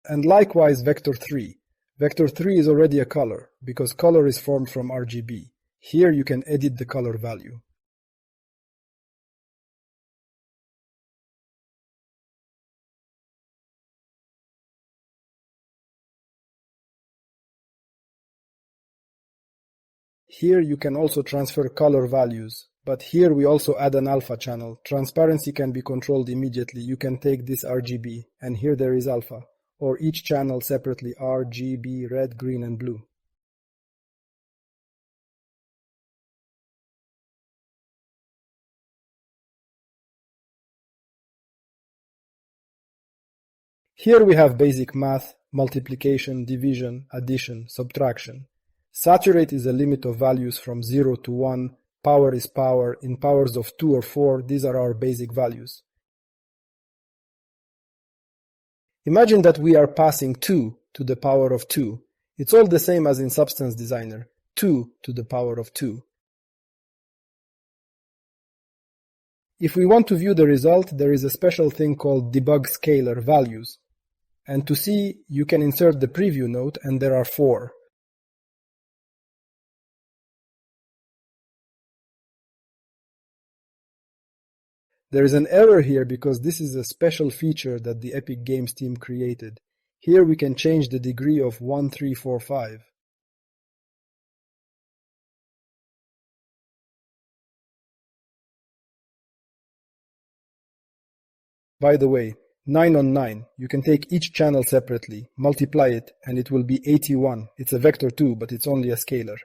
And likewise vector 3. Vector 3 is already a color, because color is formed from RGB. Here you can edit the color value. Here you can also transfer color values, but here we also add an alpha channel. Transparency can be controlled immediately. You can take this RGB, and here there is alpha, or each channel separately RGB, red, green, and blue. Here we have basic math, multiplication, division, addition, subtraction. Saturate is a limit of values from 0 to 1, power is power, in powers of 2 or 4, these are our basic values. Imagine that we are passing 2 to the power of 2. It's all the same as in Substance Designer, 2 to the power of 2. If we want to view the result, there is a special thing called debug scalar values. And to see, you can insert the preview note, and there are 4. There is an error here because this is a special feature that the Epic Games team created. Here we can change the degree of 1, 3, 4, 5. By the way, 9 on 9, you can take each channel separately, multiply it, and it will be 81. It's a vector too, but it's only a scalar.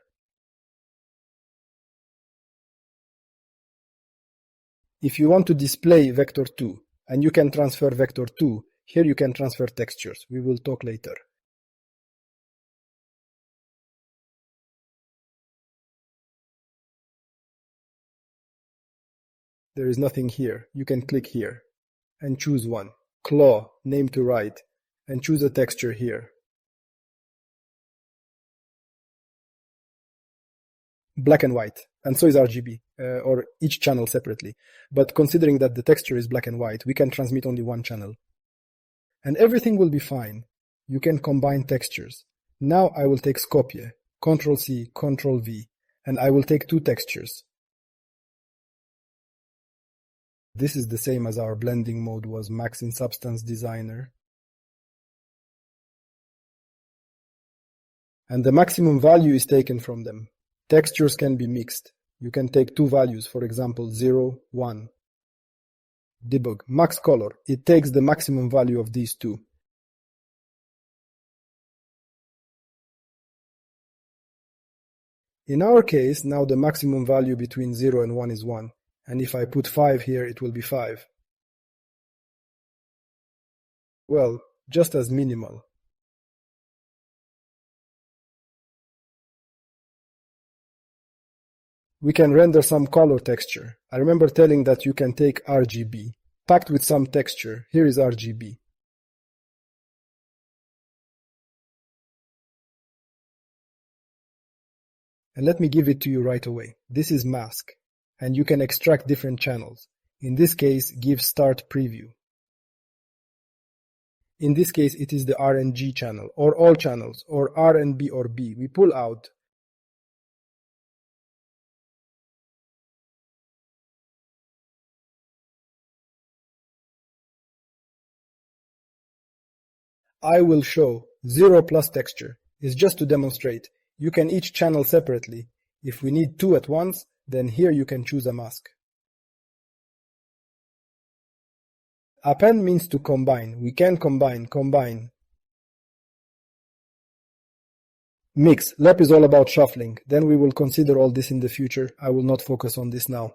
If you want to display vector 2, and you can transfer vector 2, here you can transfer textures. We will talk later. There is nothing here. You can click here and choose one. Claw, name to right, and choose a texture here. Black and white, and so is RGB, or each channel separately. But considering that the texture is black and white, we can transmit only one channel. And everything will be fine. You can combine textures. Now I will take Skopje, Ctrl-C, Ctrl-V, and I will take two textures. This is the same as our blending mode was Max in Substance Designer. And the maximum value is taken from them. Textures can be mixed. You can take two values, for example 0, 1. Debug, max color, it takes the maximum value of these two. In our case, now the maximum value between 0 and 1 is 1. And if I put 5 here, it will be 5. Well, just as minimal. We can render some color texture. I remember telling that you can take RGB, packed with some texture. Here is RGB. And let me give it to you right away. This is mask. And you can extract different channels. In this case, give start preview. In this case, it is the RNG channel, or all channels, or R and B or B. We pull out. I will show 0 plus texture. It's just to demonstrate. You can each channel separately. If we need two at once, then here you can choose a mask. Append means to combine. We can combine. Mix. LEP is all about shuffling. Then we will consider all this in the future. I will not focus on this now.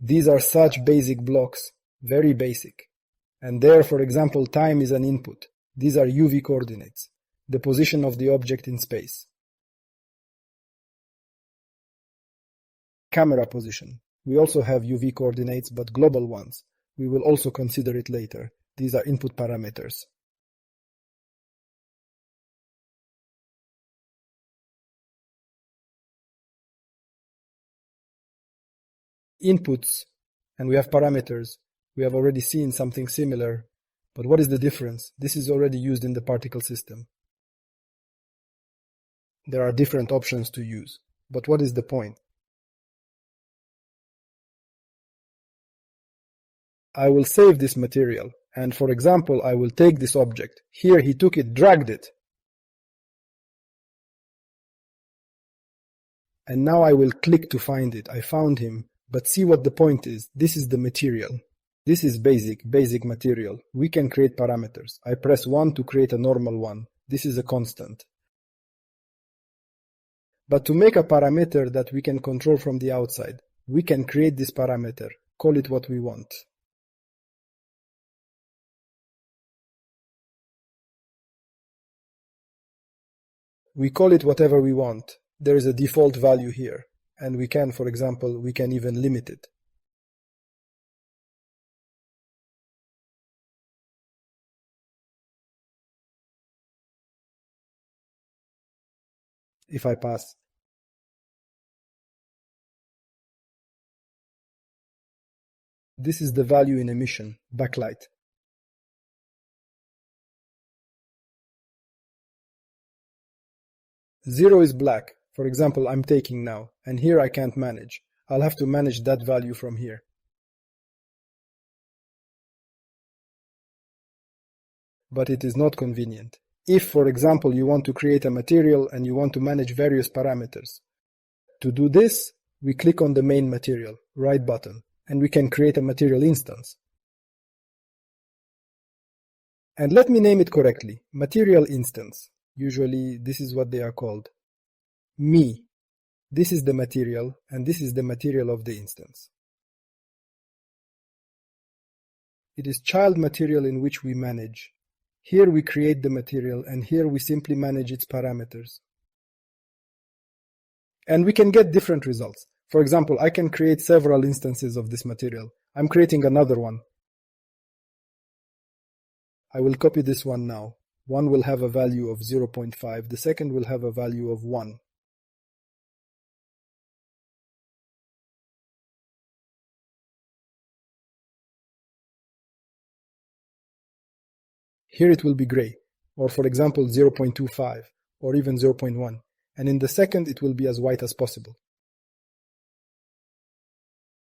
These are such basic blocks. Very basic. And there, for example, time is an input. These are UV coordinates, the position of the object in space. Camera position. We also have UV coordinates, but global ones. We will also consider it later. These are input parameters. Inputs, and we have parameters. We have already seen something similar. But what is the difference? This is already used in the particle system. There are different options to use. But what is the point? I will save this material, and for example, I will take this object. Here he took it, dragged it. And now I will click to find it. I found him. But see what the point is. This is the material. This is basic material. We can create parameters. I press 1 to create a normal one. This is a constant. But to make a parameter that we can control from the outside, we can create this parameter, call it what we want. We call it whatever we want. There is a default value here. And we can, for example, we can even limit it. If I pass. This is the value in emission, backlight. Zero is black. For example, I'm taking now, and here I can't manage. I'll have to manage that value from here. But it is not convenient. If, for example, you want to create a material and you want to manage various parameters. To do this, we click on the main material, right button, and we can create a material instance. And let me name it correctly, material instance. Usually this is what they are called. Me. This is the material, and this is the material of the instance. It is child material in which we manage. Here we create the material, and here we simply manage its parameters. And we can get different results. For example, I can create several instances of this material. I'm creating another one. I will copy this one now. One will have a value of 0.5, the second will have a value of 1. Here it will be gray, or for example 0.25, or even 0.1, and in the second it will be as white as possible.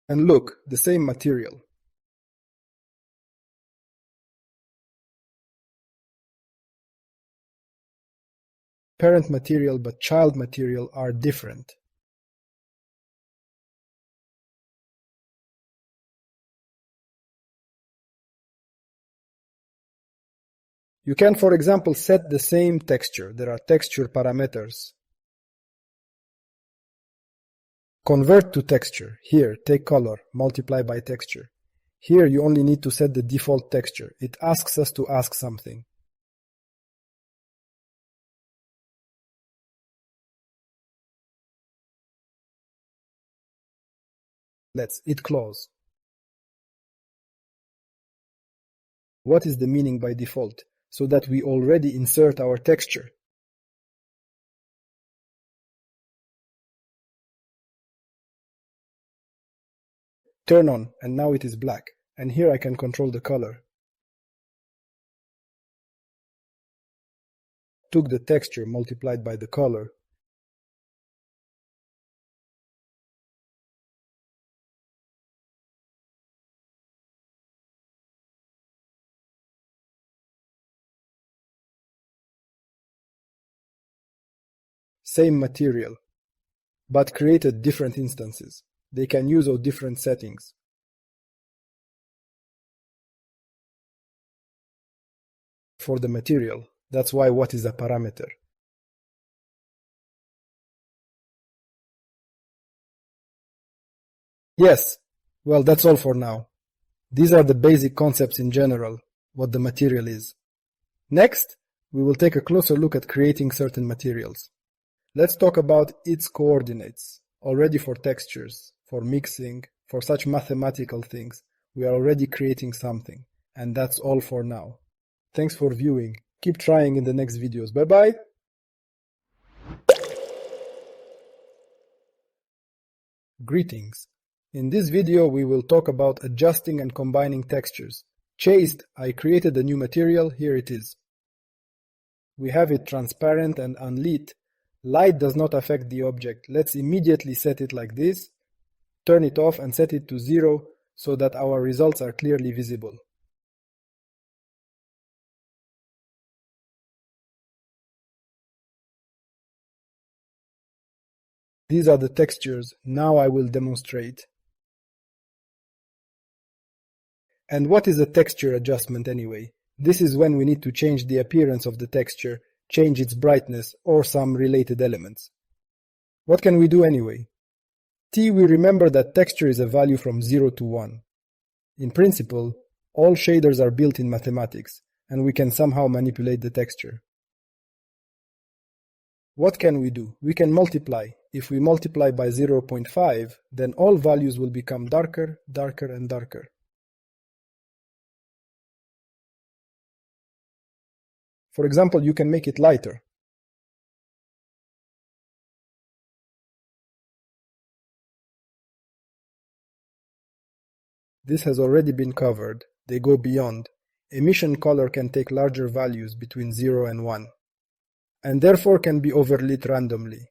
And look, the same material. Parent material but child material are different. You can, for example, set the same texture. There are texture parameters. Convert to texture. Here, take color, multiply by texture. Here you only need to set the default texture. It asks us to ask something. Let's hit close. What is the meaning by default? So that we already insert our texture. Turn on, and now it is black. And here I can control the color. Took the texture multiplied by the color. Same material, but created different instances. They can use different settings. For the material, that's why what is a parameter. Yes, well, that's all for now. These are the basic concepts in general, what the material is. Next, we will take a closer look at creating certain materials. Let's talk about its coordinates. Already for textures, for mixing, for such mathematical things, we are already creating something. And that's all for now. Thanks for viewing. Keep trying in the next videos. Bye bye! Greetings. In this video we will talk about adjusting and combining textures. Chased, I created a new material, here it is. We have it transparent and unlit. Light does not affect the object. Let's immediately set it like this. Turn it off and set it to 0 so that our results are clearly visible. These are the textures. Now I will demonstrate. And what is a texture adjustment anyway? This is when we need to change the appearance of the texture, change its brightness, or some related elements. What can we do anyway? We remember that texture is a value from 0 to 1. In principle, all shaders are built in mathematics, and we can somehow manipulate the texture. What can we do? We can multiply. If we multiply by 0.5, then all values will become darker, darker, and darker. For example, you can make it lighter. This has already been covered. They go beyond. Emission color can take larger values between 0 and 1, and therefore can be overlit randomly.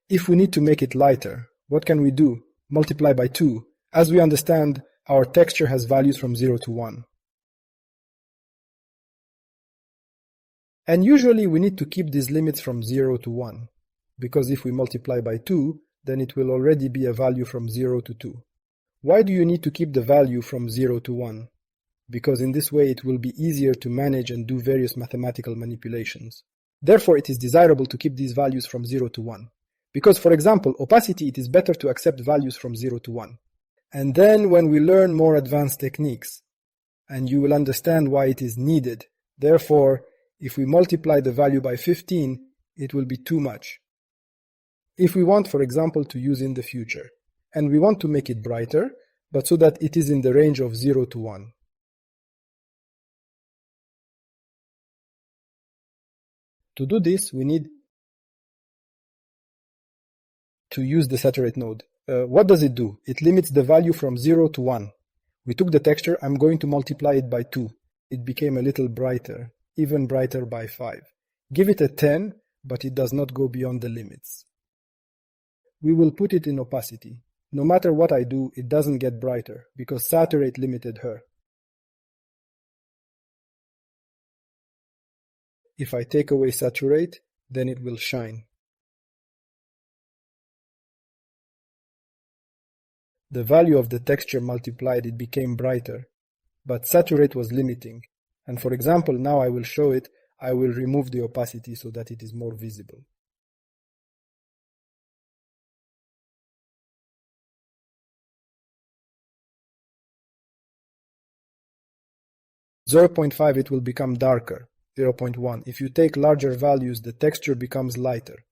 If we need to make it lighter, what can we do? Multiply by 2. As we understand, our texture has values from 0 to 1. And usually we need to keep these limits from 0 to 1, because if we multiply by 2, then it will already be a value from 0 to 2. Why do you need to keep the value from 0 to 1? Because in this way it will be easier to manage and do various mathematical manipulations. Therefore, it is desirable to keep these values from 0 to 1. Because, for example, opacity, it is better to accept values from 0 to 1. And then when we learn more advanced techniques, and you will understand why it is needed. Therefore, if we multiply the value by 15, it will be too much. If we want, for example, to use in the future, and we want to make it brighter, but so that it is in the range of 0 to 1. To do this, we need to use the saturate node. What does it do? It limits the value from 0 to 1. We took the texture, I'm going to multiply it by 2. It became a little brighter, even brighter by 5. Give it a 10, but it does not go beyond the limits. We will put it in opacity. No matter what I do, it doesn't get brighter, because saturate limited her. If I take away saturate, then it will shine. The value of the texture multiplied, it became brighter, but saturate was limiting. And for example, now I will show it, I will remove the opacity so that it is more visible. (0.5) it will become darker. 0.1. If you take larger values, the texture becomes lighter.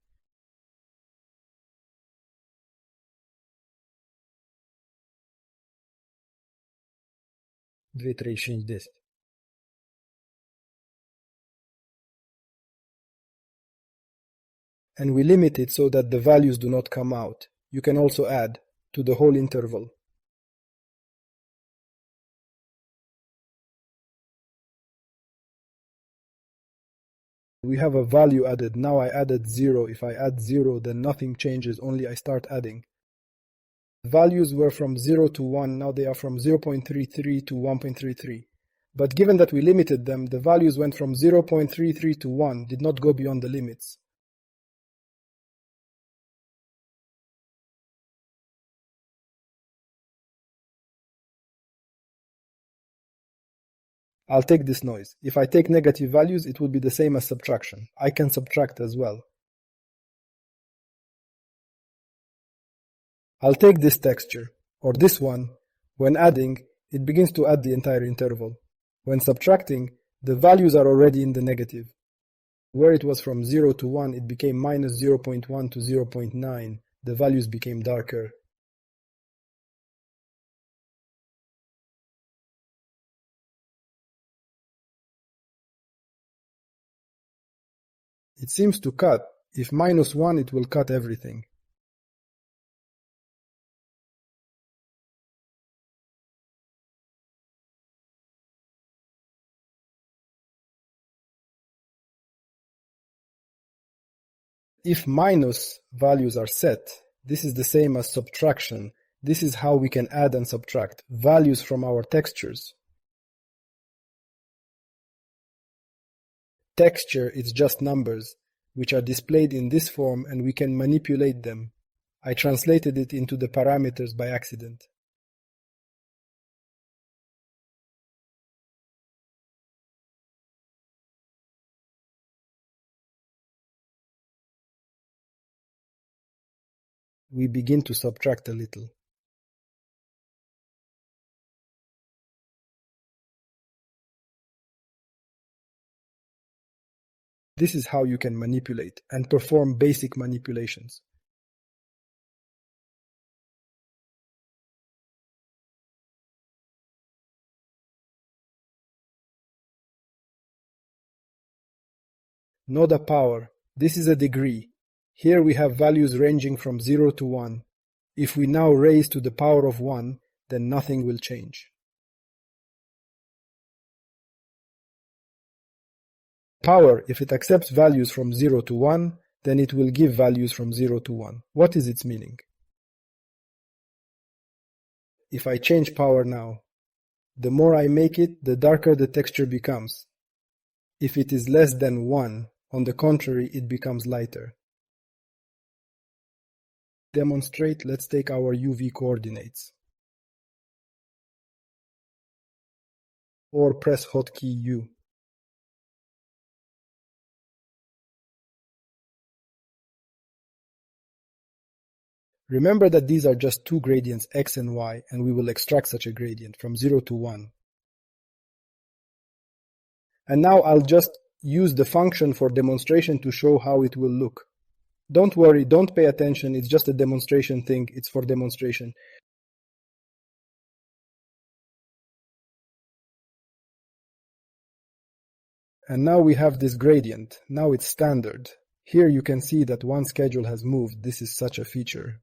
And we limit it so that the values do not come out. You can also add to the whole interval. We have a value added. Now I added 0. If I add 0, then nothing changes, only I start adding. Values were from 0 to 1, now they are from 0.33 to 1.33. But given that we limited them, the values went from 0.33 to 1, did not go beyond the limits. I'll take this noise. If I take negative values, it will be the same as subtraction. I can subtract as well. I'll take this texture, or this one. When adding, it begins to add the entire interval. When subtracting, the values are already in the negative. Where it was from 0 to 1, it became minus 0.1 to 0.9. The values became darker. It seems to cut. If minus 1, it will cut everything. If minus values are set, this is the same as subtraction. This is how we can add and subtract values from our textures. Texture is just numbers, which are displayed in this form, and we can manipulate them. I translated it into the parameters by accident. We begin to subtract a little. This is how you can manipulate and perform basic manipulations. Know the power. This is a degree. Here we have values ranging from 0 to 1. If we now raise to the power of 1, then nothing will change. Power, if it accepts values from 0 to 1, then it will give values from 0 to 1. What is its meaning? If I change power now, the more I make it, the darker the texture becomes. If it is less than 1, on the contrary, it becomes lighter. Demonstrate, let's take our UV coordinates. Or press hotkey U. Remember that these are just two gradients x and y, and we will extract such a gradient from 0 to 1. And now I'll just use the function for demonstration to show how it will look. Don't worry, don't pay attention, it's just a demonstration thing, it's for demonstration. And now we have this gradient, now it's standard. Here you can see that one schedule has moved, this is such a feature.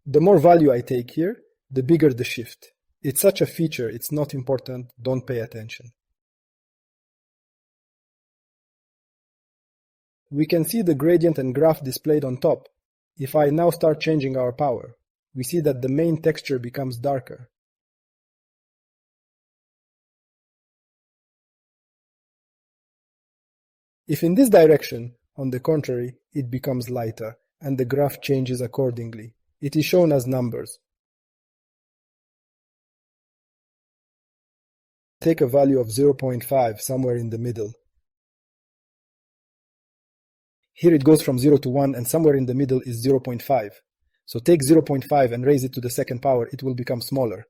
The more value I take here, the bigger the shift. It's such a feature, it's not important, don't pay attention. We can see the gradient and graph displayed on top. If I now start changing our power, we see that the main texture becomes darker. If in this direction, on the contrary, it becomes lighter, and the graph changes accordingly. It is shown as numbers. Take a value of 0.5 somewhere in the middle. Here it goes from 0 to 1 and somewhere in the middle is 0.5. So take 0.5 and raise it to the second power, it will become smaller.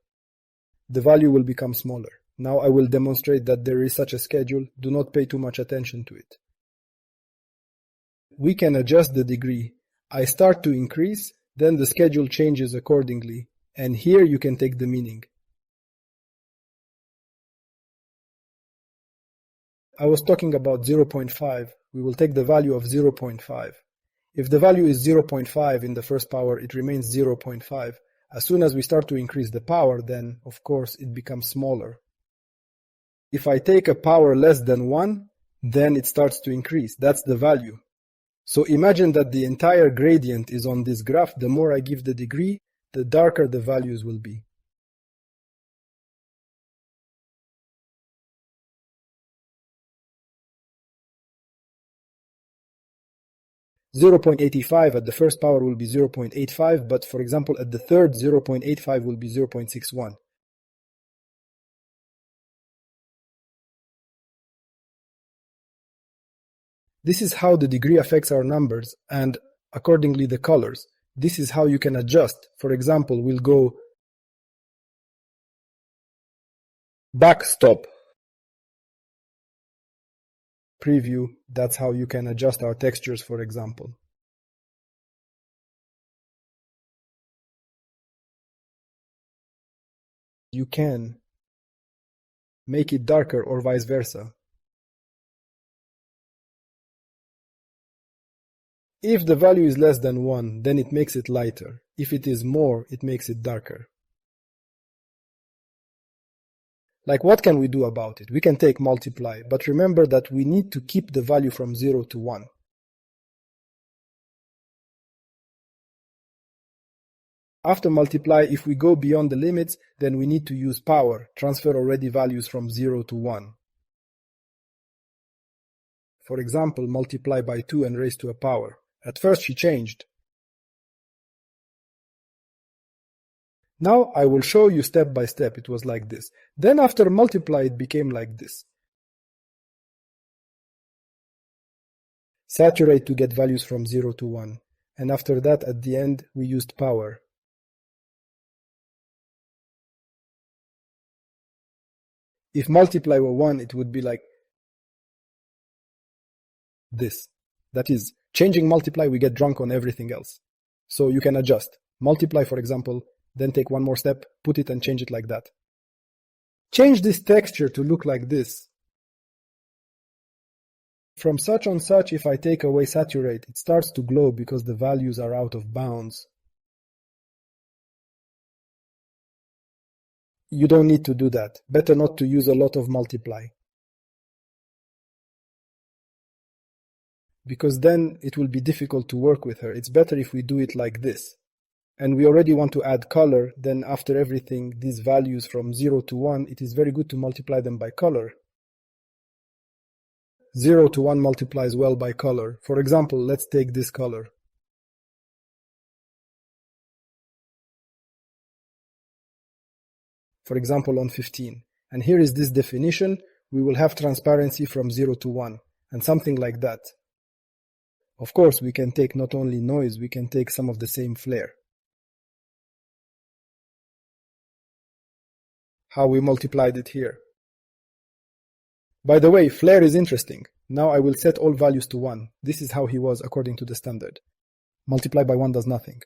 The value will become smaller. Now I will demonstrate that there is such a schedule, do not pay too much attention to it. We can adjust the degree. I start to increase, then the schedule changes accordingly, and here you can take the meaning. I was talking about 0.5, we will take the value of 0.5. If the value is 0.5 in the first power, it remains 0.5. As soon as we start to increase the power, then, of course, it becomes smaller. If I take a power less than 1, then it starts to increase. That's the value. So imagine that the entire gradient is on this graph. The more I give the degree, the darker the values will be. .85 at the first power will be 0.85, but for example at the third 0.85 will be 0.61. This is how the degree affects our numbers and accordingly the colors. This is how you can adjust. For example, we'll go back stop. Preview, that's how you can adjust our textures, for example. You can make it darker or vice versa. If the value is less than 1, then it makes it lighter. If it is more, it makes it darker. Like, what can we do about it? We can take multiply, but remember that we need to keep the value from 0 to 1. After multiply, if we go beyond the limits, then we need to use power, transfer already values from 0 to 1. For example, multiply by 2 and raise to a power. At first she changed. Now I will show you step by step. It was like this. Then after multiply it became like this. Saturate to get values from 0 to 1. And after that at the end we used power. If multiply were 1 it would be like this. That is, changing multiply we get drunk on everything else. So you can adjust. Multiply, for example, then take one more step, put it and change it like that. Change this texture to look like this. From such on such, if I take away saturate, it starts to glow because the values are out of bounds. You don't need to do that. Better not to use a lot of multiply. Because then it will be difficult to work with her. It's better if we do it like this. And we already want to add color, then after everything, these values from 0 to 1, it is very good to multiply them by color. 0 to 1 multiplies well by color. For example, let's take this color. For example, on 15. And here is this definition. we will have transparency from 0 to 1, and something like that. Of course, we can take not only noise, we can take some of the same flare. How we multiplied it here. By the way, flare is interesting. Now I will set all values to 1. This is how he was according to the standard. Multiply by 1 does nothing.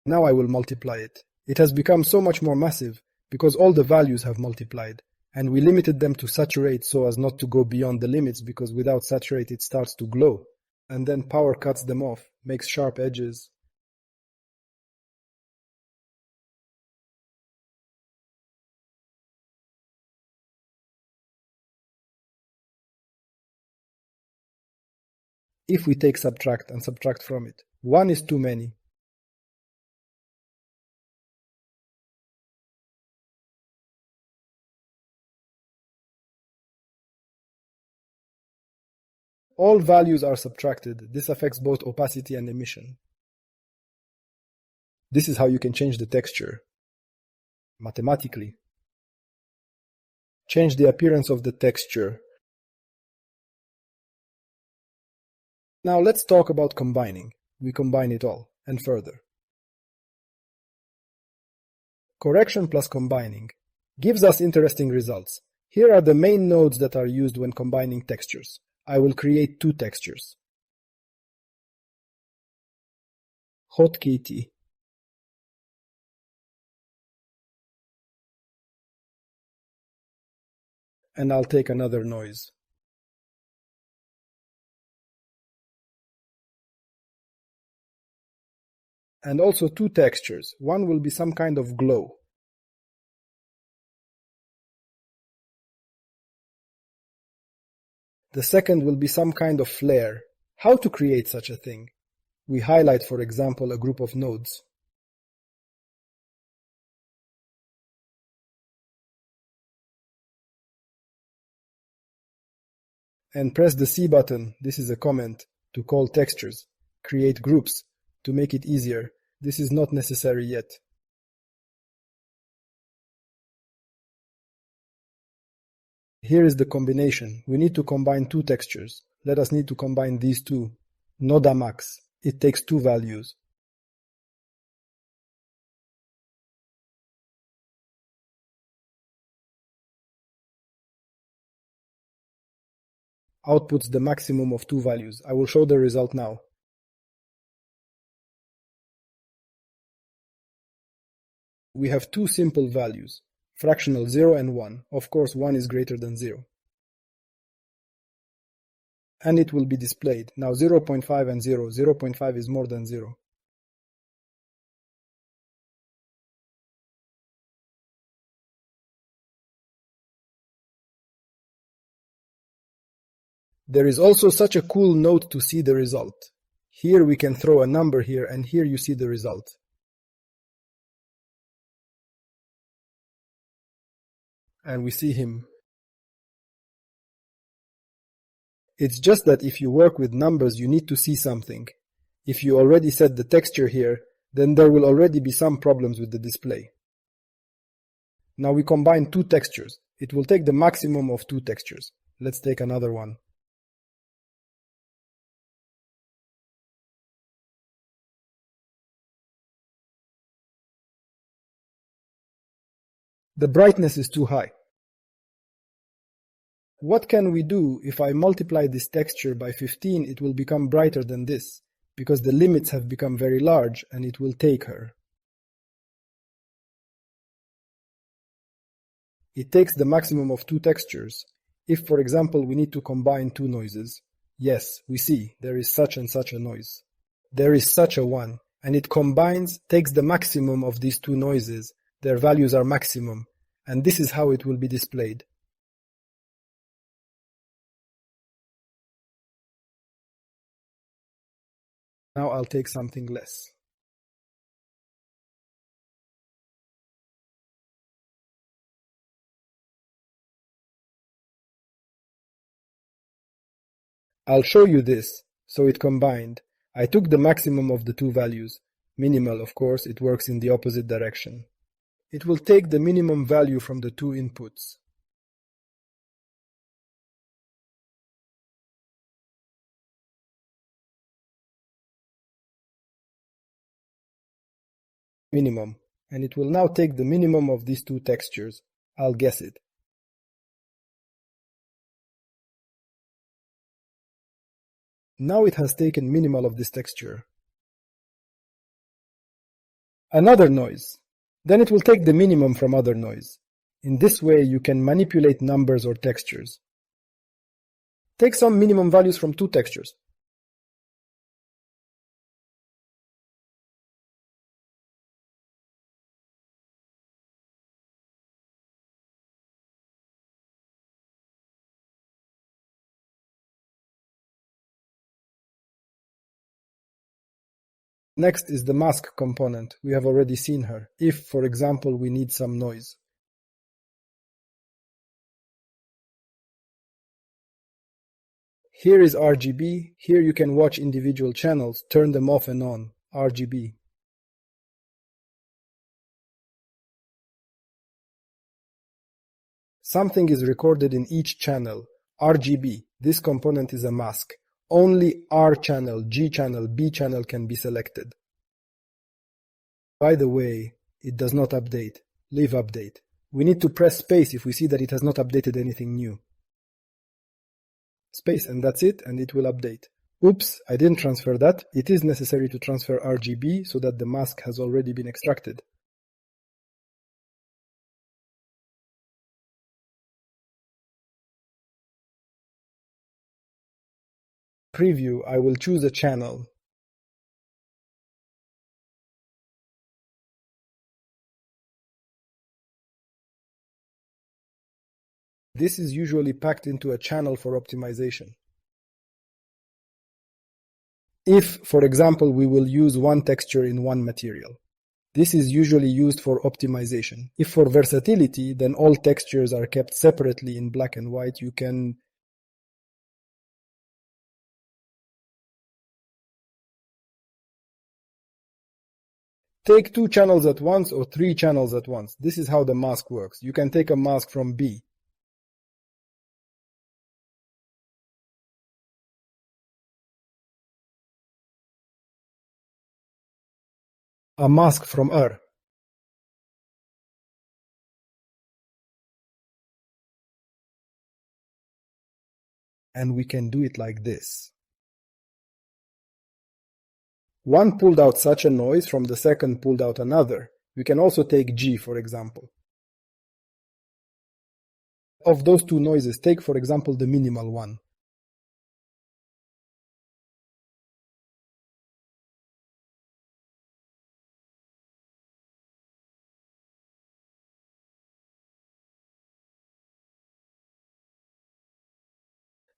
Now I will multiply it. It has become so much more massive because all the values have multiplied, and we limited them to saturate so as not to go beyond the limits, because without saturate it starts to glow, and then power cuts them off, makes sharp edges. If we take subtract and subtract from it, 1 is too many. All values are subtracted. This affects both opacity and emission. This is how you can change the texture. Mathematically. Change the appearance of the texture. Now let's talk about combining. We combine it all, and further. Correction plus combining gives us interesting results. Here are the main nodes that are used when combining textures. I will create 2 textures. Hot KT. And I'll take another noise. And also 2 textures. One will be some kind of glow. The second will be some kind of flare. How to create such a thing? We highlight, for example, a group of nodes. And press the C button, this is a comment, to call textures. Create groups, to make it easier. This is not necessary yet. Here is the combination. We need to combine 2 textures. Let us need to combine these 2. Noda max. It takes 2 values. Outputs the maximum of 2 values. I will show the result now. We have 2 simple values. Fractional 0 and 1. Of course, 1 is greater than 0. And it will be displayed. Now 0.5 and 0. 0.5 is more than 0. There is also such a cool note to see the result. Here we can throw a number here, and here you see the result. And we see him. It's just that if you work with numbers, you need to see something. If you already set the texture here, then there will already be some problems with the display. Now we combine 2 textures. It will take the maximum of 2 textures. Let's take another one. The brightness is too high. What can we do? If I multiply this texture by 15, it will become brighter than this, because the limits have become very large and it will take her. It takes the maximum of 2 textures. If, for example, we need to combine 2 noises, yes, we see there is such and such a noise. There is such a one, and it combines, takes the maximum of these 2 noises. Their values are maximum, and this is how it will be displayed. Now I'll take something less. I'll show you this. So it combined. I took the maximum of the 2 values. Minimal, of course, it works in the opposite direction. It will take the minimum value from the 2 inputs. minimum, and it will now take the minimum of these two textures. I'll guess it. Now it has taken minimal of this texture. Another noise. Then it will take the minimum from other noise. In this way you can manipulate numbers or textures. Take some minimum values from two textures. Next is the mask component. We have already seen her. If, for example, we need some noise. Here is RGB. Here you can watch individual channels, turn them off and on. RGB. Something is recorded in each channel. RGB. This component is a mask. Only R channel, G channel, B channel can be selected. By the way, it does not update. Leave update. We need to press space if we see that it has not updated anything new. Space, and that's it, and it will update. Oops, I didn't transfer that. It is necessary to transfer RGB so that the mask has already been extracted. Preview, I will choose a channel. This is usually packed into a channel for optimization. If, for example, we will use one texture in one material. This is usually used for optimization. If for versatility, then all textures are kept separately in black and white. You can take two channels at once or three channels at once. This is how the mask works. You can take a mask from B. A mask from R. And we can do it like this. One pulled out such a noise, from the second pulled out another. We can also take G, for example. Of those two noises, take for example the minimal one.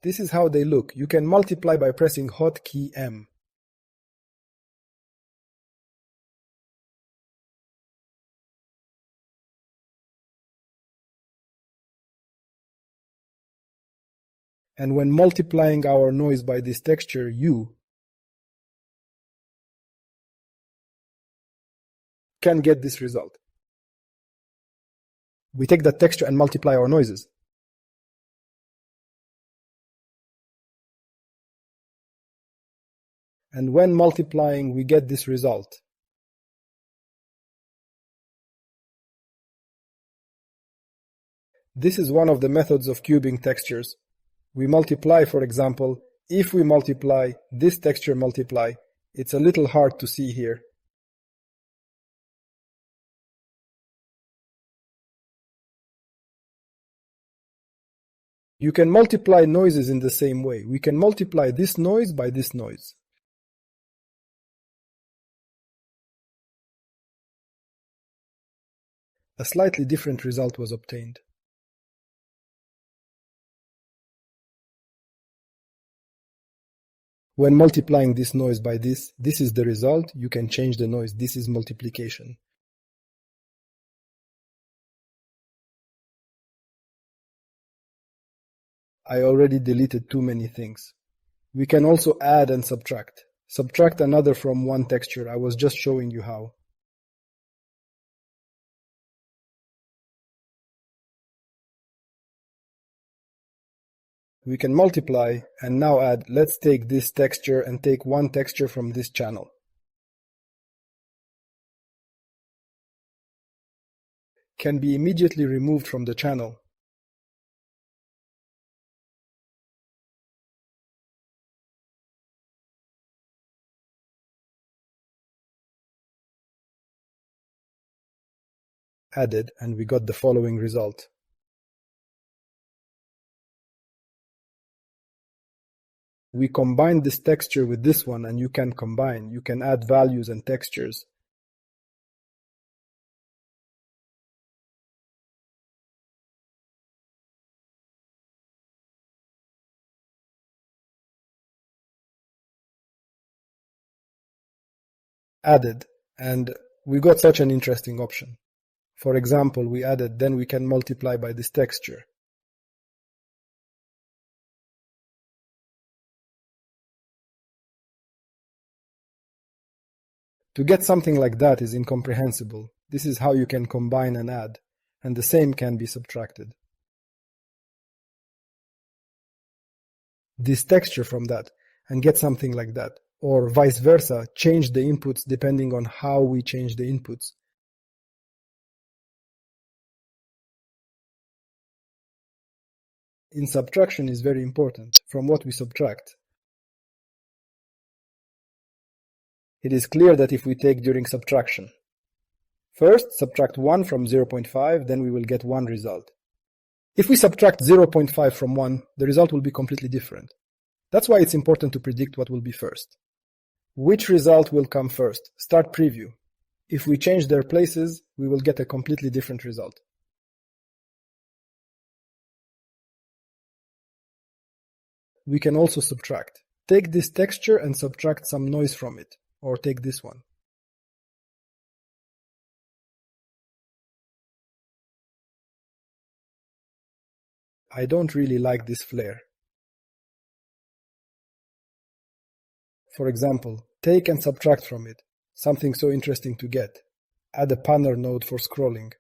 This is how they look. You can multiply by pressing hotkey M. And when multiplying our noise by this texture U, can get this result. We take that texture and multiply our noises. And when multiplying, we get this result. This is one of the methods of cubing textures. We multiply, for example. If we multiply, this texture multiply. It's a little hard to see here. You can multiply noises in the same way. We can multiply this noise by this noise. A slightly different result was obtained. When multiplying this noise by this is the result. You can change the noise. This is multiplication. I already deleted too many things. We can also add and subtract. Subtract another from one texture. I was just showing you how. We can multiply and now add. Let's take this texture and take one texture from this channel. can be immediately removed from the channel. Added, and we got the following result. We combined this texture with this one, and you can add values and textures. Added, and we got such an interesting option. For example, we added, then we can multiply by this texture. To get something like that is incomprehensible. This is how you can combine and add, and the same can be subtracted. This texture from that, and get something like that. Or vice versa, change the inputs depending on how we change the inputs. In subtraction is very important, from what we subtract. It is clear that if we take during subtraction, first subtract 1 from 0.5, then we will get 1 result. If we subtract 0.5 from 1, the result will be completely different. That's why it's important to predict what will be first. Which result will come first? Start preview. If we change their places, we will get a completely different result. We can also subtract. Take this texture and subtract some noise from it, or take this one. I don't really like this flare. For example, take and subtract from it, something so interesting to get. Add a panner node for scrolling.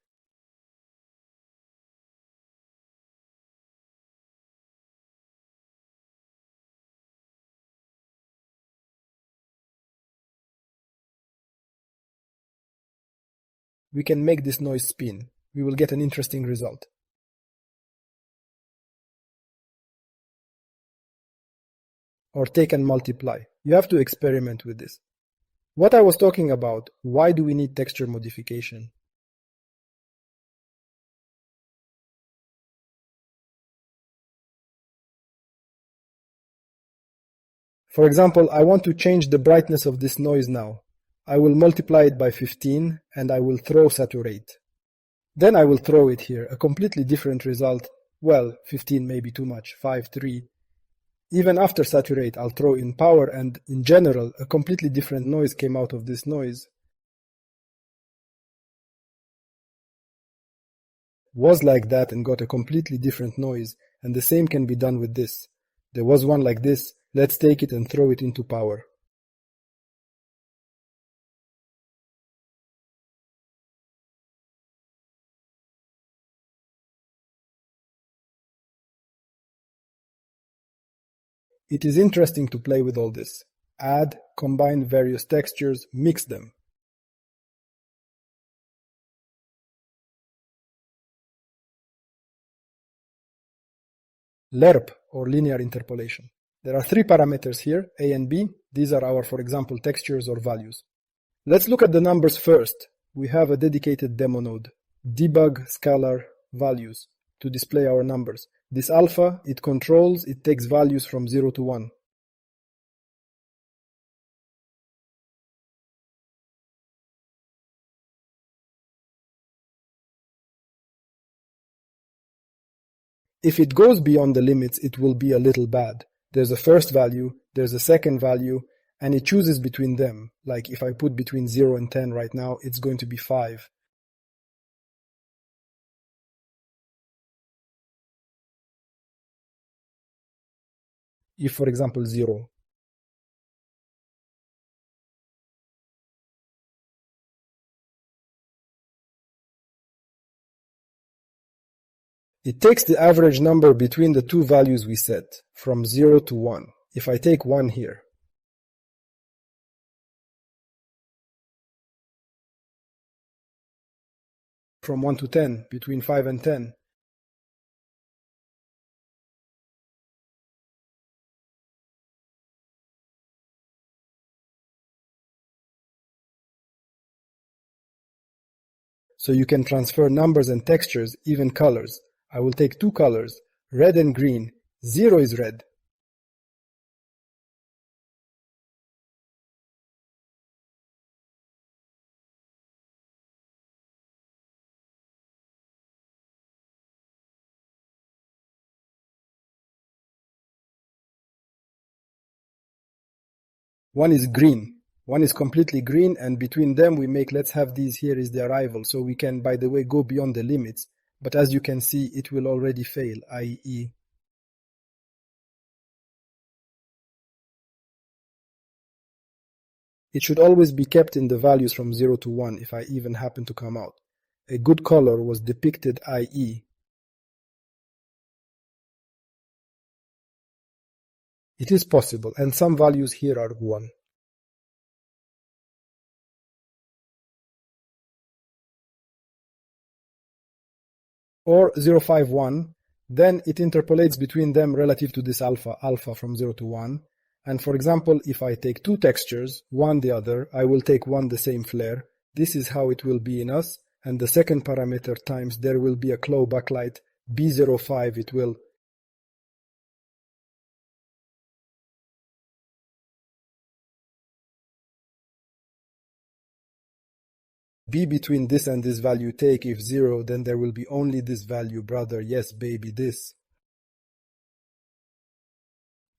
We can make this noise spin. We will get an interesting result. Or take and multiply. You have to experiment with this. What I was talking about, why do we need texture modification? For example, I want to change the brightness of this noise now. I will multiply it by 15 and I will throw saturate. Then I will throw it here, a completely different result. Well, 15 may be too much, 5, 3. Even after saturate, I'll throw in power, and in general, a completely different noise came out of this noise. Was like that and got a completely different noise, and the same can be done with this. There was one like this, let's take it and throw it into power. It is interesting to play with all this. Add, combine various textures, mix them. LERP, or linear interpolation. There are 3 parameters here, A and B. These are our, for example, textures or values. Let's look at the numbers first. We have a dedicated demo node, debug scalar values, to display our numbers. This alpha, it takes values from 0 to 1. If it goes beyond the limits, it will be a little bad. There's a first value, there's a second value, and it chooses between them. Like if I put between 0 and 10 right now, it's going to be 5. If, for example, 0. It takes the average number between the 2 values we set, from 0 to 1. If I take 1 here, from 1 to 10, between 5 and 10. So you can transfer numbers and textures, even colors. I will take two colors, red and green. 0 is red. One is green. One is completely green, and between them we make, let's have these here is the arrival, so we can, by the way, go beyond the limits. But as you can see, it will already fail, i.e. it should always be kept in the values from 0 to 1 if I even happen to come out. A good color was depicted, i.e. it is possible, and some values here are 1. Or 051, then it interpolates between them relative to this alpha from 0 to 1. And for example, if I take two textures, one the other, I will take one the same flare. This is how it will be in us, and the second parameter times there will be a claw backlight, B05, it will be between this and this value. Take if 0, then there will be only this value, brother, yes baby, this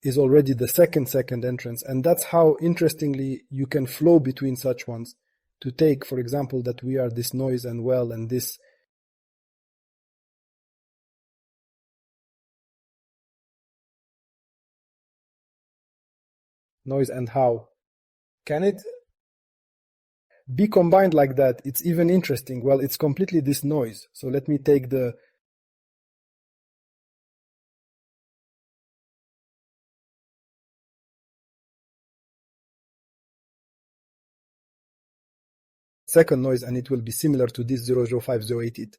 is already the second entrance, and that's how, interestingly, you can flow between such ones. To take, for example, that we are this noise and well, and this noise and how. Can it be combined like that? It's even interesting. Well, it's completely this noise. So let me take the second noise, and it will be similar to this 00508.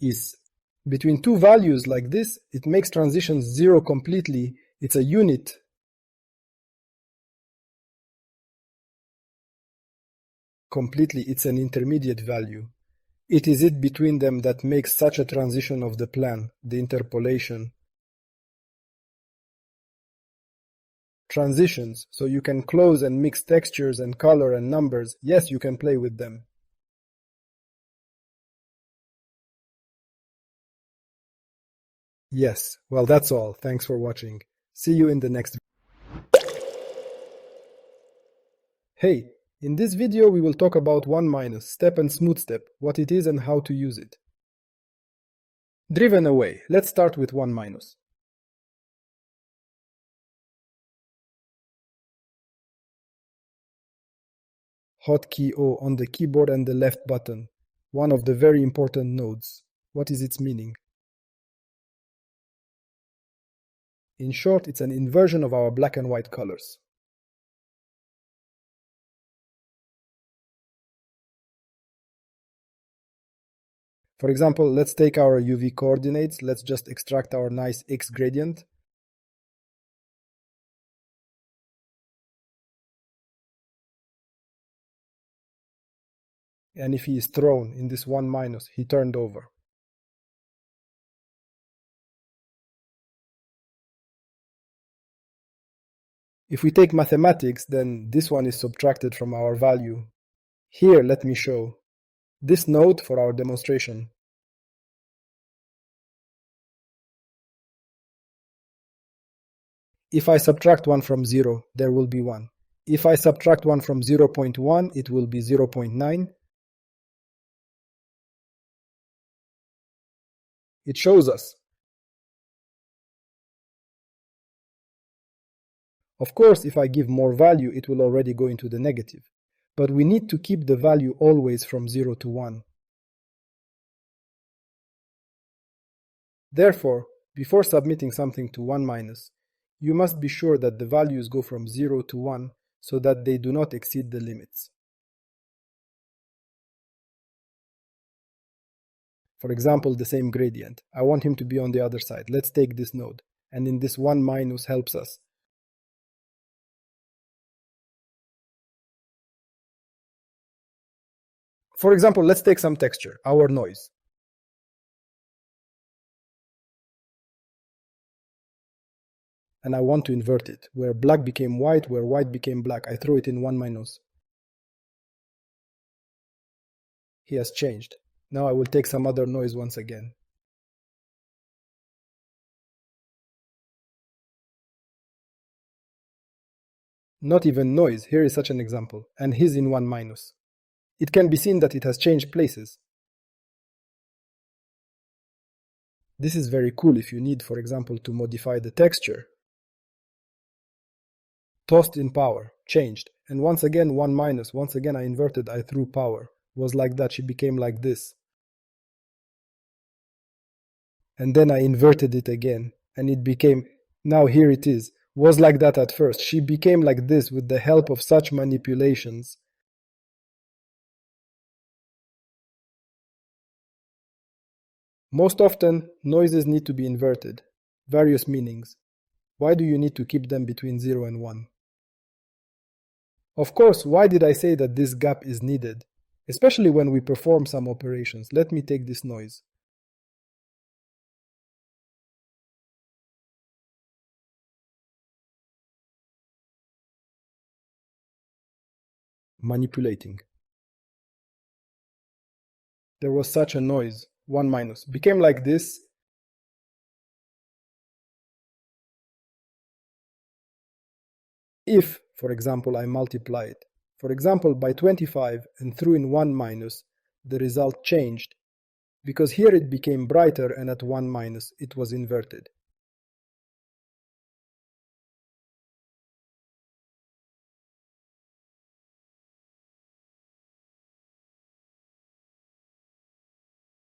Is between two values like this, it makes transition 0 completely. It's a unit. Completely, it's an intermediate value. It is it between them that makes such a transition of the plan, the interpolation. Transitions, so you can close and mix textures and color and numbers. Yes, you can play with them. Yes, well, that's all. Thanks for watching. See you in the next video. Hey, in this video we will talk about 1- step and smooth step, what it is and how to use it. Driven away. Let's start with 1-. Hotkey O on the keyboard and the left button. One of the very important nodes. What is its meaning? In short, it's an inversion of our black and white colors. For example, let's take our UV coordinates. Let's just extract our nice X gradient. And if he is thrown in this 1-, he turned over. If we take mathematics, then this one is subtracted from our value. Here, let me show this node for our demonstration. If I subtract 1 from 0, there will be 1. If I subtract 1 from 0.1, it will be 0.9. It shows us. Of course, if I give more value, it will already go into the negative. But we need to keep the value always from 0 to 1. Therefore, before submitting something to 1-, you must be sure that the values go from 0 to 1, so that they do not exceed the limits. For example, the same gradient. I want him to be on the other side. Let's take this node, and in this 1 minus helps us. For example, let's take some texture, our noise. And I want to invert it. Where black became white, where white became black, I throw it in 1 minus. He has changed. Now I will take some other noise once again. Not even noise, here is such an example, and he's in 1 minus. It can be seen that it has changed places. This is very cool if you need, for example, to modify the texture. Tossed in power, changed, and once again 1 minus, once again I inverted, I threw power. Was like that, she became like this. And then I inverted it again, and it became, now here it is. Was like that at first, she became like this with the help of such manipulations. Most often, noises need to be inverted. Various meanings. Why do you need to keep them between 0 and 1? Of course, why did I say that this gap is needed? Especially when we perform some operations. Let me take this noise. Manipulating. There was such a noise, 1 minus, became like this. If, for example, I multiply it, for example, by 25 and threw in 1 minus, the result changed, because here it became brighter and at 1 minus it was inverted.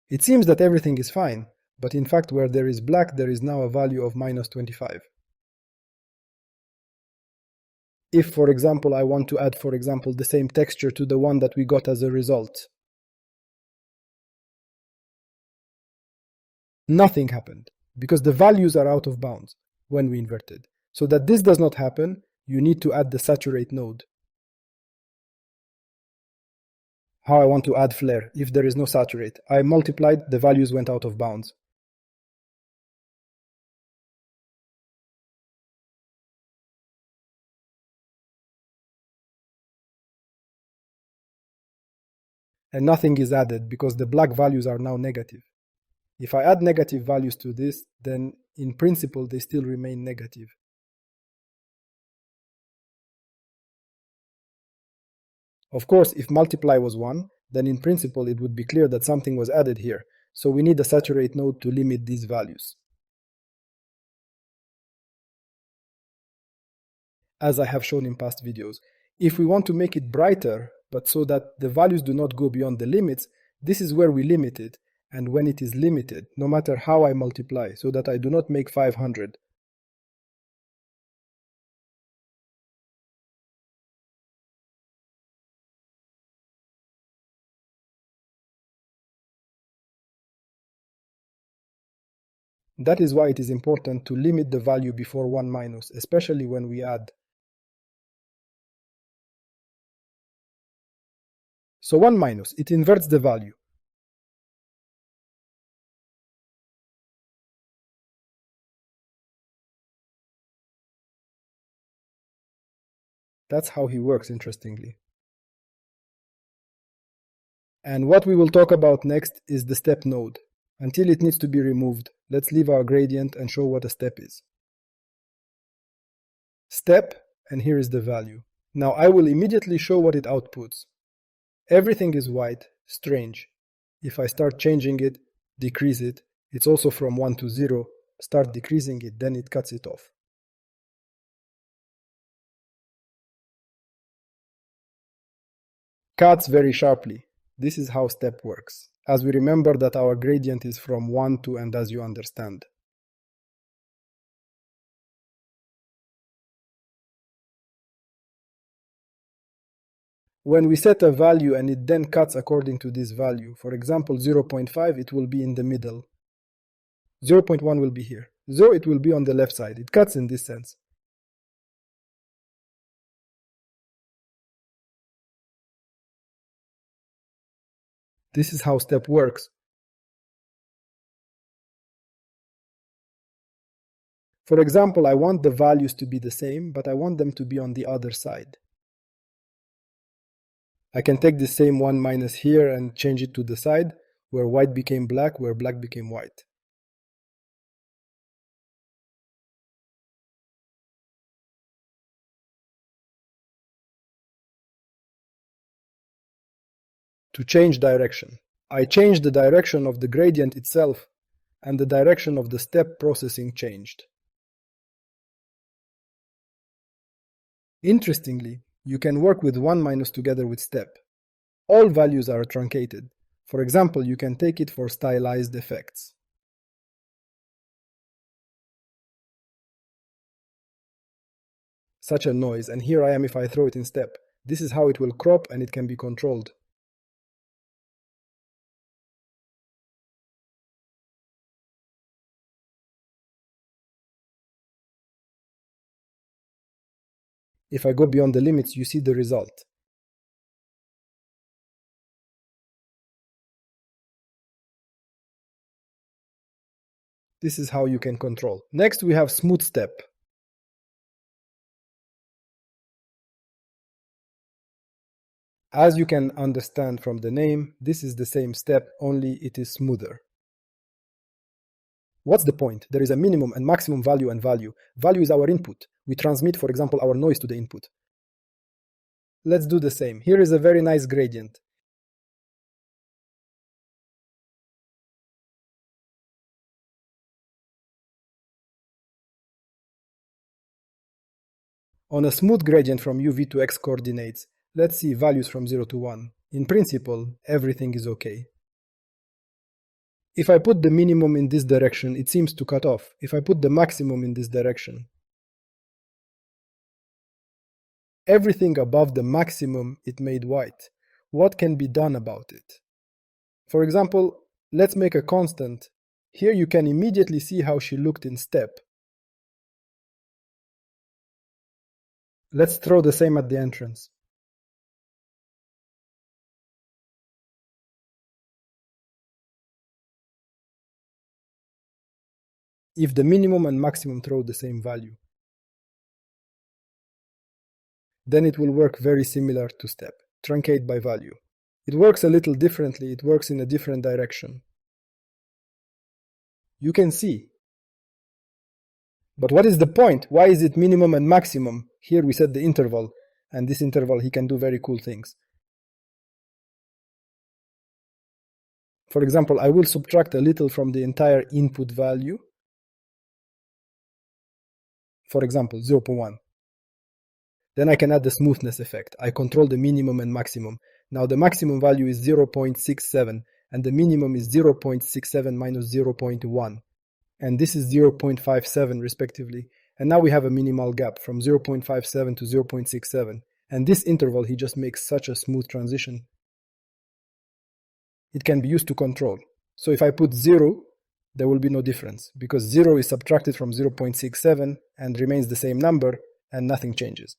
It seems that everything is fine, but in fact where there is black there is now a value of minus 25. If, for example, I want to add, for example, the same texture to the one that we got as a result, nothing happened, because the values are out of bounds when we inverted. So that this does not happen, you need to add the saturate node. How I want to add flare if there is no saturate. I multiplied, the values went out of bounds. And nothing is added because the black values are now negative. If I add negative values to this, then in principle they still remain negative. Of course, if multiply was 1, then in principle it would be clear that something was added here, so we need a saturate node to limit these values. As I have shown in past videos, if we want to make it brighter, but so that the values do not go beyond the limits, this is where we limit it, and when it is limited, no matter how I multiply, so that I do not make 500, that is why it is important to limit the value before 1 minus, especially when we add. So 1 minus, it inverts the value. That's how he works, interestingly. And what we will talk about next is the step node. Until it needs to be removed, let's leave our gradient and show what a step is. Step, and here is the value. Now I will immediately show what it outputs. Everything is white, strange. If I start changing it, decrease it, it's also from 1 to 0, start decreasing it, then it cuts it off. Cuts very sharply. This is how step works, as we remember that our gradient is from 1 to and as you understand. When we set a value and it then cuts according to this value, for example 0.5, it will be in the middle. 0.1 will be here. 0, it will be on the left side. It cuts in this sense. This is how step works. For example, I want the values to be the same, but I want them to be on the other side. I can take the same 1 minus here and change it to the side, where white became black, where black became white. To change direction, I change the direction of the gradient itself, and the direction of the step processing changed. Interestingly, you can work with 1 minus together with step. All values are truncated. For example, you can take it for stylized effects. Such a noise, and here I am if I throw it in step. This is how it will crop and it can be controlled. If I go beyond the limits, you see the result. This is how you can control. Next we have smooth step. As you can understand from the name, this is the same step, only it is smoother. What's the point? There is a minimum and maximum value and value. Value is our input. We transmit, for example, our noise to the input. Let's do the same. Here is a very nice gradient. On a smooth gradient from UV to X coordinates, let's see values from 0 to 1. In principle, everything is okay. If I put the minimum in this direction, it seems to cut off. If I put the maximum in this direction, everything above the maximum, it made white. What can be done about it? For example, let's make a constant. Here you can immediately see how she looked in step. Let's throw the same at the entrance. If the minimum and maximum throw the same value, then it will work very similar to step, truncate by value. It works a little differently, it works in a different direction. You can see. But what is the point? Why is it minimum and maximum? Here we set the interval, and this interval he can do very cool things. For example, I will subtract a little from the entire input value. For example, 0.1. Then I can add the smoothness effect. I control the minimum and maximum. Now the maximum value is 0.67 and the minimum is 0.67 minus 0.1. And this is 0.57 respectively. And now we have a minimal gap from 0.57 to 0.67. And this interval, he just makes such a smooth transition. It can be used to control. So if I put 0, there will be no difference, because 0 is subtracted from 0.67 and remains the same number, and nothing changes.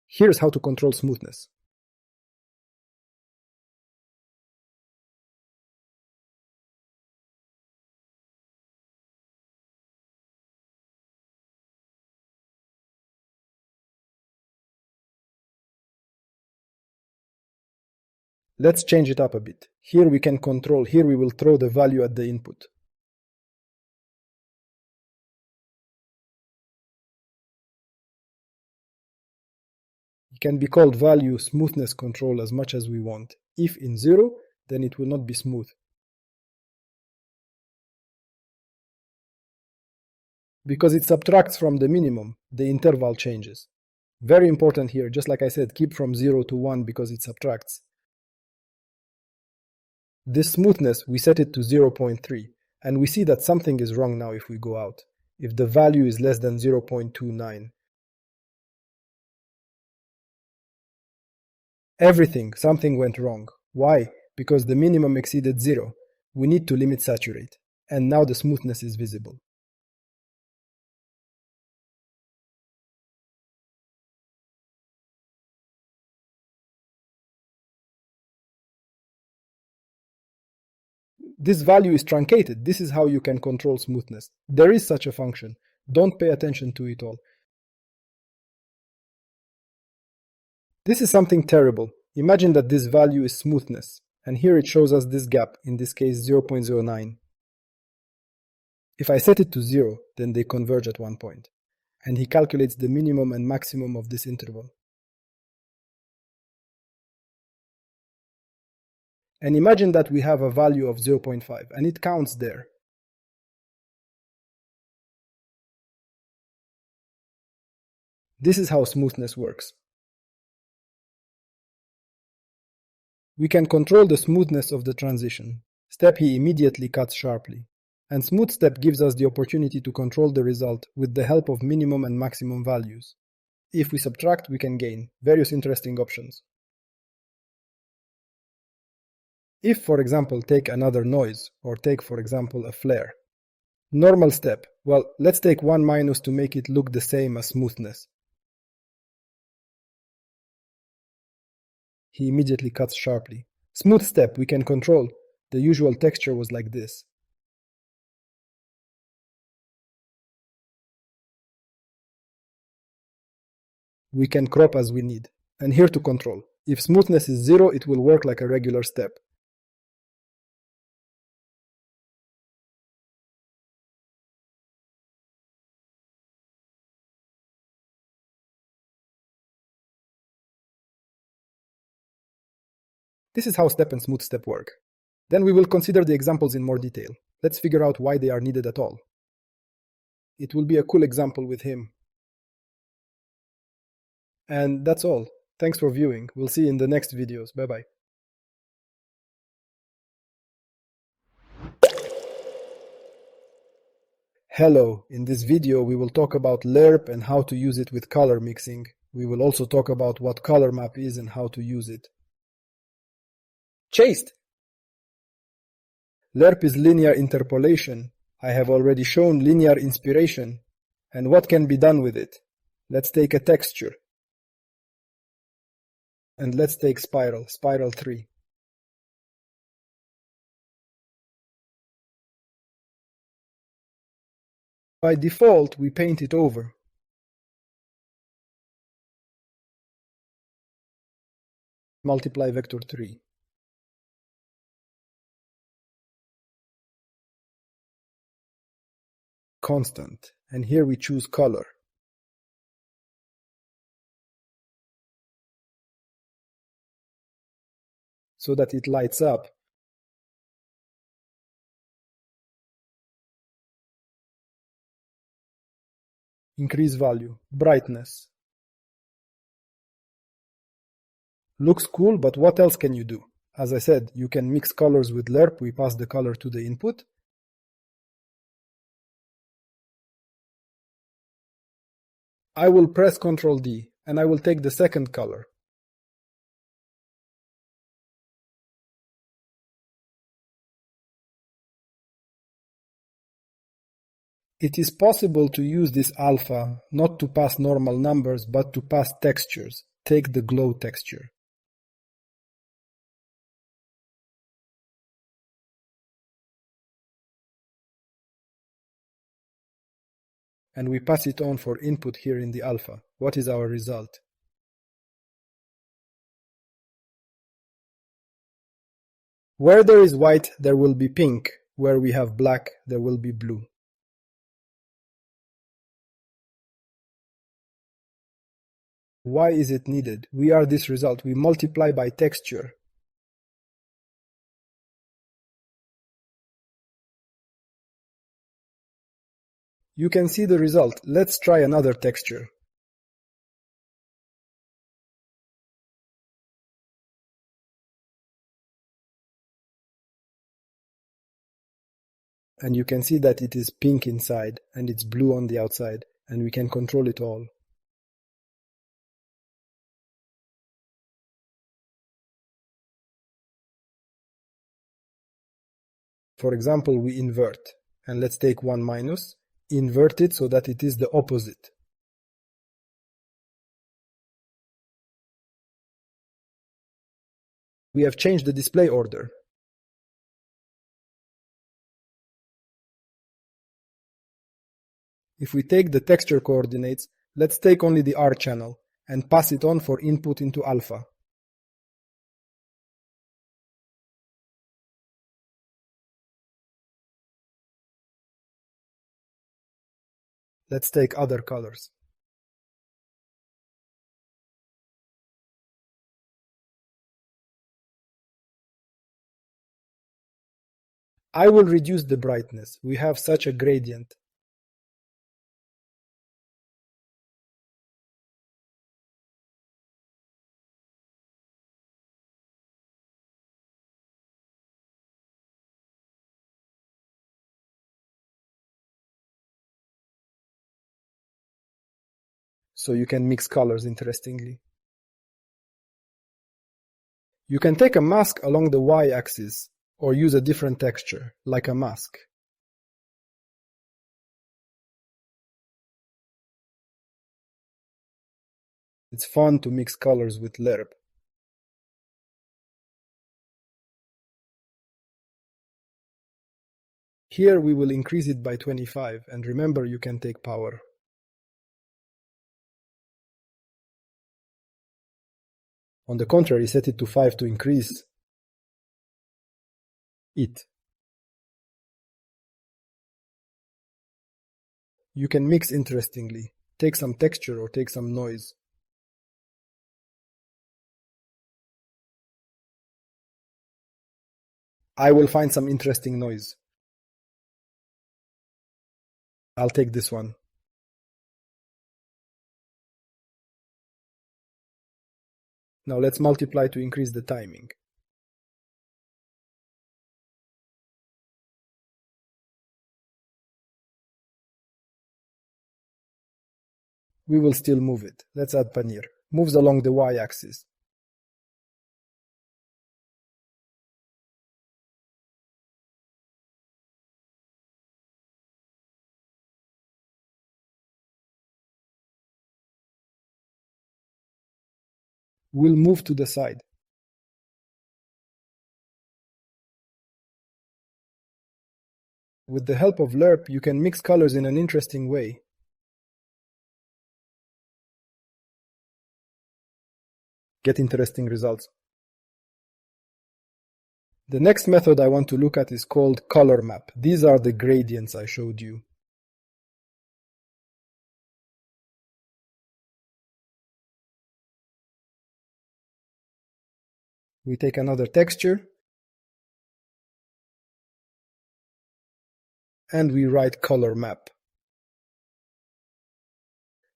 Here's how to control smoothness. Let's change it up a bit. Here we can control, here we will throw the value at the input. It can be called value smoothness control as much as we want. If in 0, then it will not be smooth. Because it subtracts from the minimum, the interval changes. Very important here, just like I said, keep from 0 to 1 because it subtracts. This smoothness, we set it to 0.3, and we see that something is wrong now if we go out, if the value is less than 0.29. Something went wrong. Why? Because the minimum exceeded 0. We need to limit saturate, and now the smoothness is visible. This value is truncated. This is how you can control smoothness. There is such a function. Don't pay attention to it all. This is something terrible. Imagine that this value is smoothness, and here it shows us this gap, in this case 0.09. If I set it to 0, then they converge at one point, and he calculates the minimum and maximum of this interval. And imagine that we have a value of 0.5, and it counts there. This is how smoothness works. We can control the smoothness of the transition. Step he immediately cuts sharply. And smooth step gives us the opportunity to control the result with the help of minimum and maximum values. If we subtract, we can gain various interesting options. If, for example, take another noise, or take, for example, a flare. Normal step. Well, let's take 1 minus to make it look the same as smoothness. He immediately cuts sharply. Smooth step we can control. The usual texture was like this. We can crop as we need. And here to control. If smoothness is 0, it will work like a regular step. This is how step and smooth step work. Then we will consider the examples in more detail. Let's figure out why they are needed at all. It will be a cool example with him. And that's all. Thanks for viewing. We'll see you in the next videos. Bye bye. Hello, in this video we will talk about lerp and how to use it with color mixing. We will also talk about what color map is and how to use it. Chased! Lerp is linear interpolation. I have already shown linear inspiration. And what can be done with it? Let's take a texture. And let's take spiral 3. By default, we paint it over. Multiply vector 3. Constant, and here we choose color. So that it lights up. Increase value, brightness. Looks cool, but what else can you do? As I said, you can mix colors with lerp. We pass the color to the input. I will press Ctrl D, and I will take the second color. It is possible to use this alpha not to pass normal numbers, but to pass textures. Take the glow texture. And we pass it on for input here in the alpha. What is our result? Where there is white, there will be pink. Where we have black, there will be blue. Why is it needed? We are this result. We multiply by texture. You can see the result. Let's try another texture. and you can see that it is pink inside and it's blue on the outside, and we can control it all. For example, we invert, and let's take 1 minus, invert it so that it is the opposite. We have changed the display order. If we take the texture coordinates, let's take only the R channel and pass it on for input into alpha. Let's take other colors. I will reduce the brightness. We have such a gradient. So you can mix colors interestingly. You can take a mask along the y-axis or use a different texture, like a mask. It's fun to mix colors with lerp. Here we will increase it by 25, and remember you can take power. On the contrary, set it to 5 to increase it. You can mix interestingly. Take some texture or take some noise. I will find some interesting noise. I'll take this one. Now let's multiply to increase the timing. We will still move it. Let's add paneer. Moves along the y-axis. We'll move to the side. With the help of lerp, you can mix colors in an interesting way. Get interesting results. The next method I want to look at is called color map. These are the gradients I showed you. We take another texture and we write color map.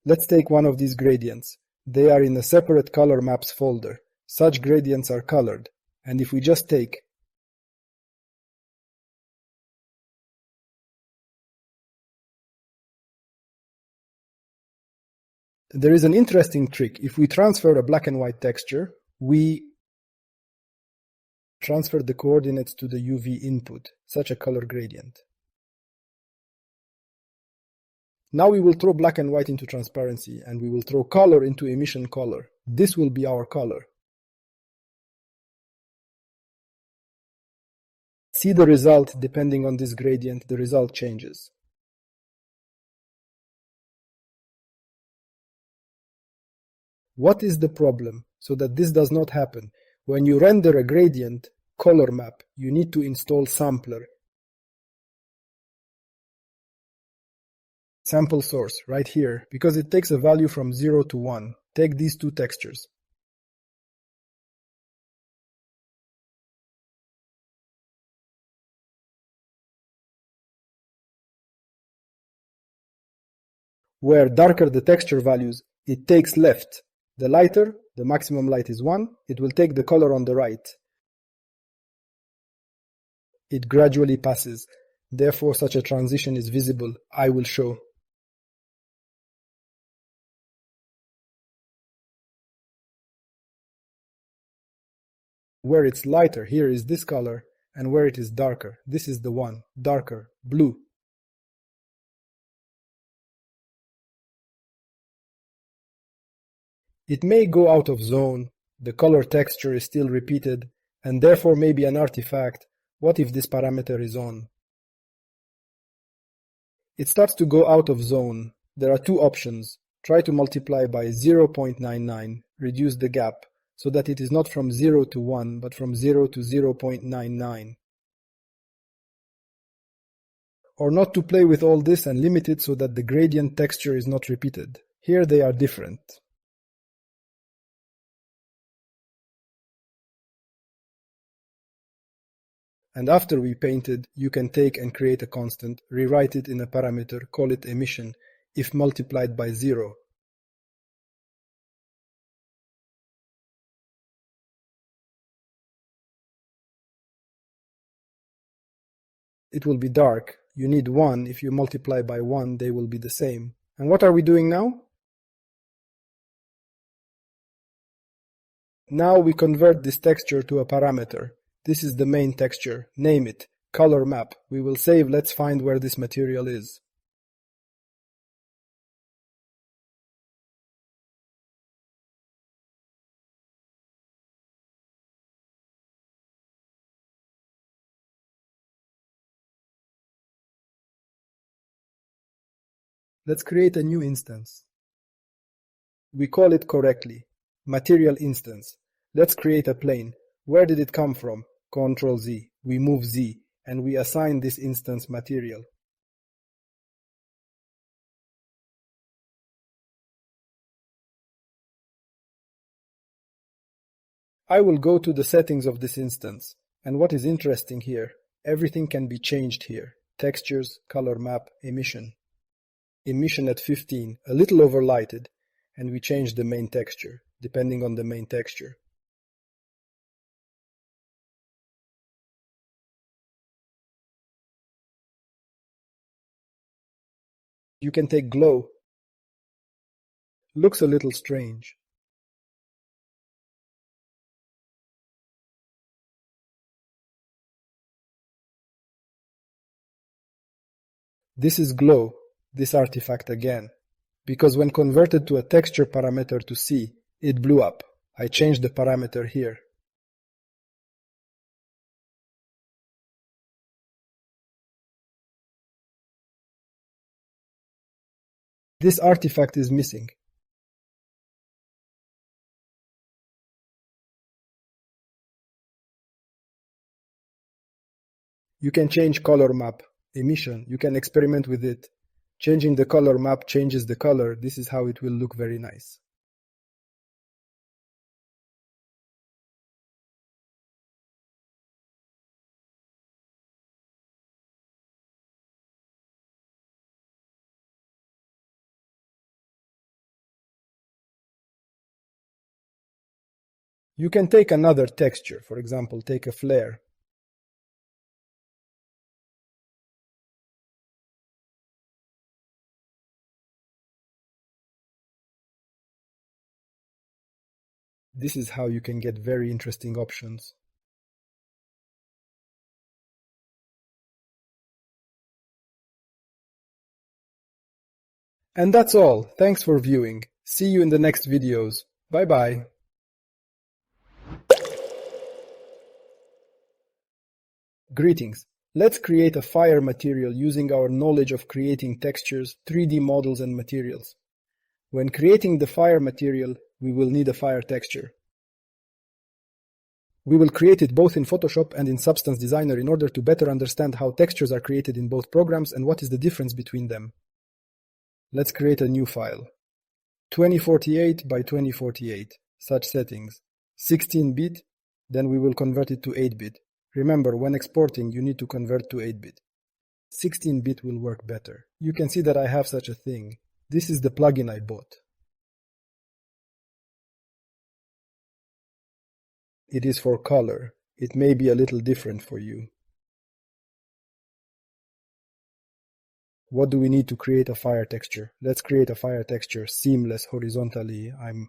Let's take one of these gradients. They are in a separate color maps folder. Such gradients are colored, and if we just take there is an interesting trick. If we transfer a black and white texture, we transfer the coordinates to the UV input, such a color gradient. Now we will throw black and white into transparency, and we will throw color into emission color. This will be our color. See the result. Depending on this gradient, the result changes. What is the problem? So that this does not happen, when you render a gradient color map, you need to install sampler. Sample source, right here, because it takes a value from 0 to 1. Take these two textures. Where darker the texture values, it takes left. The lighter, the maximum light is 1, it will take the color on the right. It gradually passes. Therefore, such a transition is visible. I will show. Where it's lighter, here is this color, and where it is darker, this is the one, darker, blue. It may go out of zone, the color texture is still repeated, and therefore may be an artifact. What if this parameter is on? It starts to go out of zone. There are two options. Try to multiply by 0.99, reduce the gap, so that it is not from 0 to 1, but from 0 to 0.99. Or not to play with all this and limit it so that the gradient texture is not repeated. Here they are different. And after we painted, you can take and create a constant, rewrite it in a parameter, call it emission, if multiplied by 0. It will be dark. You need 1. If you multiply by 1, they will be the same. And what are we doing now? Now we convert this texture to a parameter. This is the main texture. Name it. Color map. We will save. Let's find where this material is. Let's create a new instance. We call it correctly. Material instance. Let's create a plane. Where did it come from? Ctrl Z. We move Z, and we assign this instance material. I will go to the settings of this instance, and what is interesting here, everything can be changed here. Textures, color map, emission. Emission at 15, a little overlighted, and we change the main texture, depending on the main texture. You can take glow. Looks a little strange. This is glow, this artifact again, because when converted to a texture parameter to C, it blew up. I changed the parameter here. This artifact is missing. You can change color map, emission, you can experiment with it. Changing the color map changes the color. This is how it will look very nice. You can take another texture, for example, take a flare. This is how you can get very interesting options. And that's all. Thanks for viewing. See you in the next videos. Bye bye. Greetings. Let's create a fire material using our knowledge of creating textures, 3D models and materials. When creating the fire material, we will need a fire texture. We will create it both in Photoshop and in Substance Designer in order to better understand how textures are created in both programs and what is the difference between them. Let's create a new file. 2048 by 2048, such settings. 16-bit, then we will convert it to 8-bit. Remember, when exporting, you need to convert to 8-bit. 16-bit will work better. You can see that I have such a thing. This is the plugin I bought. It is for color. It may be a little different for you. What do we need to create a fire texture? Let's create a fire texture, seamless, horizontally. I'm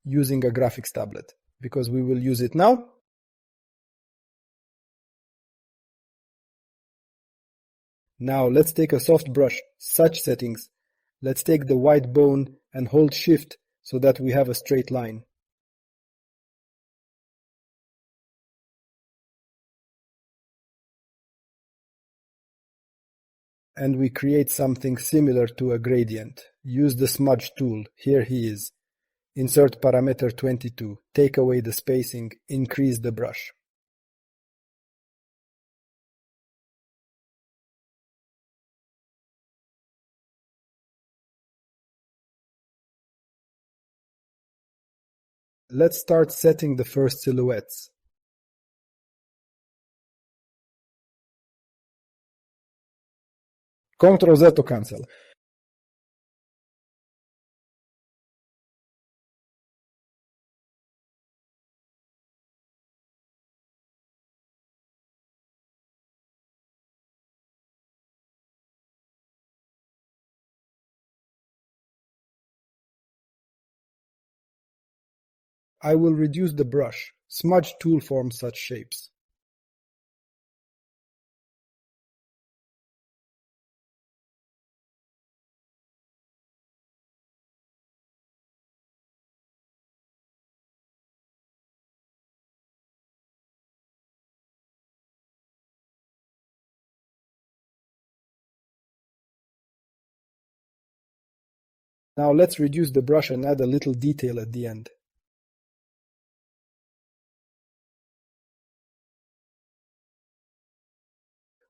using a graphics tablet because we will use it now. Now let's take a soft brush, such settings. Let's take the white bone and hold shift so that we have a straight line. And we create something similar to a gradient. Use the smudge tool. Here he is. Insert parameter 22. Take away the spacing. Increase the brush. Let's start setting the first silhouettes. Ctrl Z to cancel. I will reduce the brush. Smudge tool forms such shapes. Now let's reduce the brush and add a little detail at the end.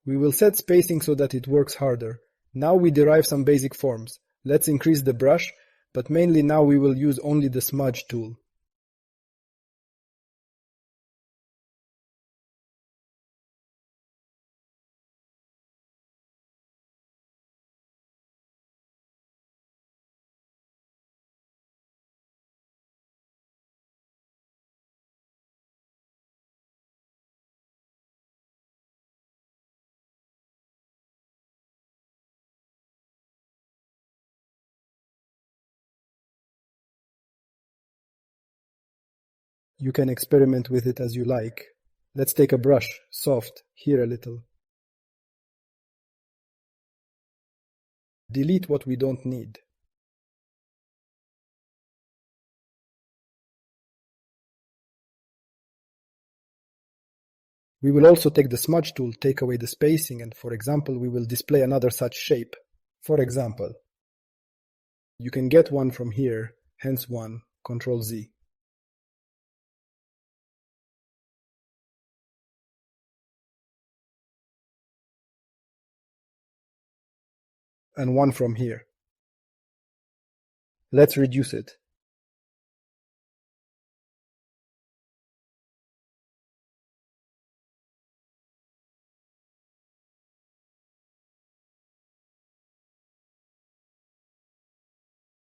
We will set spacing so that it works harder. Now we derive some basic forms. Let's increase the brush, but mainly now we will use only the smudge tool. You can experiment with it as you like. Let's take a brush, soft, here a little. Delete what we don't need. We will also take the smudge tool, take away the spacing, and for example, we will display another such shape. For example, you can get one from here, hence one, Ctrl Z. And one from here. Let's reduce it.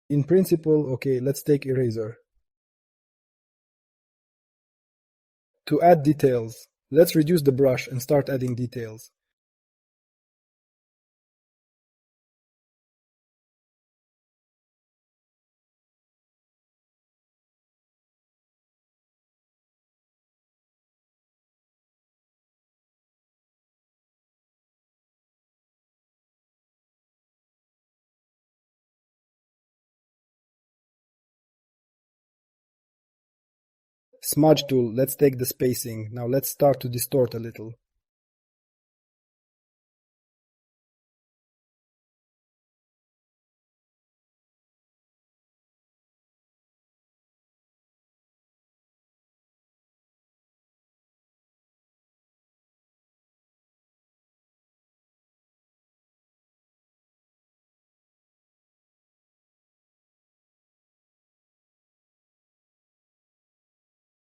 In principle, okay, let's take eraser. To add details, let's reduce the brush and start adding details. Smudge tool, let's take the spacing. Now let's start to distort a little.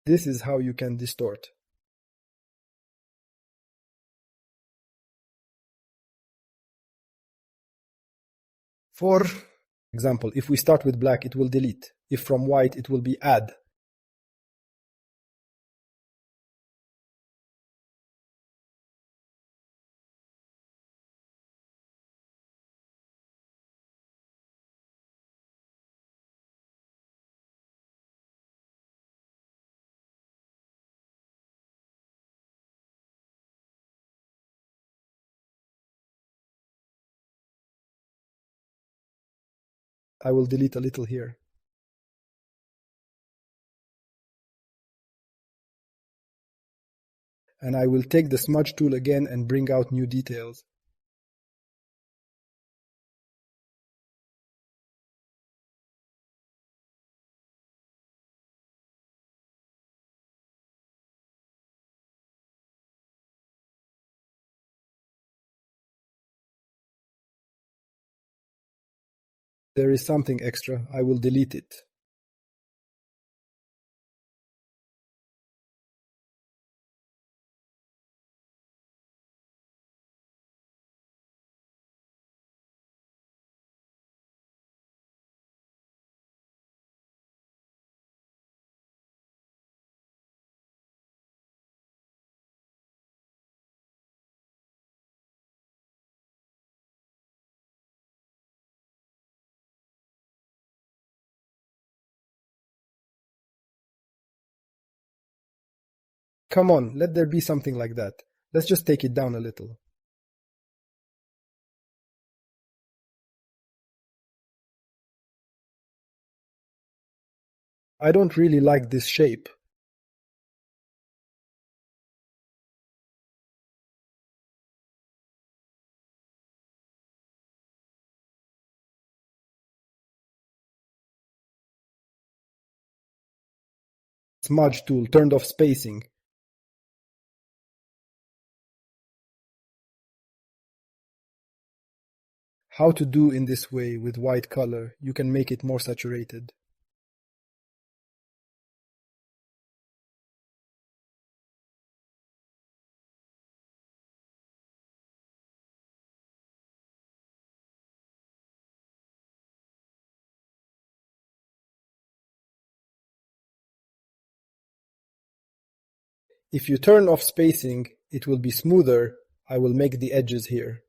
This is how you can distort. For example, if we start with black, it will delete. If from white, it will be add. I will delete a little here. And I will take the smudge tool again and bring out new details. There is something extra, I will delete it. Come on, let there be something like that. Let's just take it down a little. I don't really like this shape. Smudge tool turned off spacing. How to do in this way with white color, you can make it more saturated. If you turn off spacing, it will be smoother. I will make the edges here.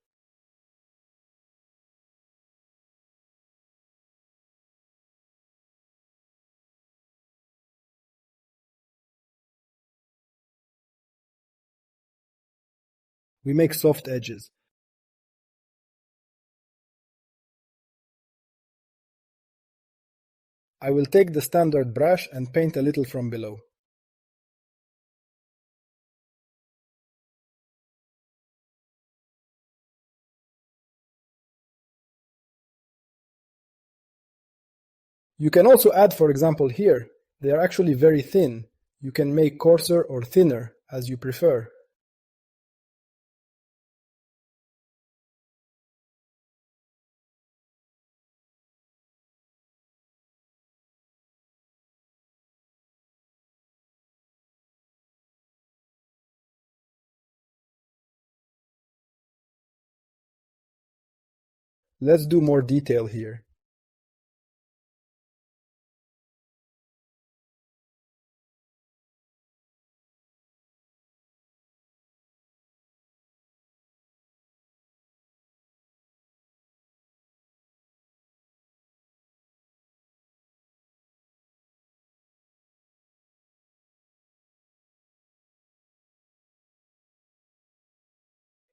We make soft edges. I will take the standard brush and paint a little from below. You can also add, for example, here. They are actually very thin. You can make coarser or thinner, as you prefer. Let's do more detail here.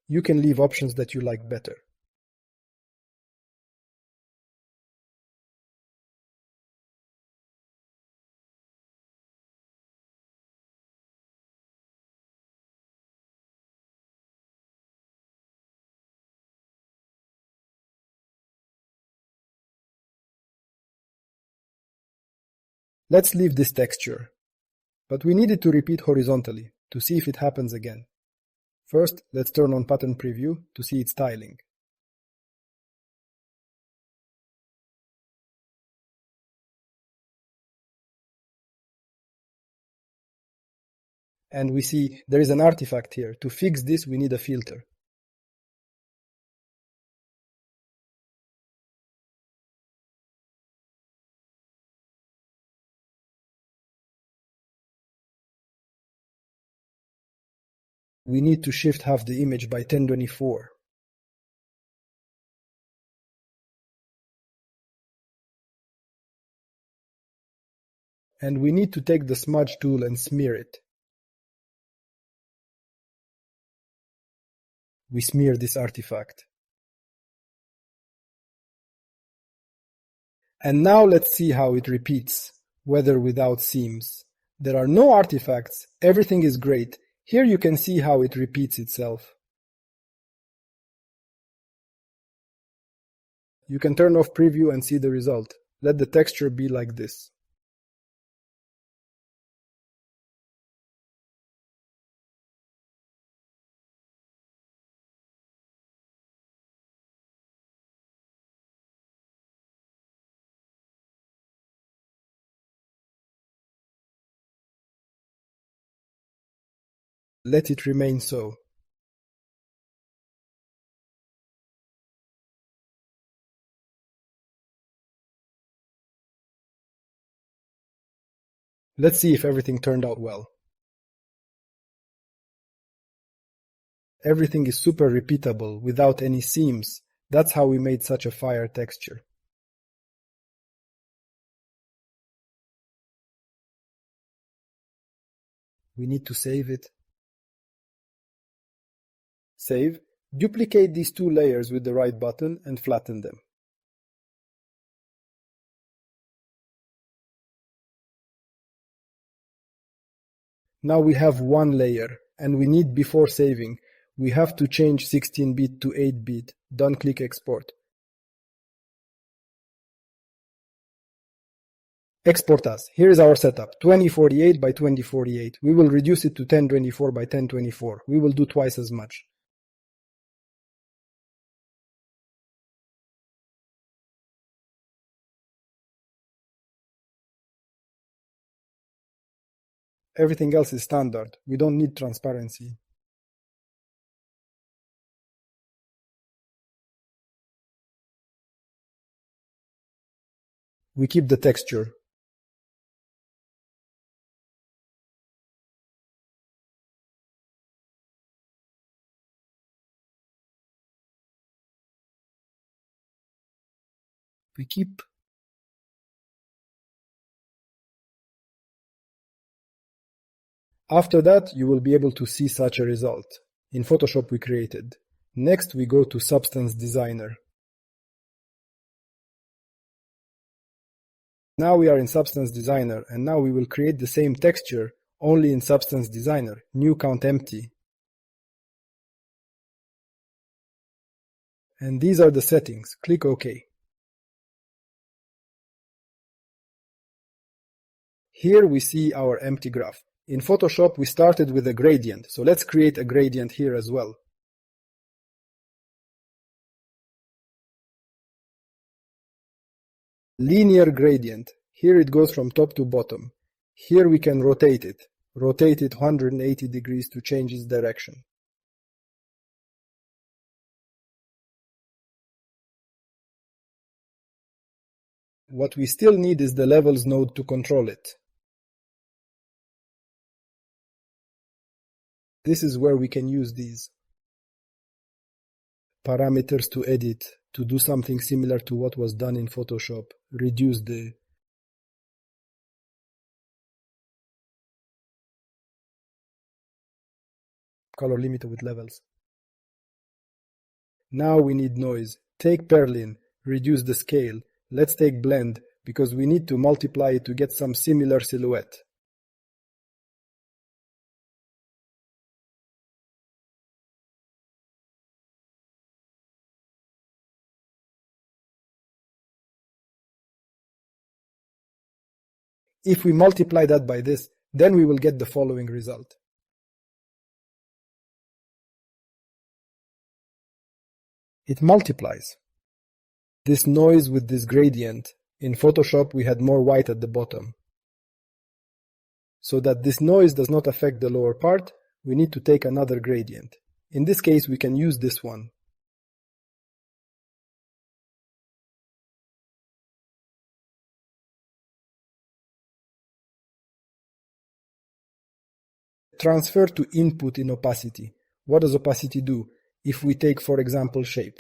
You can leave options that you like better. Let's leave this texture. But we need it to repeat horizontally, to see if it happens again. First, let's turn on pattern preview to see its styling. And we see there is an artifact here. To fix this, we need a filter. We need to shift half the image by 1024. And we need to take the smudge tool and smear it. We smear this artifact. And now let's see how it repeats, whether without seams. There are no artifacts, everything is great. Here you can see how it repeats itself. You can turn off preview and see the result. Let the texture be like this. Let it remain so. Let's see if everything turned out well. Everything is super repeatable, without any seams. That's how we made such a fire texture. We need to save it. Save. Duplicate these two layers with the right button and flatten them. Now we have one layer, and we need, before saving, we have to change 16-bit to 8-bit. Done, click export. Export as. Here is our setup, 2048 by 2048. We will reduce it to 1024 by 1024. We will do twice as much. Everything else is standard. We don't need transparency. We keep the texture. We keep. After that, you will be able to see such a result. In Photoshop we created. Next we go to Substance Designer. Now we are in Substance Designer, and now we will create the same texture, only in Substance Designer. New count empty. And these are the settings. Click OK. Here we see our empty graph. In Photoshop we started with a gradient, so let's create a gradient here as well. Linear gradient. Here it goes from top to bottom. Here we can rotate it. Rotate it 180 degrees to change its direction. What we still need is the levels node to control it. This is where we can use these parameters to edit, to do something similar to what was done in Photoshop. Reduce the color limiter with levels. Now we need noise. Take Perlin, reduce the scale. Let's take blend, because we need to multiply it to get some similar silhouette. If we multiply that by this, then we will get the following result. It multiplies. This noise with this gradient, in Photoshop we had more white at the bottom. So that this noise does not affect the lower part, we need to take another gradient. In this case we can use this one. Transfer to input in opacity. What does opacity do? If we take, for example, shape.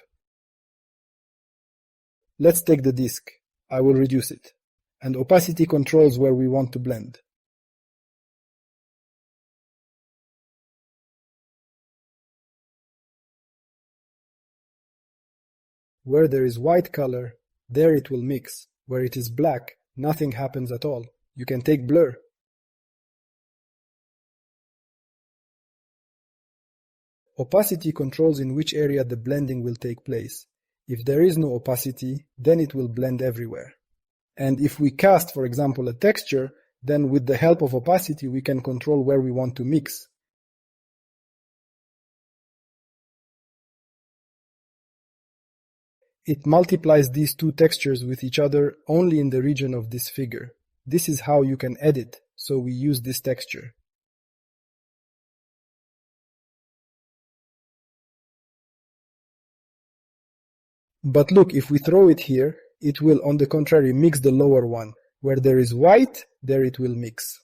Let's take the disk. I will reduce it. And opacity controls where we want to blend. Where there is white color, there it will mix. Where it is black, nothing happens at all. You can take blur. Opacity controls in which area the blending will take place. If there is no opacity, then it will blend everywhere. And if we cast, for example, a texture, then with the help of opacity we can control where we want to mix. It multiplies these two textures with each other only in the region of this figure. This is how you can edit, so we use this texture. But look, if we throw it here, it will, on the contrary, mix the lower one. Where there is white, there it will mix.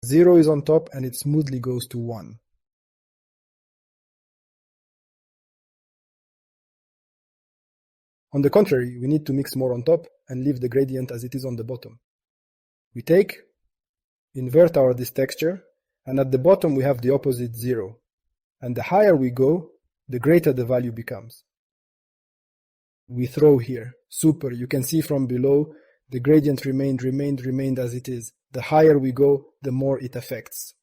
0 is on top and it smoothly goes to 1. On the contrary, we need to mix more on top and leave the gradient as it is on the bottom. We take, invert this texture, and at the bottom we have the opposite 0. And the higher we go, the greater the value becomes. We throw here. Super, you can see from below, the gradient remained as it is. The higher we go, the more it affects.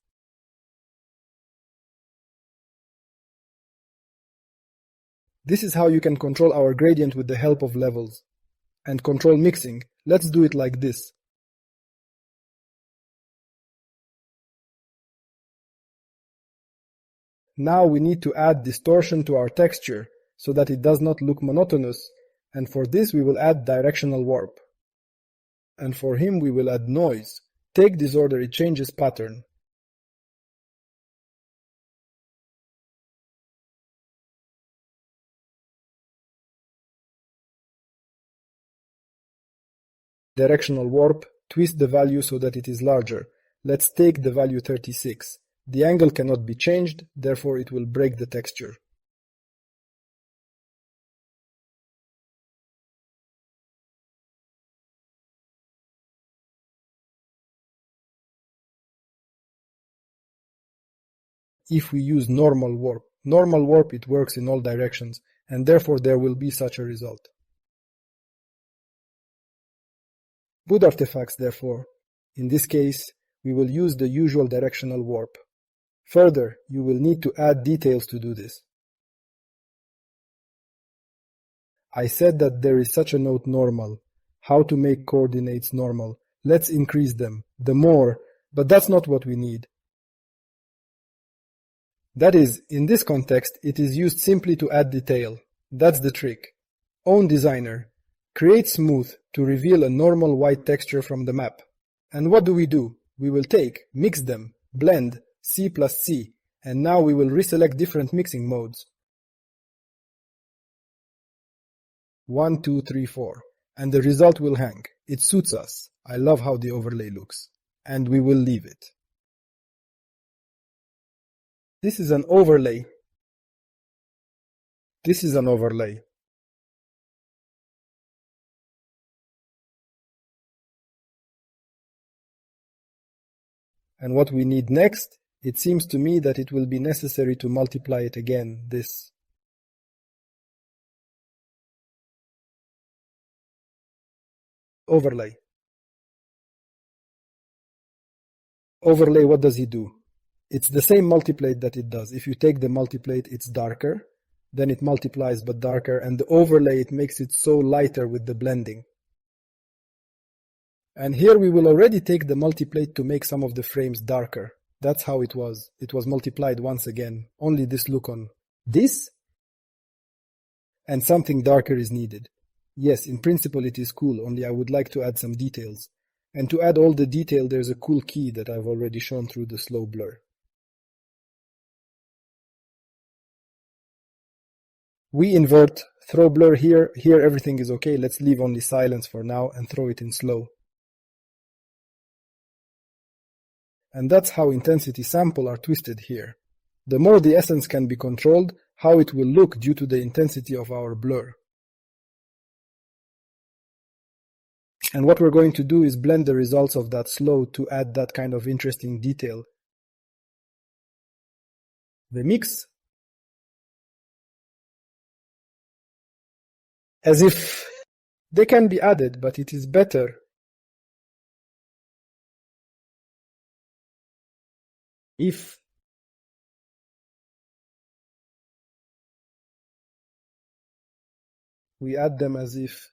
This is how you can control our gradient with the help of levels. And control mixing. Let's do it like this. Now we need to add distortion to our texture so that it does not look monotonous, and for this we will add directional warp. And for him we will add noise. Take disorder, it changes pattern. Directional warp, twist the value so that it is larger. Let's take the value 36. The angle cannot be changed, therefore it will break the texture. If we use normal warp it works in all directions, and therefore there will be such a result. Morrvfx therefore. In this case, we will use the usual directional warp. Further, you will need to add details to do this. I said that there is such a node normal. How to make coordinates normal? Let's increase them. The more, but that's not what we need. That is, in this context, it is used simply to add detail. That's the trick. Own designer. Create smooth to reveal a normal white texture from the map. And what do? We will take, mix them, blend, C plus C, and now we will reselect different mixing modes. 1, 2, 3, 4. And the result will hang. It suits us. I love how the overlay looks. And we will leave it. This is an overlay. This is an overlay. And what we need next, it seems to me that it will be necessary to multiply it again, this. Overlay. Overlay, what does he do? It's the same multiplate that it does. If you take the multiplate, it's darker, then it multiplies but darker, and the overlay, it makes it so lighter with the blending. And here we will already take the multiplate to make some of the frames darker. That's how it was. It was multiplied once again. Only this look on this, and something darker is needed. Yes, in principle it is cool, only I would like to add some details. And to add all the detail, there's a cool key that I've already shown through the slow blur. We invert, throw blur here everything is okay, let's leave only silence for now and throw it in slow. And that's how intensity sample are twisted here. The more the essence can be controlled, how it will look due to the intensity of our blur. And what we're going to do is blend the results of that slow to add that kind of interesting detail. The mix. As if they can be added, but it is better if we add them as if.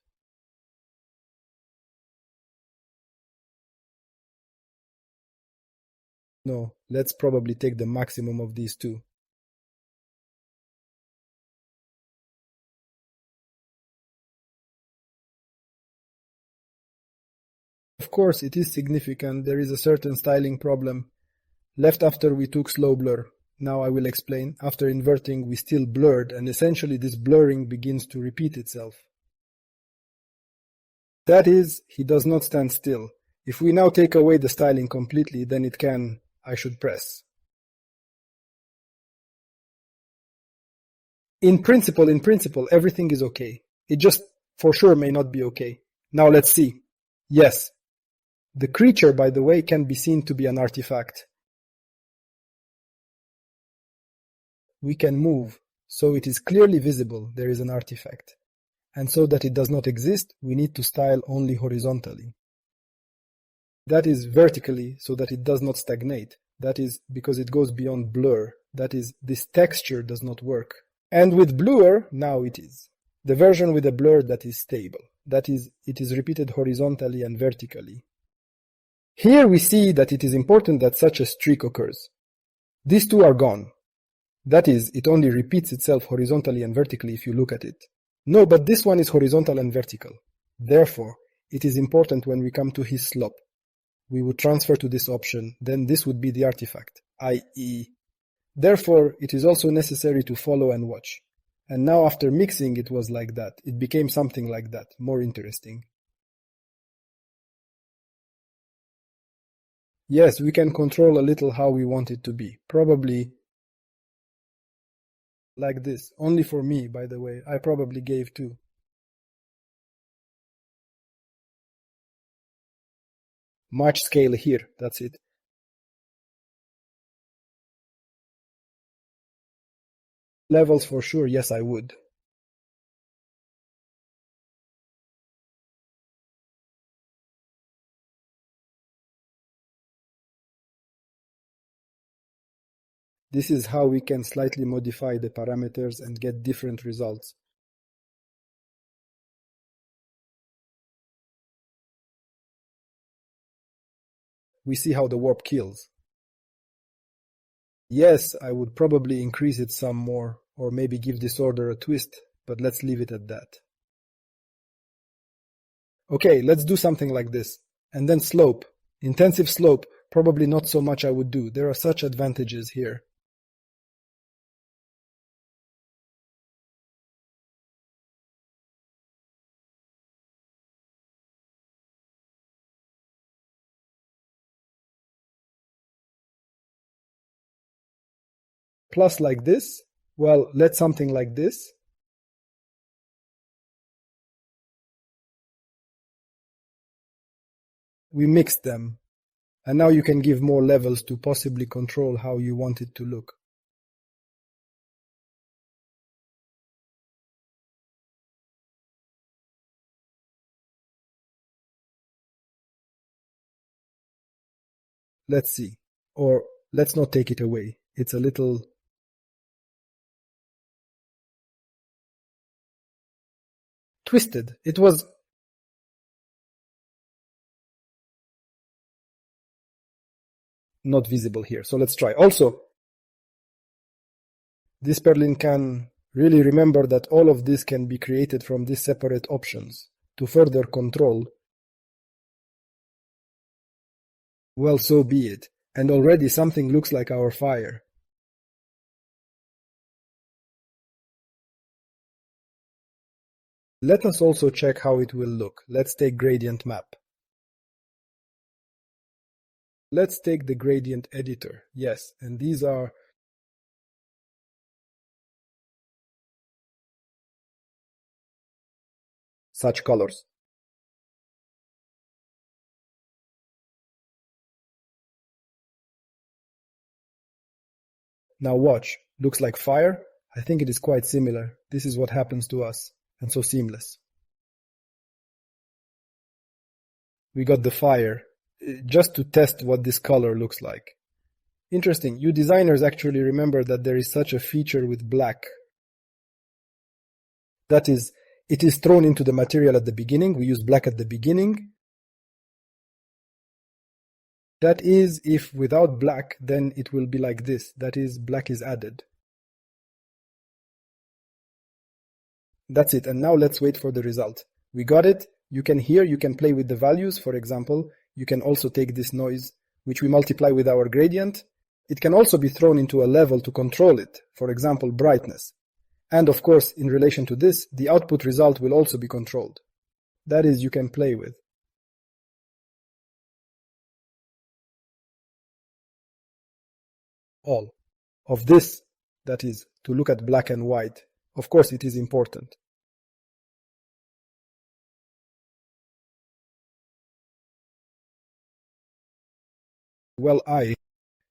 No, let's probably take the maximum of these two. Of course, it is significant. There is a certain styling problem. Left after we took slow blur. Now I will explain. After inverting, we still blurred, and essentially this blurring begins to repeat itself. That is, he does not stand still. If we now take away the styling completely, then it can, I should press. In principle, everything is okay. It just for sure may not be okay. Now let's see. Yes. The creature, by the way, can be seen to be an artifact. We can move, so it is clearly visible there is an artifact. And so that it does not exist, we need to style only horizontally. That is vertically, so that it does not stagnate. That is because it goes beyond blur. That is, this texture does not work. And with blur, now it is. The version with a blur that is stable. That is, it is repeated horizontally and vertically. Here we see that it is important that such a streak occurs. These two are gone. That is, it only repeats itself horizontally and vertically if you look at it. No, but this one is horizontal and vertical. Therefore, it is important when we come to his slope. We would transfer to this option, then this would be the artifact, i.e. Therefore, it is also necessary to follow and watch. And now after mixing it was like that. It became something like that, more interesting. Yes, we can control a little how we want it to be. Probably like this. Only for me, by the way. I probably gave 2. Much scale here, that's it. Levels for sure, yes I would. This is how we can slightly modify the parameters and get different results. We see how the warp kills. Yes, I would probably increase it some more, or maybe give this order a twist, but let's leave it at that. Okay, let's do something like this. And then slope. Intensive slope, probably not so much I would do. There are such advantages here. Plus like this. Well, let's something like this. We mixed them. And now you can give more levels to possibly control how you want it to look. Let's see. Or let's not take it away. It's a little twisted. It was not visible here. So let's try. Also, this Perlin can really remember that all of this can be created from these separate options to further control. Well, so be it. And already something looks like our fire. Let us also check how it will look. Let's take gradient map. Let's take the gradient editor. Yes, and these are such colors. Now watch. Looks like fire? I think it is quite similar. This is what happens to us. and so seamless. We got the fire, just to test what this color looks like. Interesting, you designers actually remember that there is such a feature with black. That is, it is thrown into the material at the beginning, we use black at the beginning. That is, if without black, then it will be like this, that is, black is added. That's it, and now let's wait for the result. We got it, you can play with the values, for example, you can also take this noise, which we multiply with our gradient. It can also be thrown into a level to control it, for example, brightness. And of course, in relation to this, the output result will also be controlled. That is, you can play with. All of this, that is, to look at black and white, of course it is important. Well,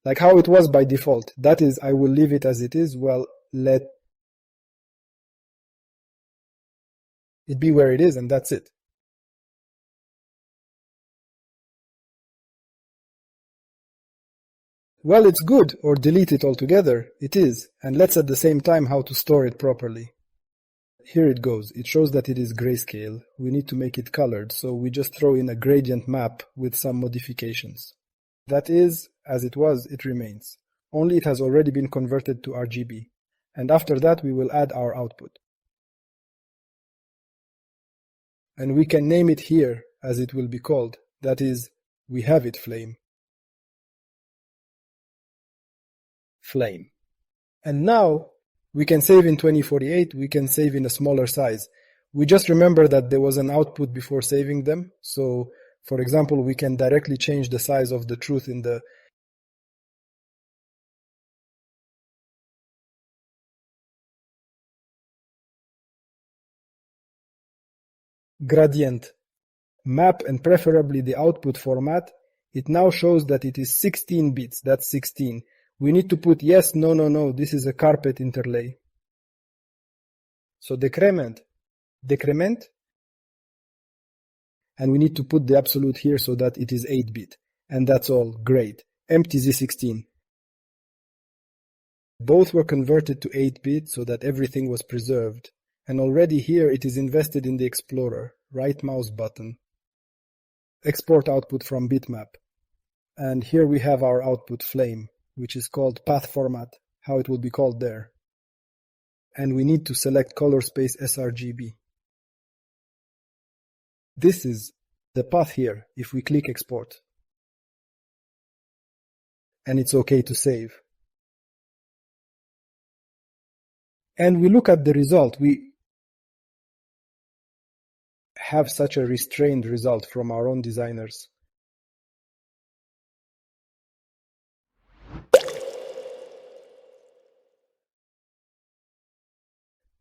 like how it was by default, that is, I will leave it as it is, well, let it be where it is, and that's it. Well, it's good, or delete it altogether, it is, and let's at the same time how to store it properly. Here it goes, it shows that it is grayscale, we need to make it colored, so we just throw in a gradient map with some modifications. That is, as it was, it remains, only it has already been converted to RGB, and after that we will add our output. And we can name it here, as it will be called, that is, we have it flame. Flame. And now, we can save in 2048, we can save in a smaller size. We just remember that there was an output before saving them, so for example, we can directly change the size of the truth in the gradient map and preferably the output format. It now shows that it is 16 bits, that's 16. We need to put yes, no, no, no, this is a carpet interlay. So decrement, and we need to put the absolute here so that it is 8-bit. And that's all, great. Empty Z16. Both were converted to 8-bit so that everything was preserved. And already here it is invested in the Explorer, right mouse button. Export output from bitmap. And here we have our output flame, which is called path format, how it will be called there. And we need to select color space sRGB. This is the path here if we click export. And it's okay to save. And we look at the result. We have such a restrained result from our own designers.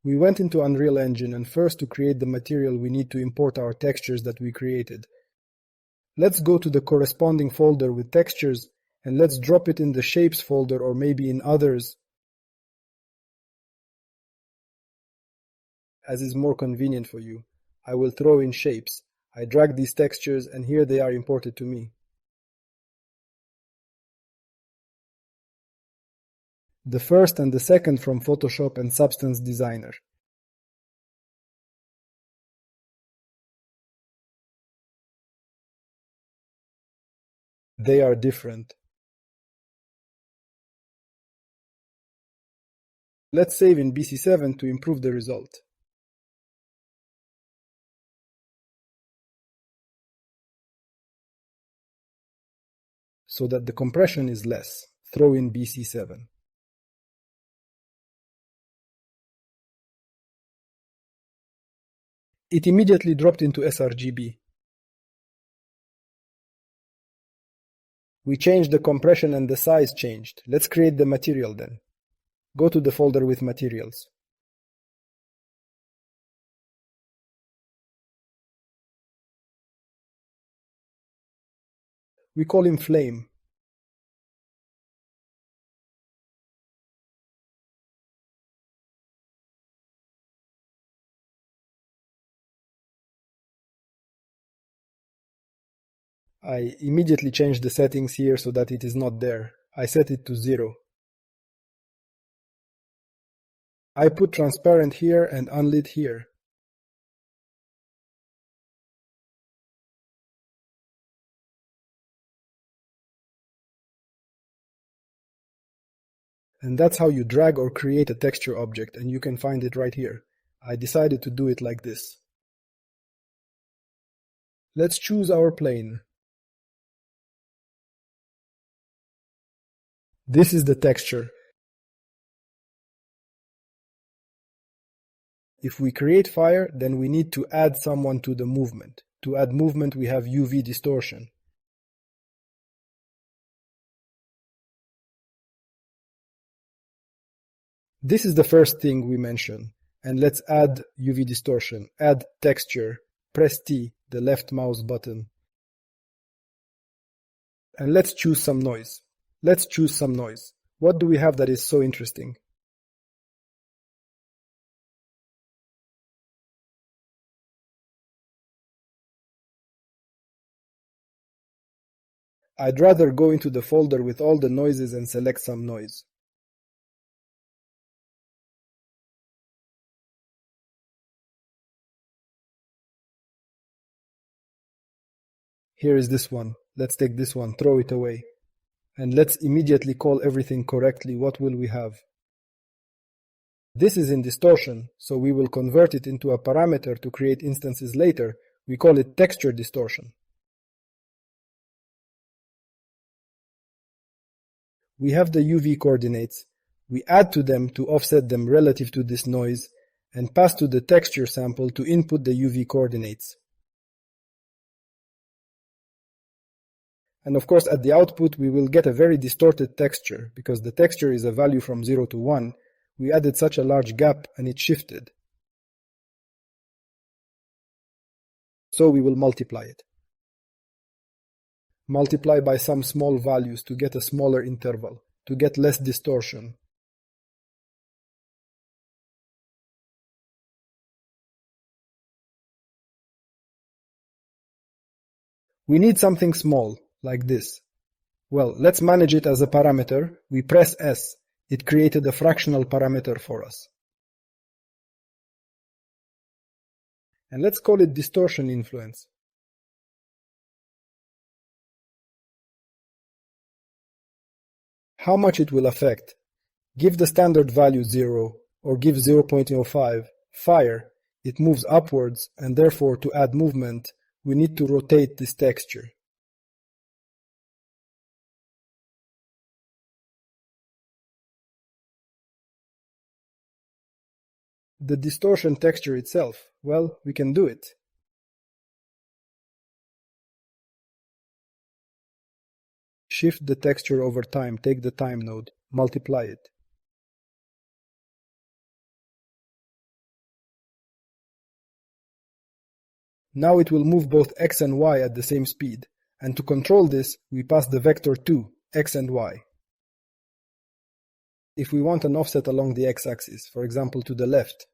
We went into Unreal Engine, and first to create the material we need to import our textures that we created. Let's go to the corresponding folder with textures and let's drop it in the shapes folder or maybe in others, as is more convenient for you. I will throw in shapes. I drag these textures and here they are imported to me. The first and the second from Photoshop and Substance Designer. They are different. Let's save in BC7 to improve the result. So that the compression is less. Throw in BC7. It immediately dropped into sRGB. We changed the compression and the size changed. Let's create the material then. Go to the folder with materials. We call him Flame. I immediately change the settings here so that it is not there. I set it to 0. I put transparent here and unlit here. And that's how you drag or create a texture object, and you can find it right here. I decided to do it like this. Let's choose our plane. This is the texture. If we create fire, then we need to add someone to the movement. To add movement, we have UV distortion. This is the first thing we mention. And let's add UV distortion. Add texture. Press T, the left mouse button. And let's choose some noise. Let's choose some noise. What do we have that is so interesting? I'd rather go into the folder with all the noises and select some noise. Here is this one. Let's take this one, throw it away. And let's immediately call everything correctly. What will we have? This is in distortion, so we will convert it into a parameter to create instances later. We call it texture distortion. We have the UV coordinates. We add to them to offset them relative to this noise, and pass to the texture sample to input the UV coordinates. And of course at the output we will get a very distorted texture, because the texture is a value from 0 to 1. We added such a large gap and it shifted. So we will multiply it. Multiply by some small values to get a smaller interval, to get less distortion. We need something small, like this. Well, let's manage it as a parameter. We press S. It created a fractional parameter for us. And let's call it distortion influence. How much it will affect? Give the standard value 0, or give 0.05. Fire. It moves upwards, and therefore to add movement, we need to rotate this texture. The distortion texture itself, well, we can do it. Shift the texture over time, take the time node, multiply it. Now it will move both x and y at the same speed, and to control this, we pass the vector 2, x and y. If we want an offset along the x-axis, for example to the left,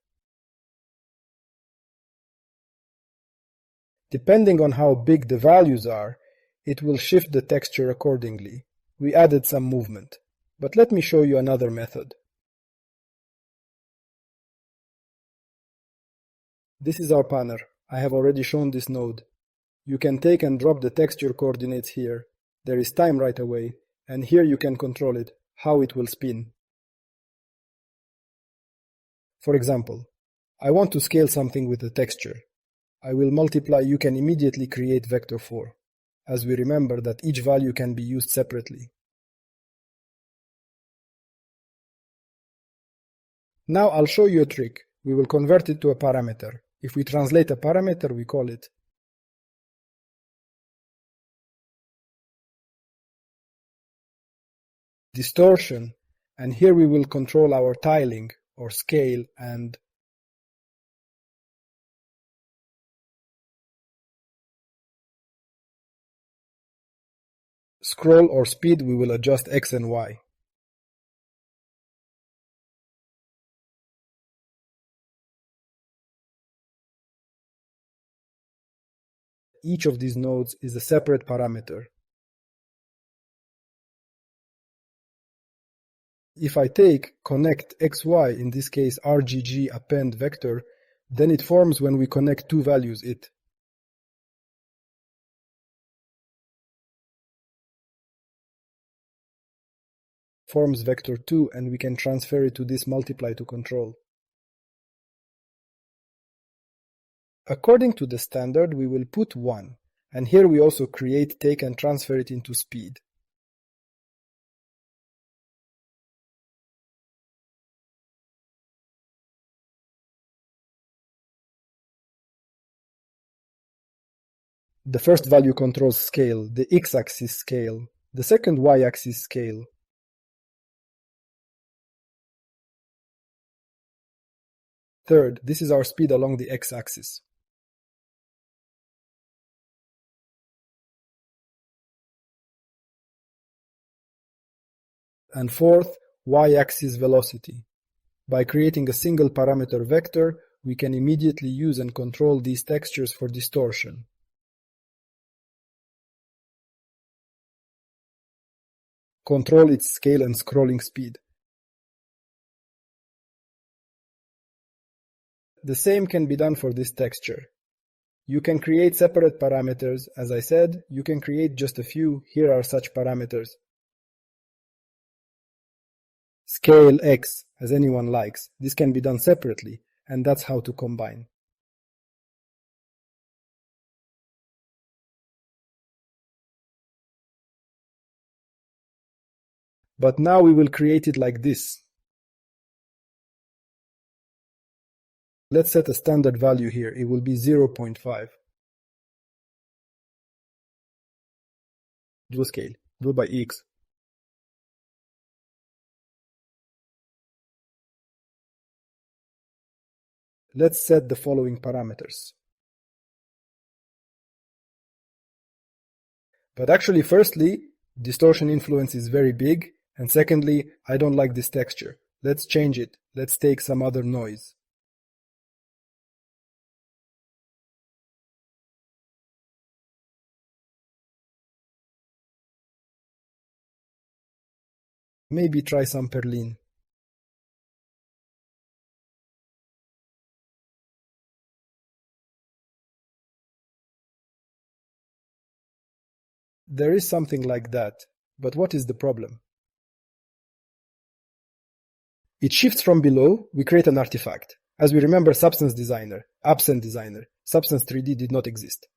depending on how big the values are, it will shift the texture accordingly. We added some movement. But let me show you another method. This is our panner. I have already shown this node. You can take and drop the texture coordinates here. There is time right away, and here you can control it, how it will spin. For example, I want to scale something with a texture. I will multiply. You can immediately create vector 4, as we remember that each value can be used separately. Now I'll show you a trick. We will convert it to a parameter. If we translate a parameter, we call it distortion, and here we will control our tiling or scale and scroll or speed. We will adjust x and y. each of these nodes is a separate parameter. If I take connect xy, in this case rgg append vector, then it forms when we connect two values it. Forms vector 2, and we can transfer it to this multiply to control. According to the standard, we will put 1, and here we also create, take and transfer it into speed. The first value controls scale, the x-axis scale, the second y-axis scale. Third, this is our speed along the x-axis. And fourth, y-axis velocity. By creating a single parameter vector, we can immediately use and control these textures for distortion. Control its scale and scrolling speed. The same can be done for this texture. You can create separate parameters. As I said, you can create just a few. Here are such parameters. Scale X, as anyone likes. This can be done separately, and that's how to combine. But now we will create it like this. Let's set a standard value here. It will be 0.5. Do a scale. Do it by X. Let's set the following parameters. But actually, firstly, distortion influence is very big, and secondly, I don't like this texture. Let's change it. Let's take some other noise. Maybe try some Perlin. There is something like that, but what is the problem? It shifts from below, we create an artifact. As we remember, Substance Designer, Absent Designer, Substance 3D did not exist.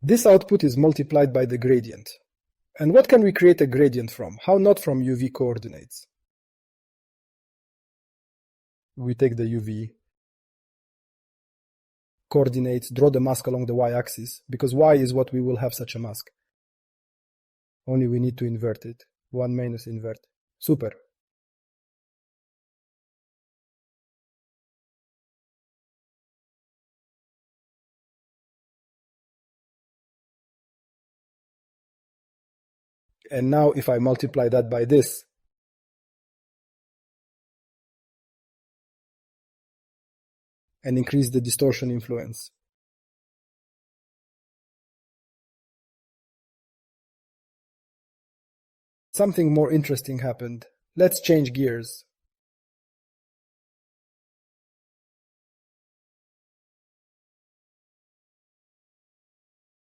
This output is multiplied by the gradient. And what can we create a gradient from? How not from UV coordinates? We take the UV coordinates, draw the mask along the y-axis, because y is what we will have such a mask. Only we need to invert it. 1 minus invert. Super. And now if I multiply that by this, and increase the distortion influence, something more interesting happened. Let's change gears.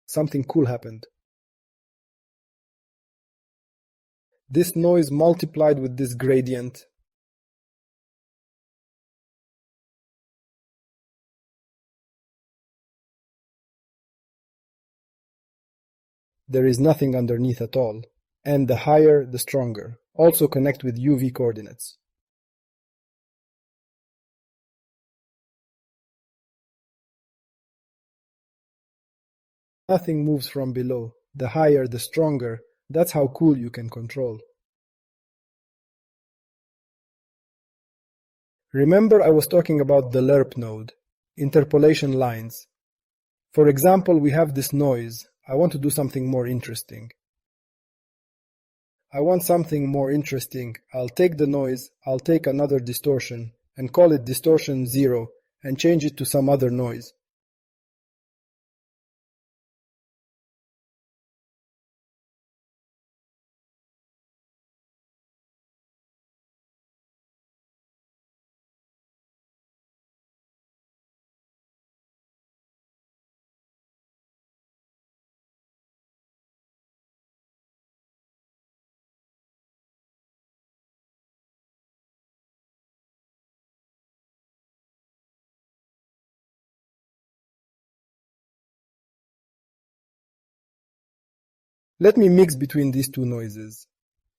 Something cool happened. This noise multiplied with this gradient. There is nothing underneath at all. And the higher, the stronger. Also connect with UV coordinates. Nothing moves from below. The higher, the stronger. That's how cool you can control. Remember I was talking about the lerp node, interpolation lines. For example, we have this noise. I want to do something more interesting. I'll take the noise, I'll take another distortion, and call it distortion 0, and change it to some other noise. Let me mix between these two noises.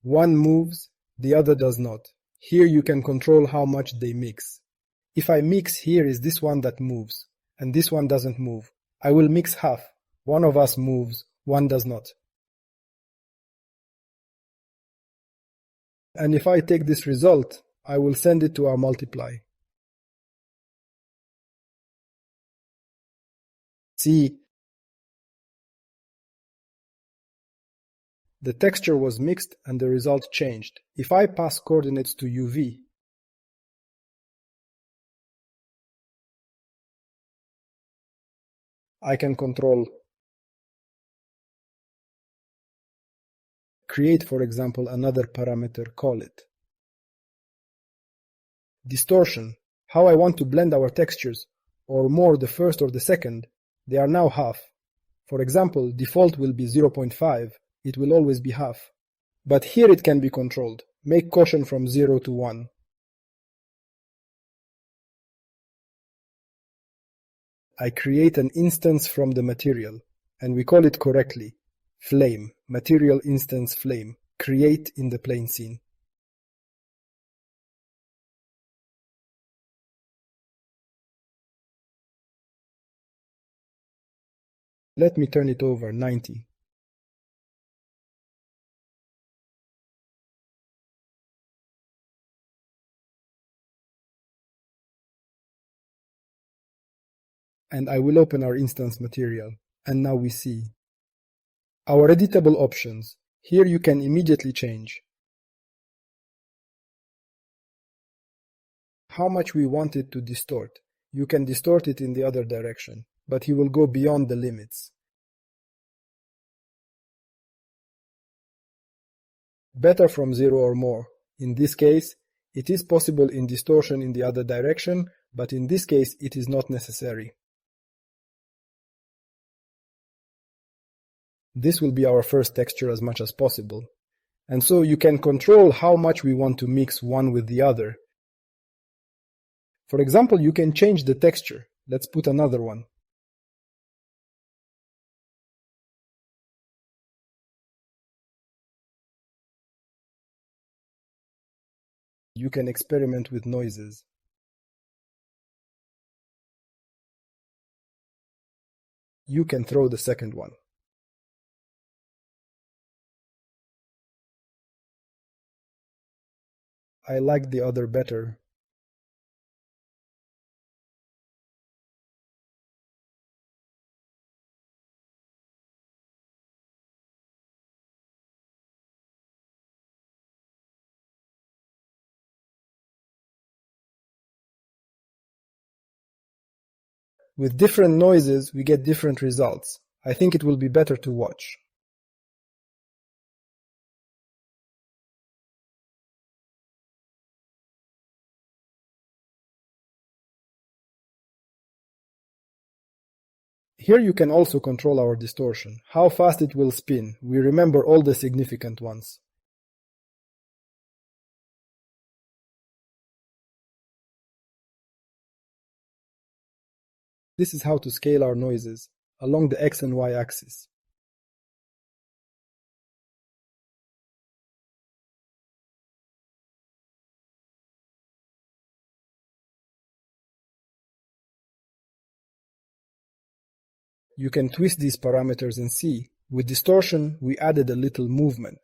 One moves, the other does not. Here you can control how much they mix. If I mix here is this one that moves, and this one doesn't move. I will mix half. One of us moves, one does not. And if I take this result, I will send it to our multiply. See, the texture was mixed and the result changed. If I pass coordinates to UV, I can control create, for example, another parameter, call it distortion, how I want to blend our textures, or more the first or the second. They are now half. For example, default will be 0.5, it will always be half. But here it can be controlled. Make caution from 0 to 1. I create an instance from the material, and we call it correctly flame, material instance flame, create in the plane scene. Let me turn it over 90. And I will open our instance material, and now we see our editable options. Here you can immediately change how much we want it to distort. You can distort it in the other direction, but he will go beyond the limits. Better from 0 or more. In this case, it is possible in distortion in the other direction, but in this case it is not necessary. This will be our first texture as much as possible. And so you can control how much we want to mix one with the other. For example, you can change the texture. Let's put another one. You can experiment with noises. You can throw the second one. I like the other better. With different noises, we get different results. I think it will be better to watch. Here you can also control our distortion, how fast it will spin. We remember all the significant ones. This is how to scale our noises along the X and Y axis. You can twist these parameters and see. With distortion, we added a little movement.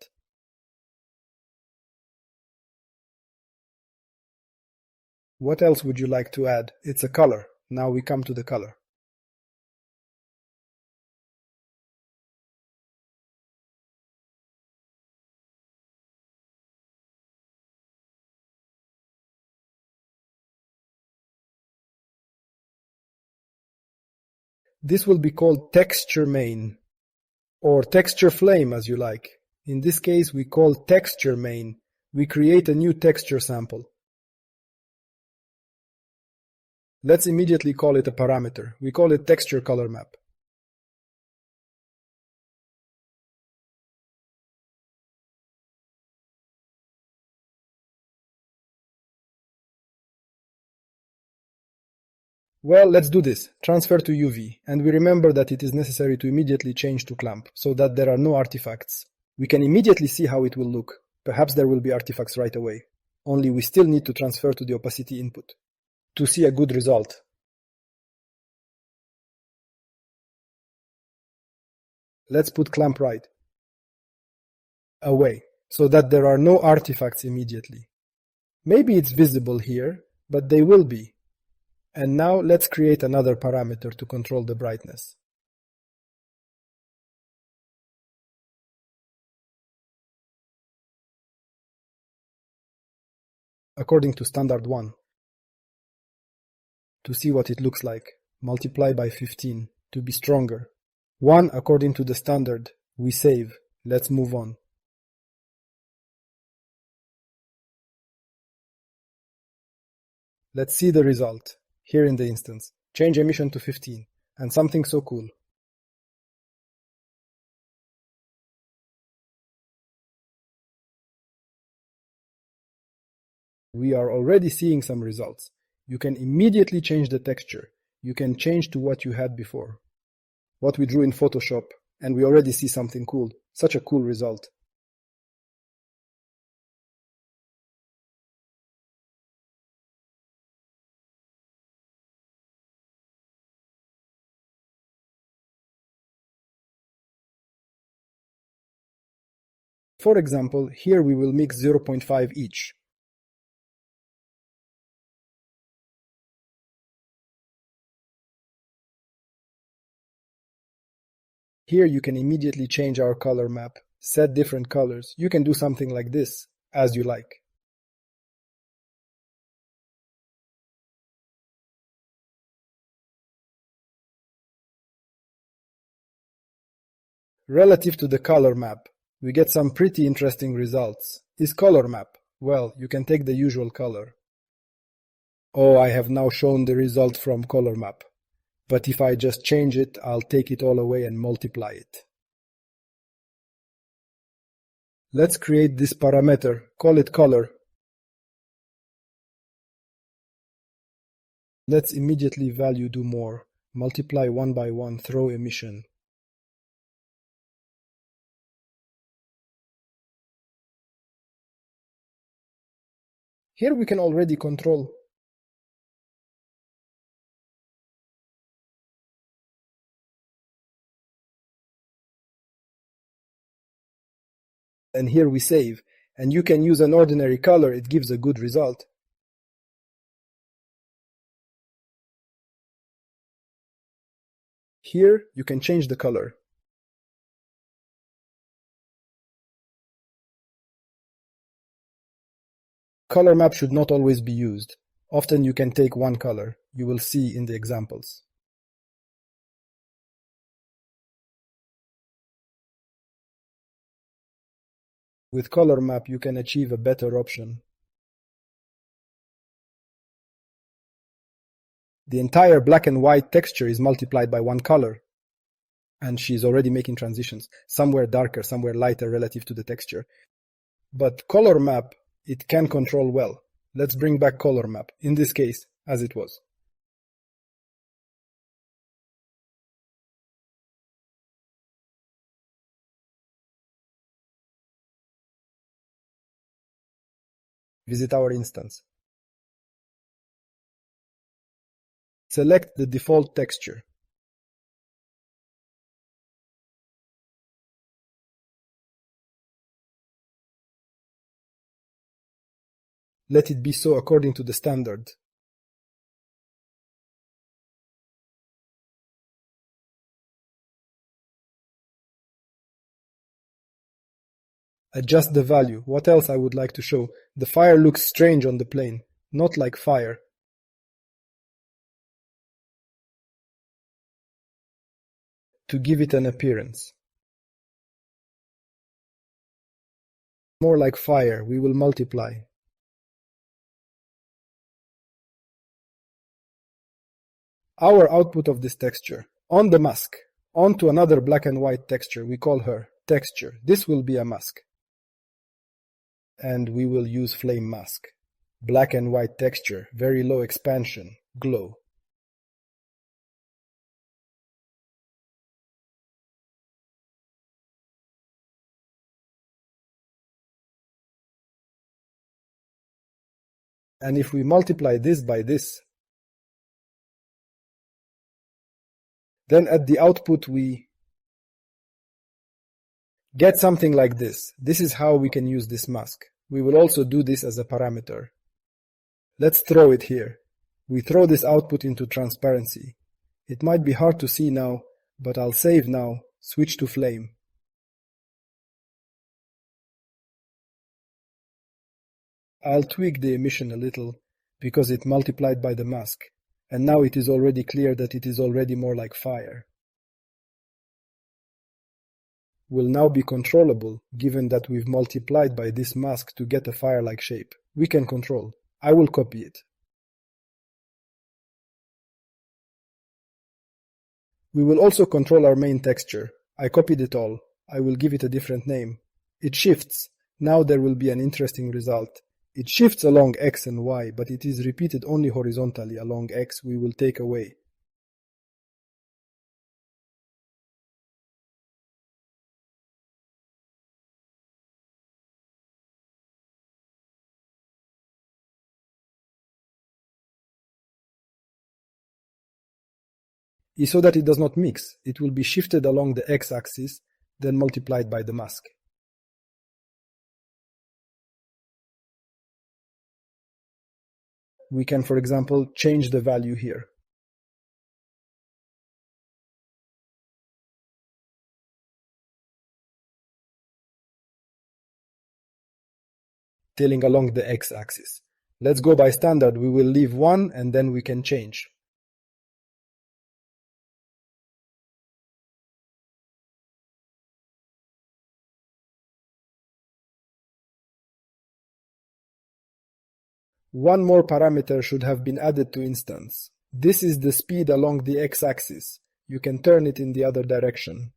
What else would you like to add? It's a color. Now we come to the color. This will be called texture main, or texture flame as you like. In this case we call texture main. We create a new texture sample. Let's immediately call it a parameter. We call it texture color map. Well, let's do this. Transfer to UV, and we remember that it is necessary to immediately change to clamp, so that there are no artifacts. We can immediately see how it will look. Perhaps there will be artifacts right away. Only we still need to transfer to the opacity input to see a good result. Let's put clamp right away, so that there are no artifacts immediately. Maybe it's visible here, but they will be. And now let's create another parameter to control the brightness. According to standard 1. To see what it looks like, multiply by 15 to be stronger. 1 according to the standard. We save. Let's move on. Let's see the result. Here in the instance, change emission to 15, and something so cool. We are already seeing some results. You can immediately change the texture. You can change to what you had before. What we drew in Photoshop, and we already see something cool. Such a cool result. For example, here we will mix 0.5 each. Here you can immediately change our color map, set different colors. You can do something like this, as you like. Relative to the color map, we get some pretty interesting results. Is color map? Well, you can take the usual color. Oh, I have now shown the result from color map. But if I just change it, I'll take it all away and multiply it. Let's create this parameter, call it color. Let's immediately value do more, multiply 1 by 1, throw emission. Here we can already control. And here we save, and you can use an ordinary color, it gives a good result. Here you can change the color. Color map should not always be used. Often you can take one color. You will see in the examples. With color map you can achieve a better option. The entire black and white texture is multiplied by one color. And she's already making transitions, somewhere darker, somewhere lighter relative to the texture. But color map, it can control well. Let's bring back color map, in this case, as it was. Visit our instance. Select the default texture. Let it be so according to the standard. Adjust the value. What else I would like to show? The fire looks strange on the plane, not like fire. To give it an appearance. More like fire, we will multiply. Our output of this texture, on the mask, onto another black and white texture, we call her texture. This will be a mask. And we will use flame mask. Black and white texture, very low expansion, glow. And if we multiply this by this, then at the output we get something like this. This is how we can use this mask. We will also do this as a parameter. Let's throw it here. We throw this output into transparency. It might be hard to see now, but I'll save now, switch to flame. I'll tweak the emission a little because it multiplied by the mask, and now it is already clear that it is already more like fire. Will now be controllable given that we've multiplied by this mask to get a fire-like shape. We can control. I will copy it. We will also control our main texture. I copied it all. I will give it a different name. It shifts. Now there will be an interesting result. It shifts along X and Y, but it is repeated only horizontally along X. We will take away. So that it does not mix. It will be shifted along the X-axis, then multiplied by the mask. We can, for example, change the value here. Tailing along the X-axis. Let's go by standard. We will leave 1 and then we can change. One more parameter should have been added to instance. This is the speed along the X-axis. You can turn it in the other direction.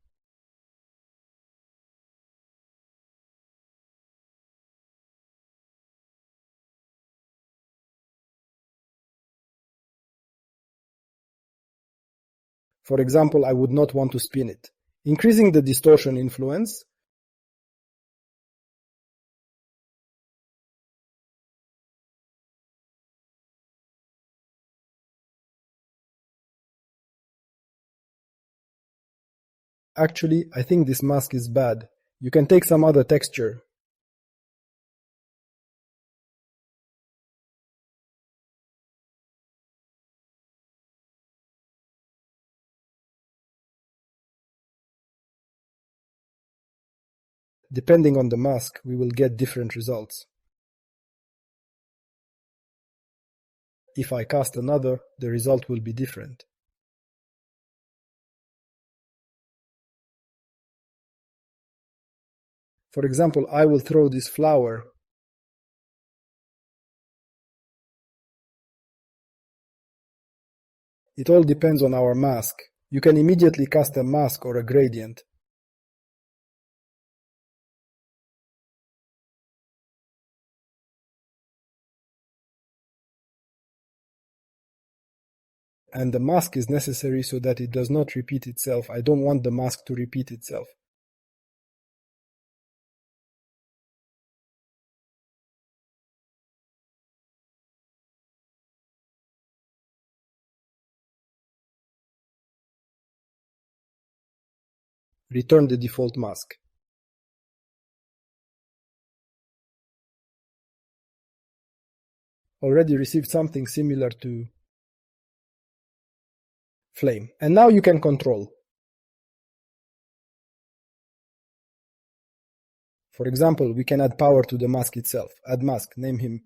For example, I would not want to spin it. Increasing the distortion influence. Actually, I think this mask is bad. You can take some other texture. Depending on the mask, we will get different results. If I cast another, the result will be different. For example, I will throw this flower. It all depends on our mask. You can immediately cast a mask or a gradient. And the mask is necessary so that it does not repeat itself. I don't want the mask to repeat itself. Return the default mask. Already received something similar to flame. And now you can control. For example, we can add power to the mask itself. Add mask, name him.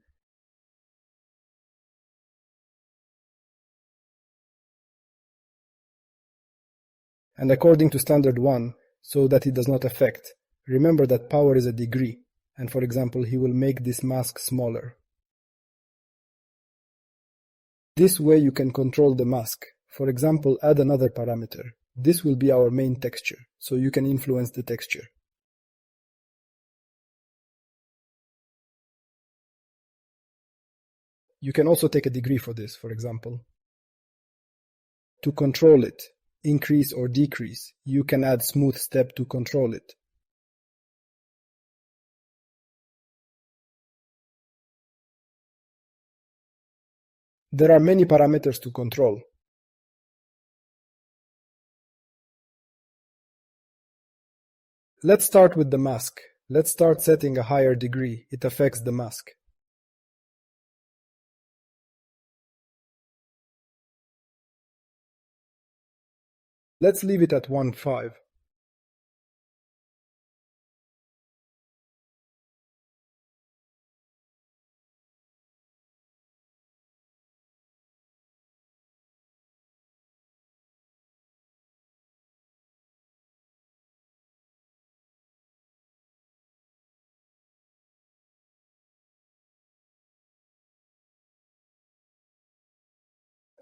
And according to standard 1, so that it does not affect. Remember that power is a degree, and for example, he will make this mask smaller. This way you can control the mask. For example, add another parameter. This will be our main texture, so you can influence the texture. You can also take a degree for this, for example. To control it, increase or decrease, you can add smooth step to control it. There are many parameters to control. Let's start with the mask. Let's start setting a higher degree. It affects the mask. Let's leave it at 1.5.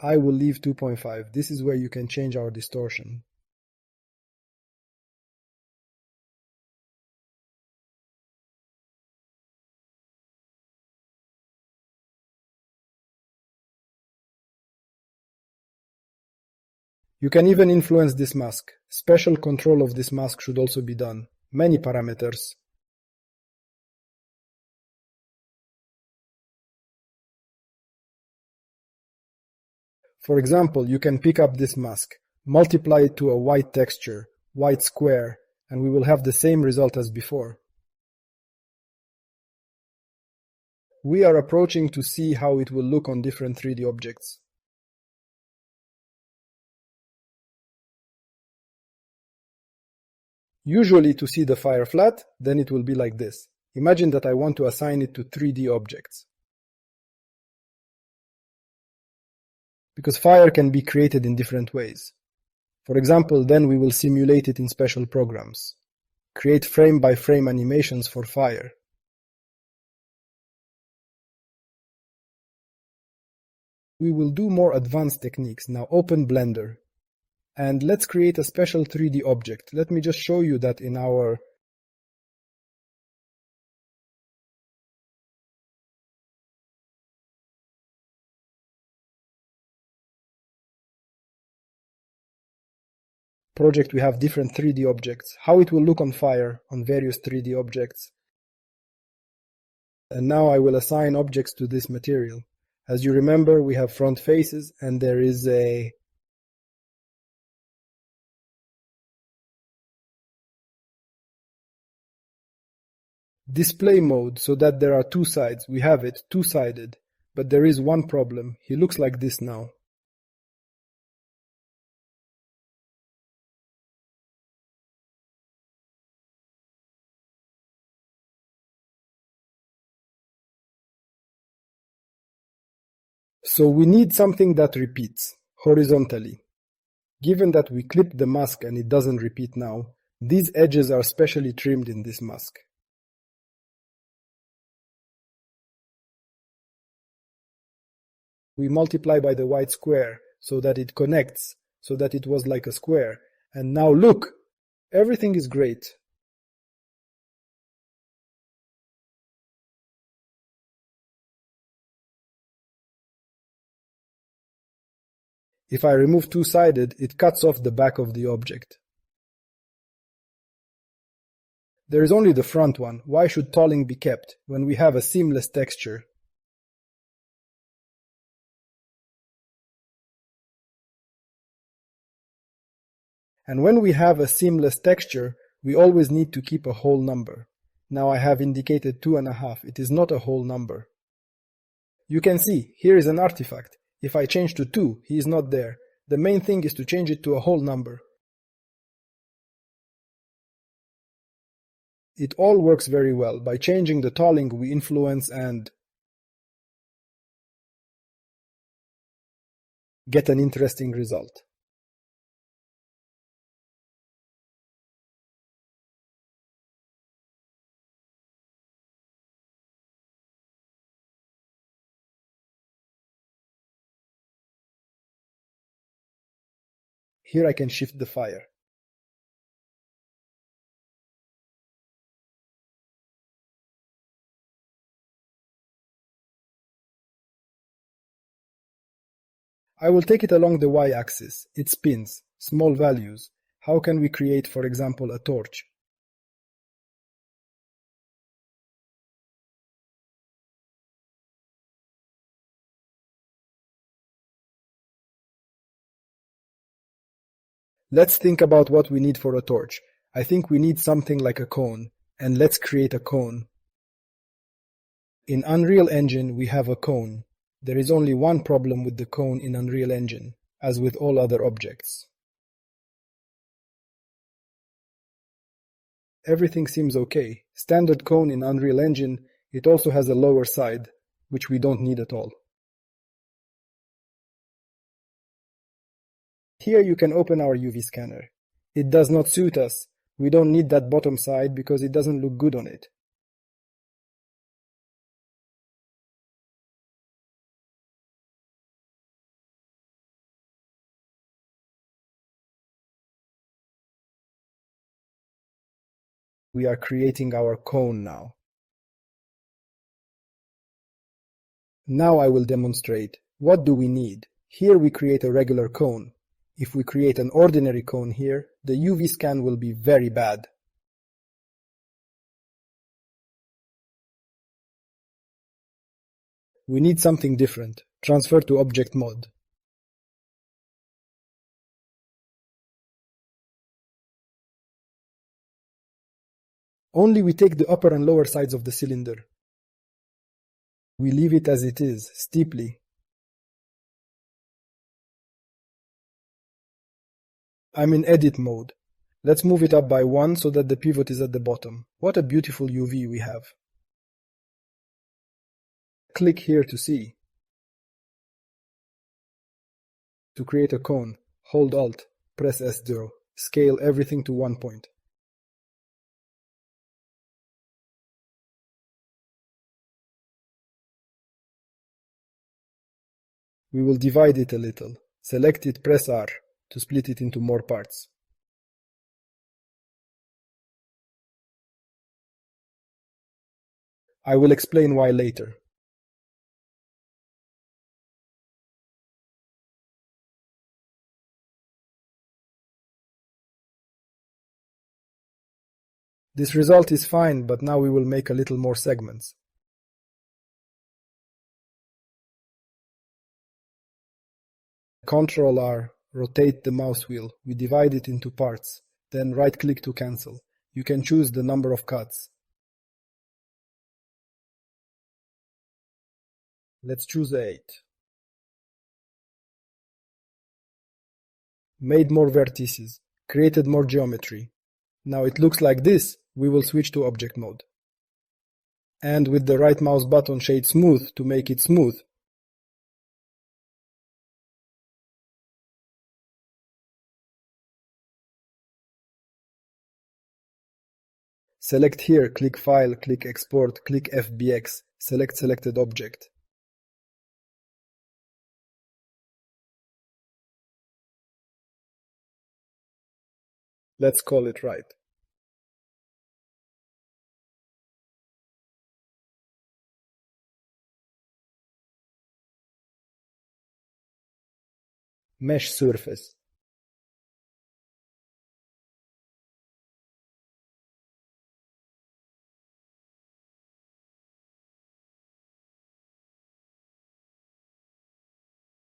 I will leave 2.5. This is where you can change our distortion. You can even influence this mask. Special control of this mask should also be done. Many parameters. For example, you can pick up this mask, multiply it to a white texture, white square, and we will have the same result as before. We are approaching to see how it will look on different 3D objects. Usually to see the fire flat, then it will be like this. Imagine that I want to assign it to 3D objects. Because fire can be created in different ways. For example, then we will simulate it in special programs. Create frame-by-frame animations for fire. We will do more advanced techniques. Now open Blender. And let's create a special 3D object. Let me just show you that in our project we have different 3D objects, how it will look on fire on various 3D objects. And now I will assign objects to this material. As you remember, we have front faces and there is a display mode so that there are two sides. We have it two-sided, but there is one problem. He looks like this now. So we need something that repeats horizontally. Given that we clipped the mask and it doesn't repeat now, these edges are specially trimmed in this mask. We multiply by the white square so that it connects, so that it was like a square. And now look! Everything is great. If I remove two-sided, it cuts off the back of the object. There is only the front one. Why should tolling be kept when we have a seamless texture? And when we have a seamless texture, we always need to keep a whole number. Now I have indicated 2.5. It is not a whole number. You can see, here is an artifact. If I change to 2, he is not there. The main thing is to change it to a whole number. It all works very well. By changing the tolling, we influence and get an interesting result. Here I can shift the fire. I will take it along the y-axis. It spins. Small values. How can we create, for example, a torch? Let's think about what we need for a torch. I think we need something like a cone, and let's create a cone. In Unreal Engine, we have a cone. There is only one problem with the cone in Unreal Engine, as with all other objects. Everything seems okay. Standard cone in Unreal Engine, it also has a lower side, which we don't need at all. Here you can open our UV scanner. It does not suit us. We don't need that bottom side because it doesn't look good on it. We are creating our cone now. Now I will demonstrate. What do we need? Here we create a regular cone. If we create an ordinary cone here, the UV scan will be very bad. We need something different. Transfer to object mode. Only we take the upper and lower sides of the cylinder. We leave it as it is, steeply. I'm in edit mode. Let's move it up by 1 so that the pivot is at the bottom. What a beautiful UV we have. Click here to see. To create a cone, hold Alt, press S0. Scale everything to 1 point. We will divide it a little. Select it, press R to split it into more parts. I will explain why later. This result is fine, but now we will make a little more segments. Ctrl R, rotate the mouse wheel. We divide it into parts. Then right-click to cancel. You can choose the number of cuts. Let's choose 8. Made more vertices. Created more geometry. Now it looks like this. We will switch to object mode. And with the right mouse button shade smooth to make it smooth. Select here, click File, click Export, click FBX, select selected object. Let's call it right. Mesh surface.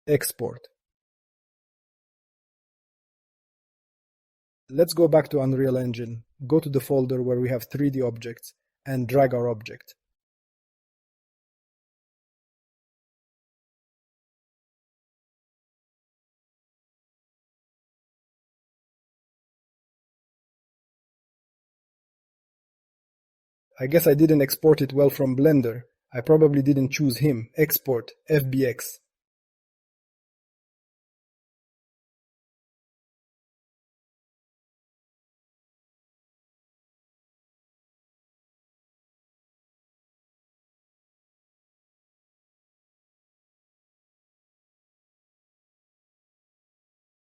Export. Let's go back to Unreal Engine, go to the folder where we have 3D objects, and drag our object. I guess I didn't export it well from Blender. I probably didn't choose him. Export, FBX.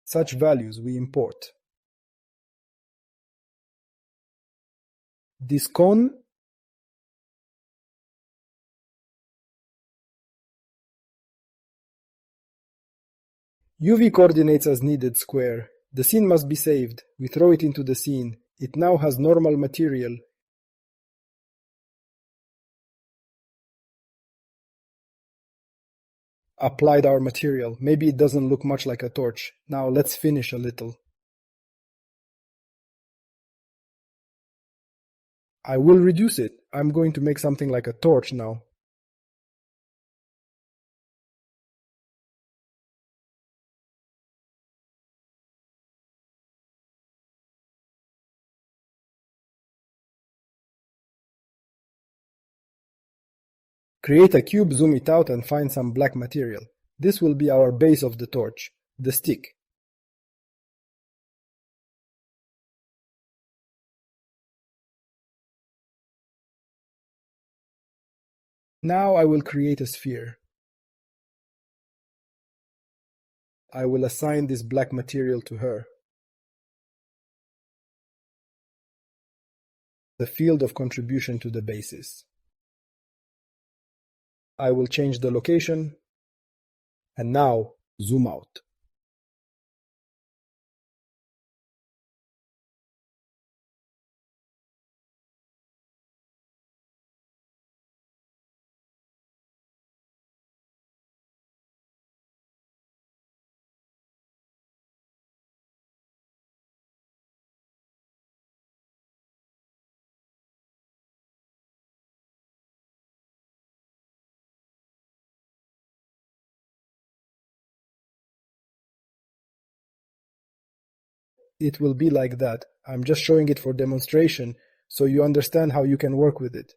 Such values we import. This cone UV coordinates as needed square. The scene must be saved. We throw it into the scene. It now has normal material. Applied our material. Maybe it doesn't look much like a torch. Now let's finish a little. I will reduce it. I'm going to make something like a torch now. Create a cube, zoom it out, and find some black material. This will be our base of the torch, the stick. Now I will create a sphere. I will assign this black material to her. The field of contribution to the basis. I will change the location, and now zoom out. It will be like that. I'm just showing it for demonstration, so you understand how you can work with it.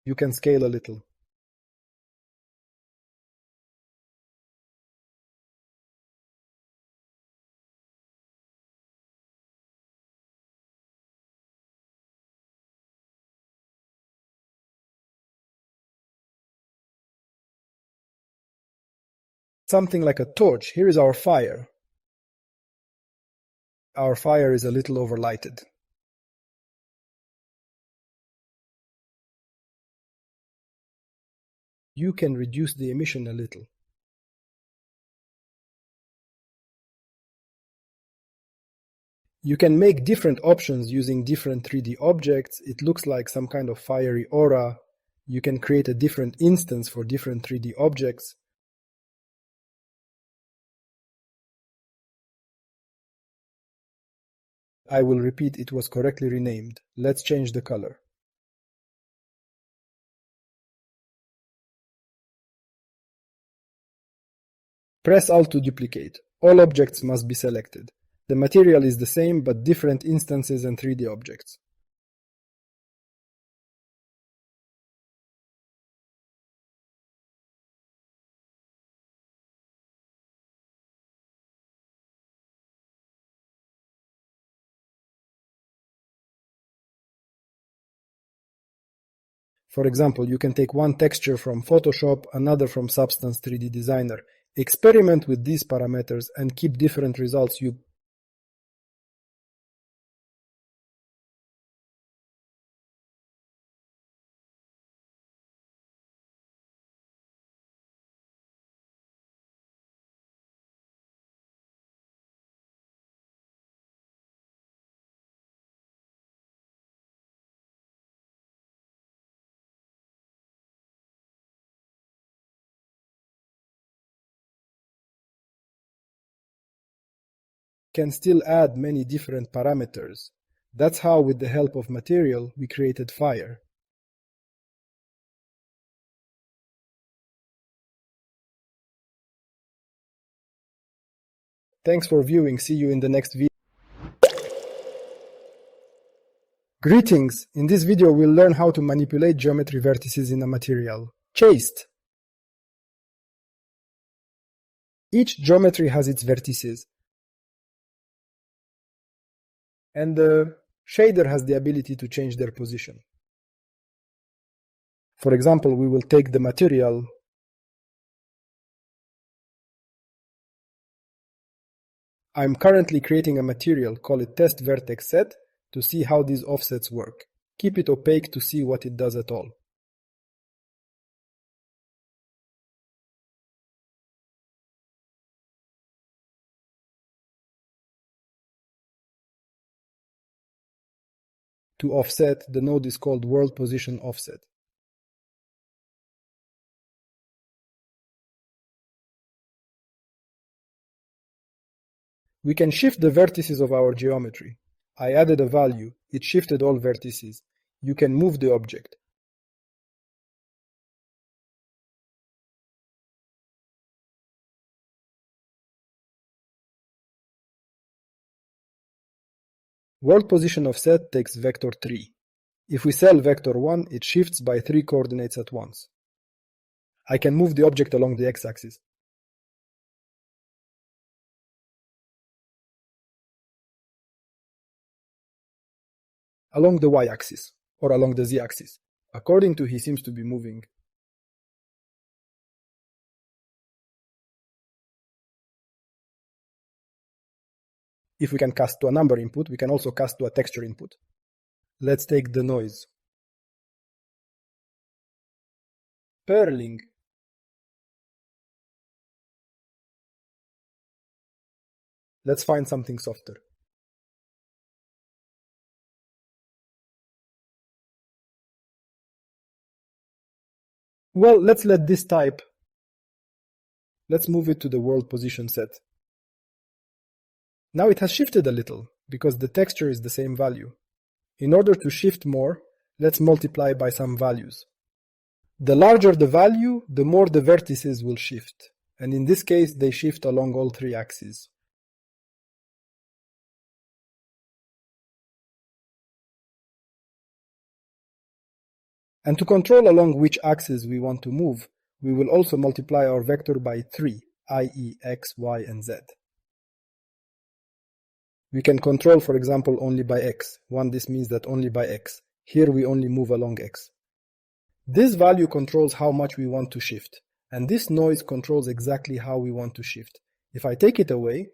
You can scale a little. Something like a torch. Here is our fire. Our fire is a little overlighted. You can reduce the emission a little. You can make different options using different 3D objects. It looks like some kind of fiery aura. You can create a different instance for different 3D objects. I will repeat, it was correctly renamed. Let's change the color. Press Alt to duplicate. All objects must be selected. The material is the same, but different instances and 3D objects. For example, you can take one texture from Photoshop, another from Substance 3D Designer. Experiment with these parameters and keep different results. You can still add many different parameters. That's how, with the help of material, we created fire. Thanks for viewing. See you in the next video. Greetings! In this video we'll learn how to manipulate geometry vertices in a material. Chased! Each geometry has its vertices, and the shader has the ability to change their position. For example, we will take the material I'm currently creating a material, call it test vertex set, to see how these offsets work. Keep it opaque to see what it does at all. To offset, the node is called world position offset. We can shift the vertices of our geometry. I added a value, it shifted all vertices. You can move the object. World position of set takes vector 3. If we cell vector 1, it shifts by 3 coordinates at once. I can move the object along the x-axis. Along the y-axis, or along the z-axis. According to he seems to be moving. If we can cast to a number input, we can also cast to a texture input. Let's take the noise. Purling. Let's find something softer. Well, let's let this type. Let's move it to the world position set. Now it has shifted a little, because the texture is the same value. In order to shift more, let's multiply by some values. The larger the value, the more the vertices will shift, and in this case they shift along all 3 axes. And to control along which axis we want to move, we will also multiply our vector by 3, i.e. x, y, and z. We can control, for example, only by x. This means that only by x. Here we only move along x. This value controls how much we want to shift, and this noise controls exactly how we want to shift. If I take it away,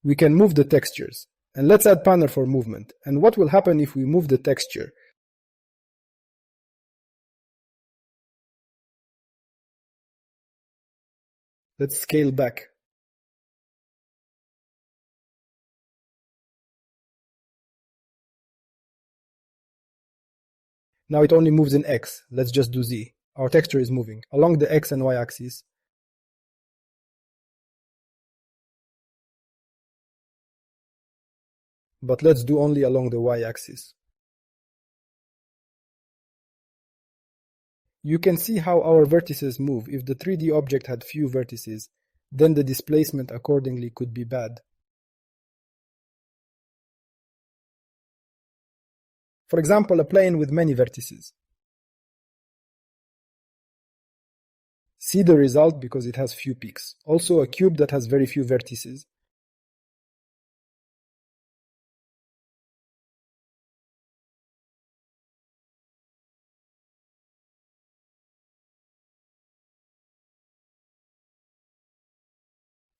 we can move the textures. And let's add panel for movement. And what will happen if we move the texture? Let's scale back. Now it only moves in X. Let's just do Z. Our texture is moving along the X and Y axis. But let's do only along the Y axis. You can see how our vertices move. If the 3D object had few vertices, then the displacement accordingly could be bad. For example, a plane with many vertices. See the result because it has few peaks. Also a cube that has very few vertices.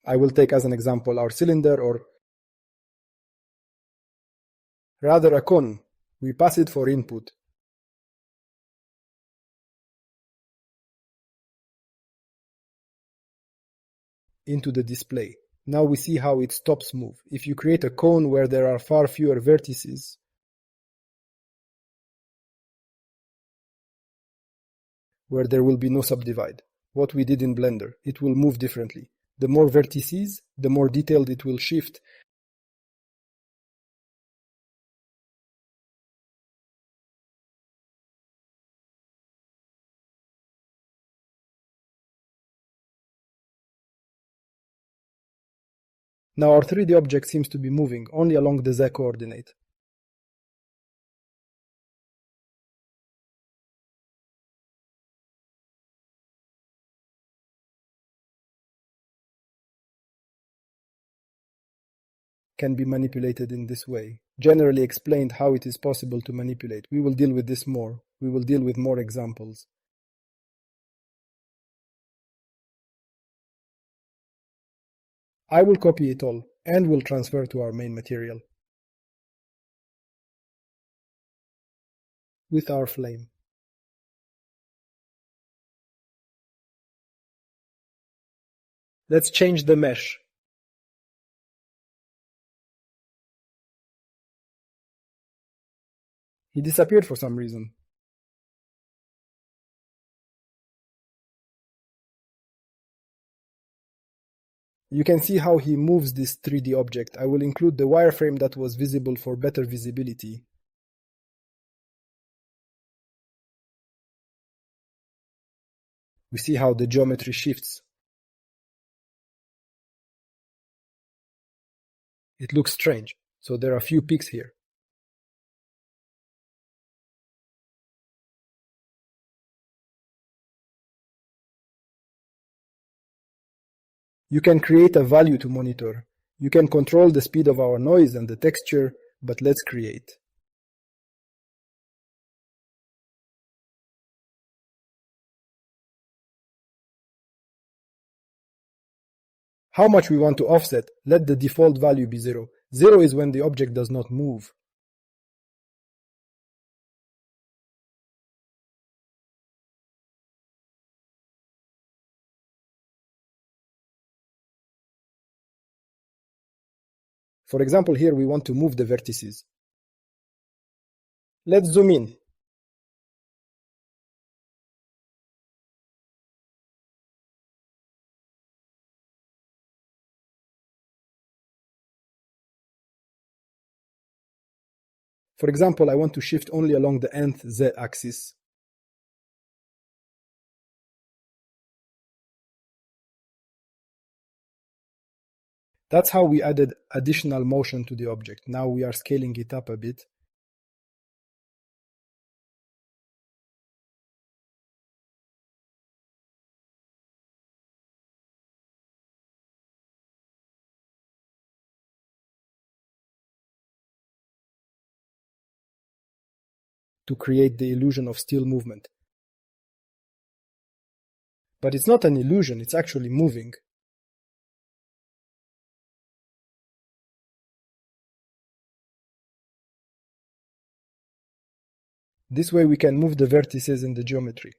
I will take as an example our cylinder, or rather a cone. We pass it for input. Into the display. Now we see how it stops move. If you create a cone where there are far fewer vertices, where there will be no subdivide, what we did in Blender, it will move differently. The more vertices, the more detailed it will shift. Now our 3D object seems to be moving only along the Z coordinate. Can be manipulated in this way. Generally explained how it is possible to manipulate. We will deal with this more. We will deal with more examples. I will copy it all and will transfer to our main material with our flame. Let's change the mesh. He disappeared for some reason. You can see how he moves this 3D object. I will include the wireframe that was visible for better visibility. We see how the geometry shifts. It looks strange, so there are few peaks here. You can create a value to monitor. You can control the speed of our noise and the texture, but let's create. How much we want to offset? Let the default value be 0. 0 is when the object does not move. For example, here we want to move the vertices. Let's zoom in. For example, I want to shift only along the nth z-axis. That's how we added additional motion to the object. Now we are scaling it up a bit. To create the illusion of still movement. But it's not an illusion, it's actually moving. This way we can move the vertices in the geometry.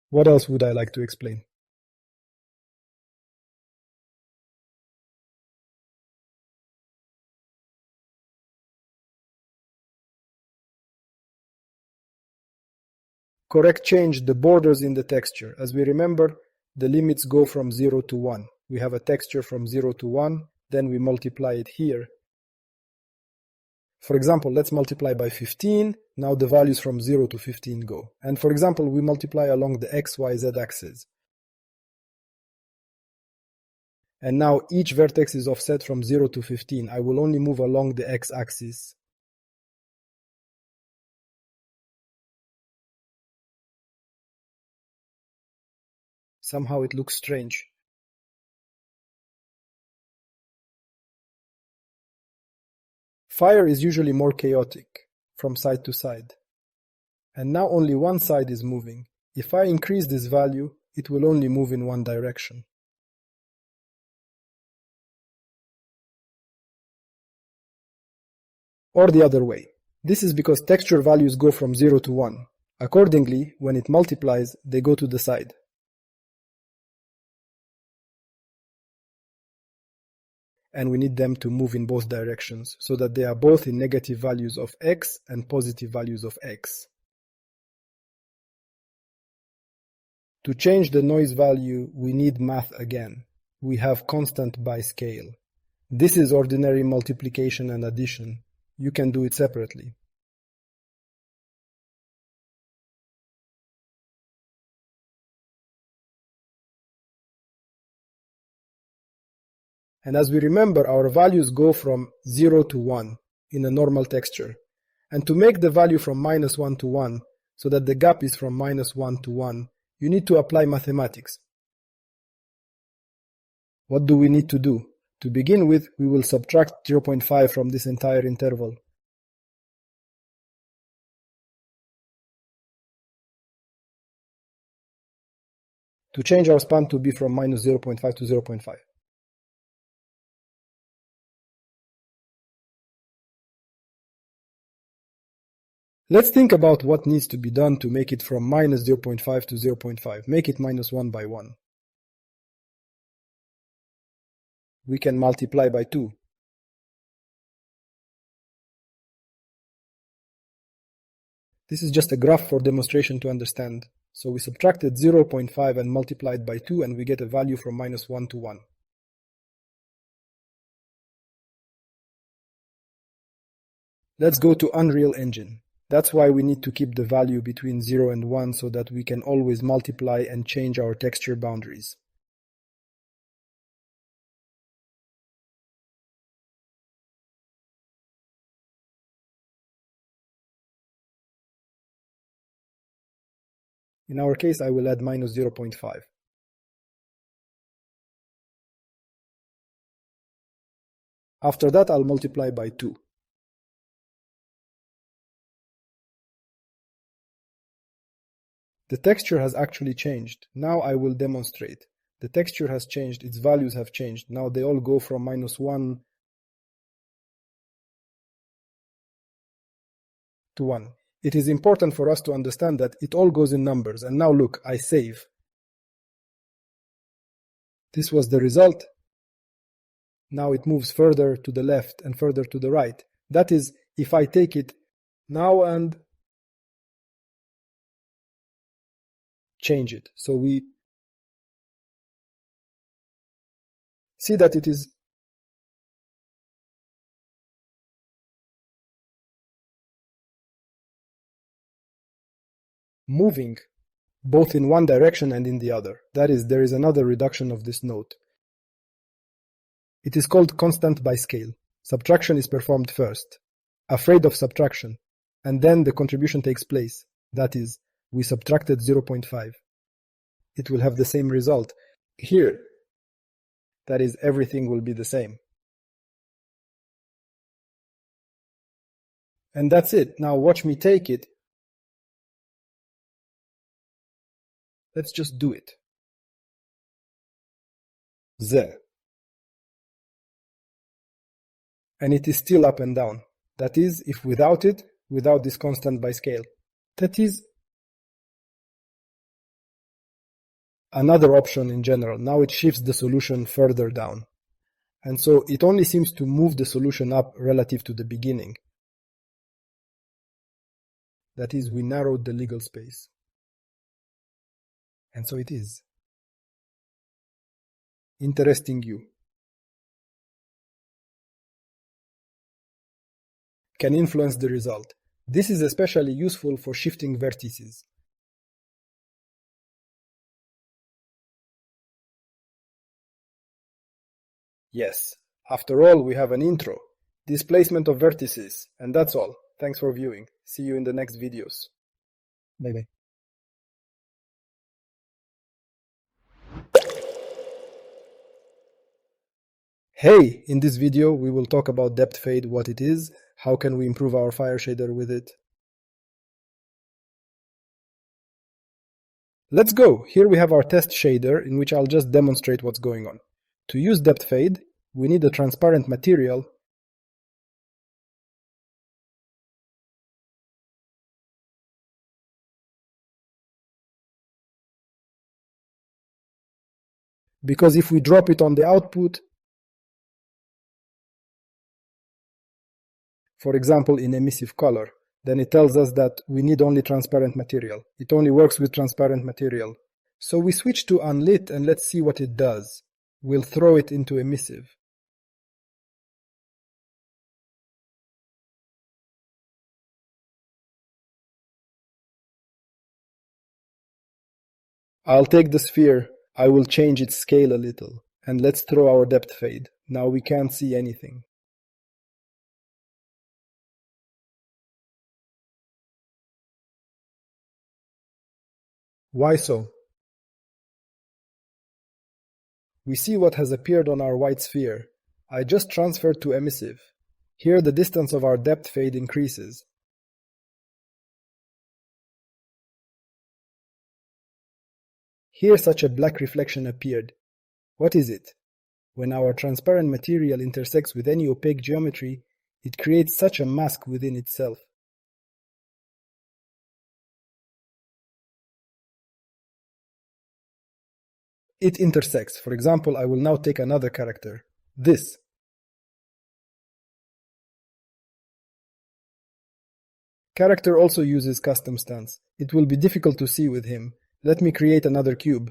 What else would I like to explain? Correct change the borders in the texture. As we remember, the limits go from 0 to 1. We have a texture from 0 to 1, then we multiply it here. For example, let's multiply by 15. Now the values from 0 to 15 go. And for example, we multiply along the x, y, z axis. And now each vertex is offset from 0 to 15. I will only move along the x-axis. Somehow it looks strange. Fire is usually more chaotic, from side to side. And now only one side is moving. If I increase this value, it will only move in one direction. Or the other way. This is because texture values go from 0 to 1. Accordingly, when it multiplies, they go to the side. And we need them to move in both directions, so that they are both in negative values of x and positive values of x. To change the noise value, we need math again. We have constant by scale. This is ordinary multiplication and addition. You can do it separately. And as we remember, our values go from 0 to 1 in a normal texture. And to make the value from -1 to 1, so that the gap is from -1 to 1, you need to apply mathematics. What do we need to do? To begin with, we will subtract 0.5 from this entire interval. To change our span to be from -0.5 to 0.5. Let's think about what needs to be done to make it from minus 0.5 to 0.5. Make it minus 1 by 1. We can multiply by 2. This is just a graph for demonstration to understand. So we subtracted 0.5 and multiplied by 2 and we get a value from minus 1 to 1. Let's go to Unreal Engine. That's why we need to keep the value between 0 and 1 so that we can always multiply and change our texture boundaries. In our case, I will add minus 0.5. After that, I'll multiply by 2. The texture has actually changed. Now I will demonstrate. The texture has changed, its values have changed. Now they all go from minus 1 to 1. It is important for us to understand that it all goes in numbers. And now look, I save. This was the result. Now it moves further to the left and further to the right. That is, if I take it now and change it. So we see that it is moving both in one direction and in the other. That is, there is another reduction of this note. It is called constant by scale. Subtraction is performed first. Afraid of subtraction. And then the contribution takes place. That is, we subtracted 0.5. It will have the same result. Here, that is, everything will be the same. And that's it. Now watch me take it. Let's just do it. Z. And it is still up and down. That is, if without it, without this constant by scale. That is another option in general. Now it shifts the solution further down. And so it only seems to move the solution up relative to the beginning. That is, we narrowed the legal space. And so it is. Interesting you. Can influence the result. This is especially useful for shifting vertices. Yes, after all, we have an intro. Displacement of vertices. And that's all. Thanks for viewing. See you in the next videos. Bye bye. Hey, in this video we will talk about depth fade, what it is, how can we improve our fire shader with it. Let's go! Here we have our test shader in which I'll just demonstrate what's going on. To use depth fade, we need a transparent material because if we drop it on the output, for example in emissive color, then it tells us that we need only transparent material. It only works with transparent material. So we switch to unlit and let's see what it does. We'll throw it into emissive. I'll take the sphere, I will change its scale a little, and let's throw our depth fade. Now we can't see anything. Why so? We see what has appeared on our white sphere. I just transferred to emissive. Here the distance of our depth fade increases. Here such a black reflection appeared. What is it? When our transparent material intersects with any opaque geometry, it creates such a mask within itself. it intersects. For example, I will now take another character, this. Character also uses custom stance. It will be difficult to see with him. Let me create another cube.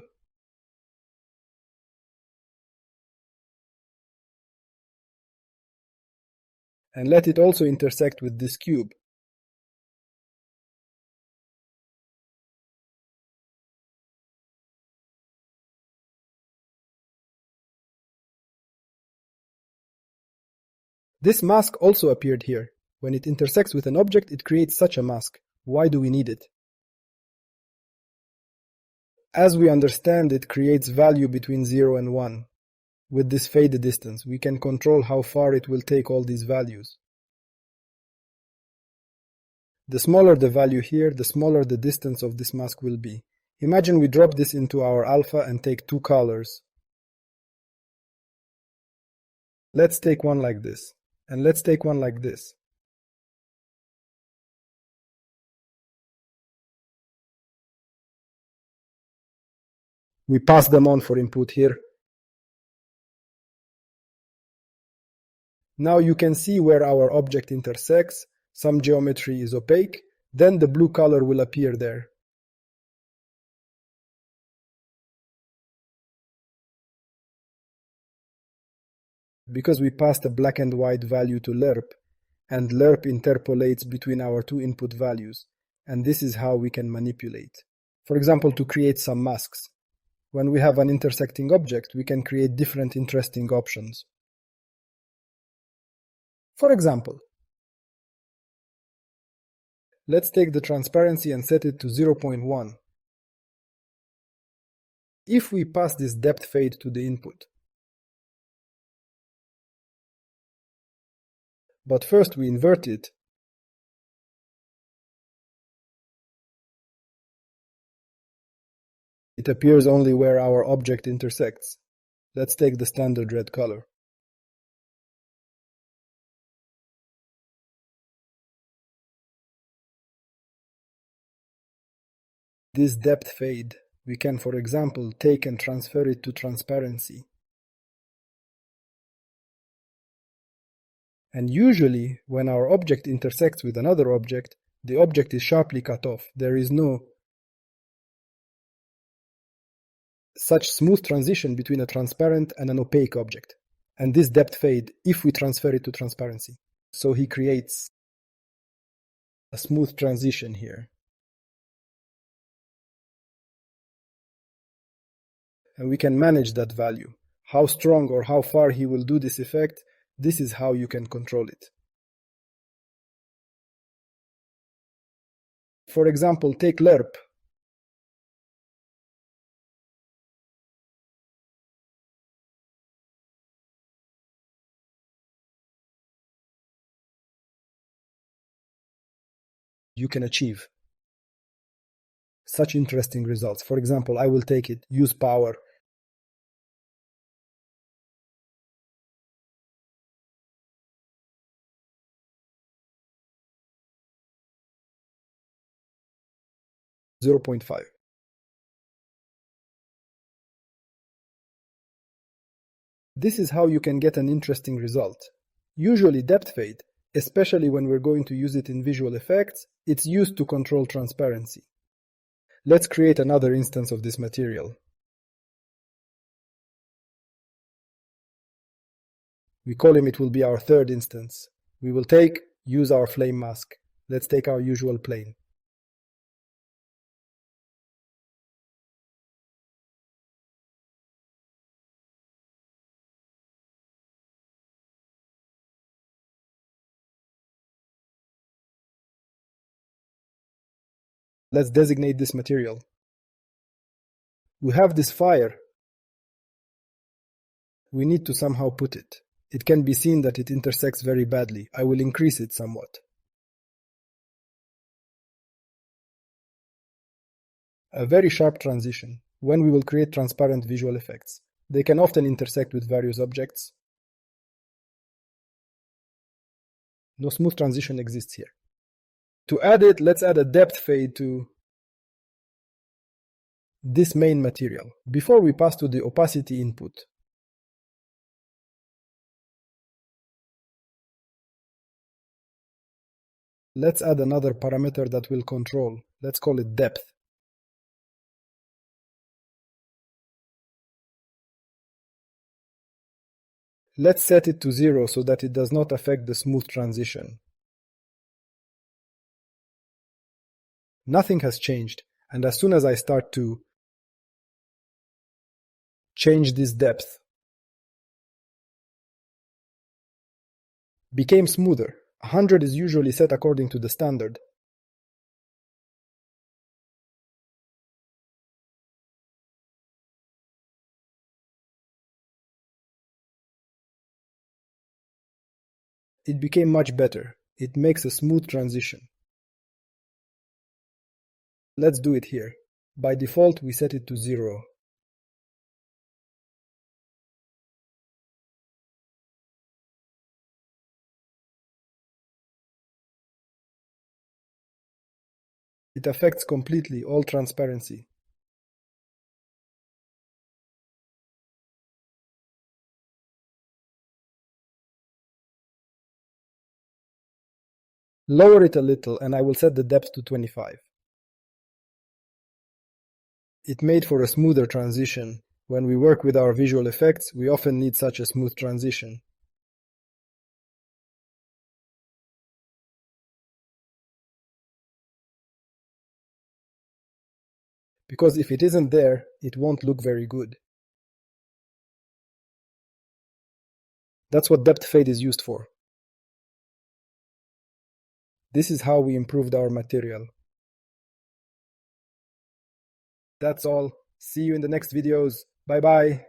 And let it also intersect with this cube. This mask also appeared here. When it intersects with an object, it creates such a mask. Why do we need it? As we understand, it creates value between 0 and 1. With this fade distance, we can control how far it will take all these values. The smaller the value here, the smaller the distance of this mask will be. Imagine we drop this into our alpha and take two colors. Let's take one like this, and let's take one like this. We pass them on for input here. Now you can see where our object intersects. Some geometry is opaque, then the blue color will appear there. Because we passed a black and white value to lerp, and lerp interpolates between our two input values, and this is how we can manipulate. For example, to create some masks. When we have an intersecting object, we can create different interesting options. For example, let's take the transparency and set it to 0.1. If we pass this depth fade to the input, but first we invert it, it appears only where our object intersects. Let's take the standard red color. This depth fade, we can, for example, take and transfer it to transparency. And usually, when our object intersects with another object, the object is sharply cut off. There is no such smooth transition between a transparent and an opaque object. And this depth fade, if we transfer it to transparency. So he creates a smooth transition here. And we can manage that value. How strong or how far he will do this effect, this is how you can control it. For example, take lerp. You can achieve such interesting results. For example, I will take it, use power. .5. This is how you can get an interesting result. Usually depth fade, especially when we're going to use it in visual effects, it's used to control transparency. Let's create another instance of this material. We call him, it will be our third instance. We will use our flame mask. Let's take our usual plane. Let's designate this material. We have this fire. We need to somehow put it. It can be seen that it intersects very badly. I will increase it somewhat. A very sharp transition. When we will create transparent visual effects, they can often intersect with various objects. No smooth transition exists here. To add it, let's add a depth fade to this main material before we pass to the opacity input. Let's add another parameter that will control. Let's call it depth. Let's set it to 0 so that it does not affect the smooth transition. Nothing has changed, and as soon as I start to change this depth, became smoother. 100 is usually set according to the standard. It became much better. It makes a smooth transition. Let's do it here. By default, we set it to 0. It affects completely all transparency. Lower it a little and I will set the depth to 25. It made for a smoother transition. When we work with our visual effects, we often need such a smooth transition. Because if it isn't there, it won't look very good. That's what depth fade is used for. This is how we improved our material. That's all. See you in the next videos. Bye bye.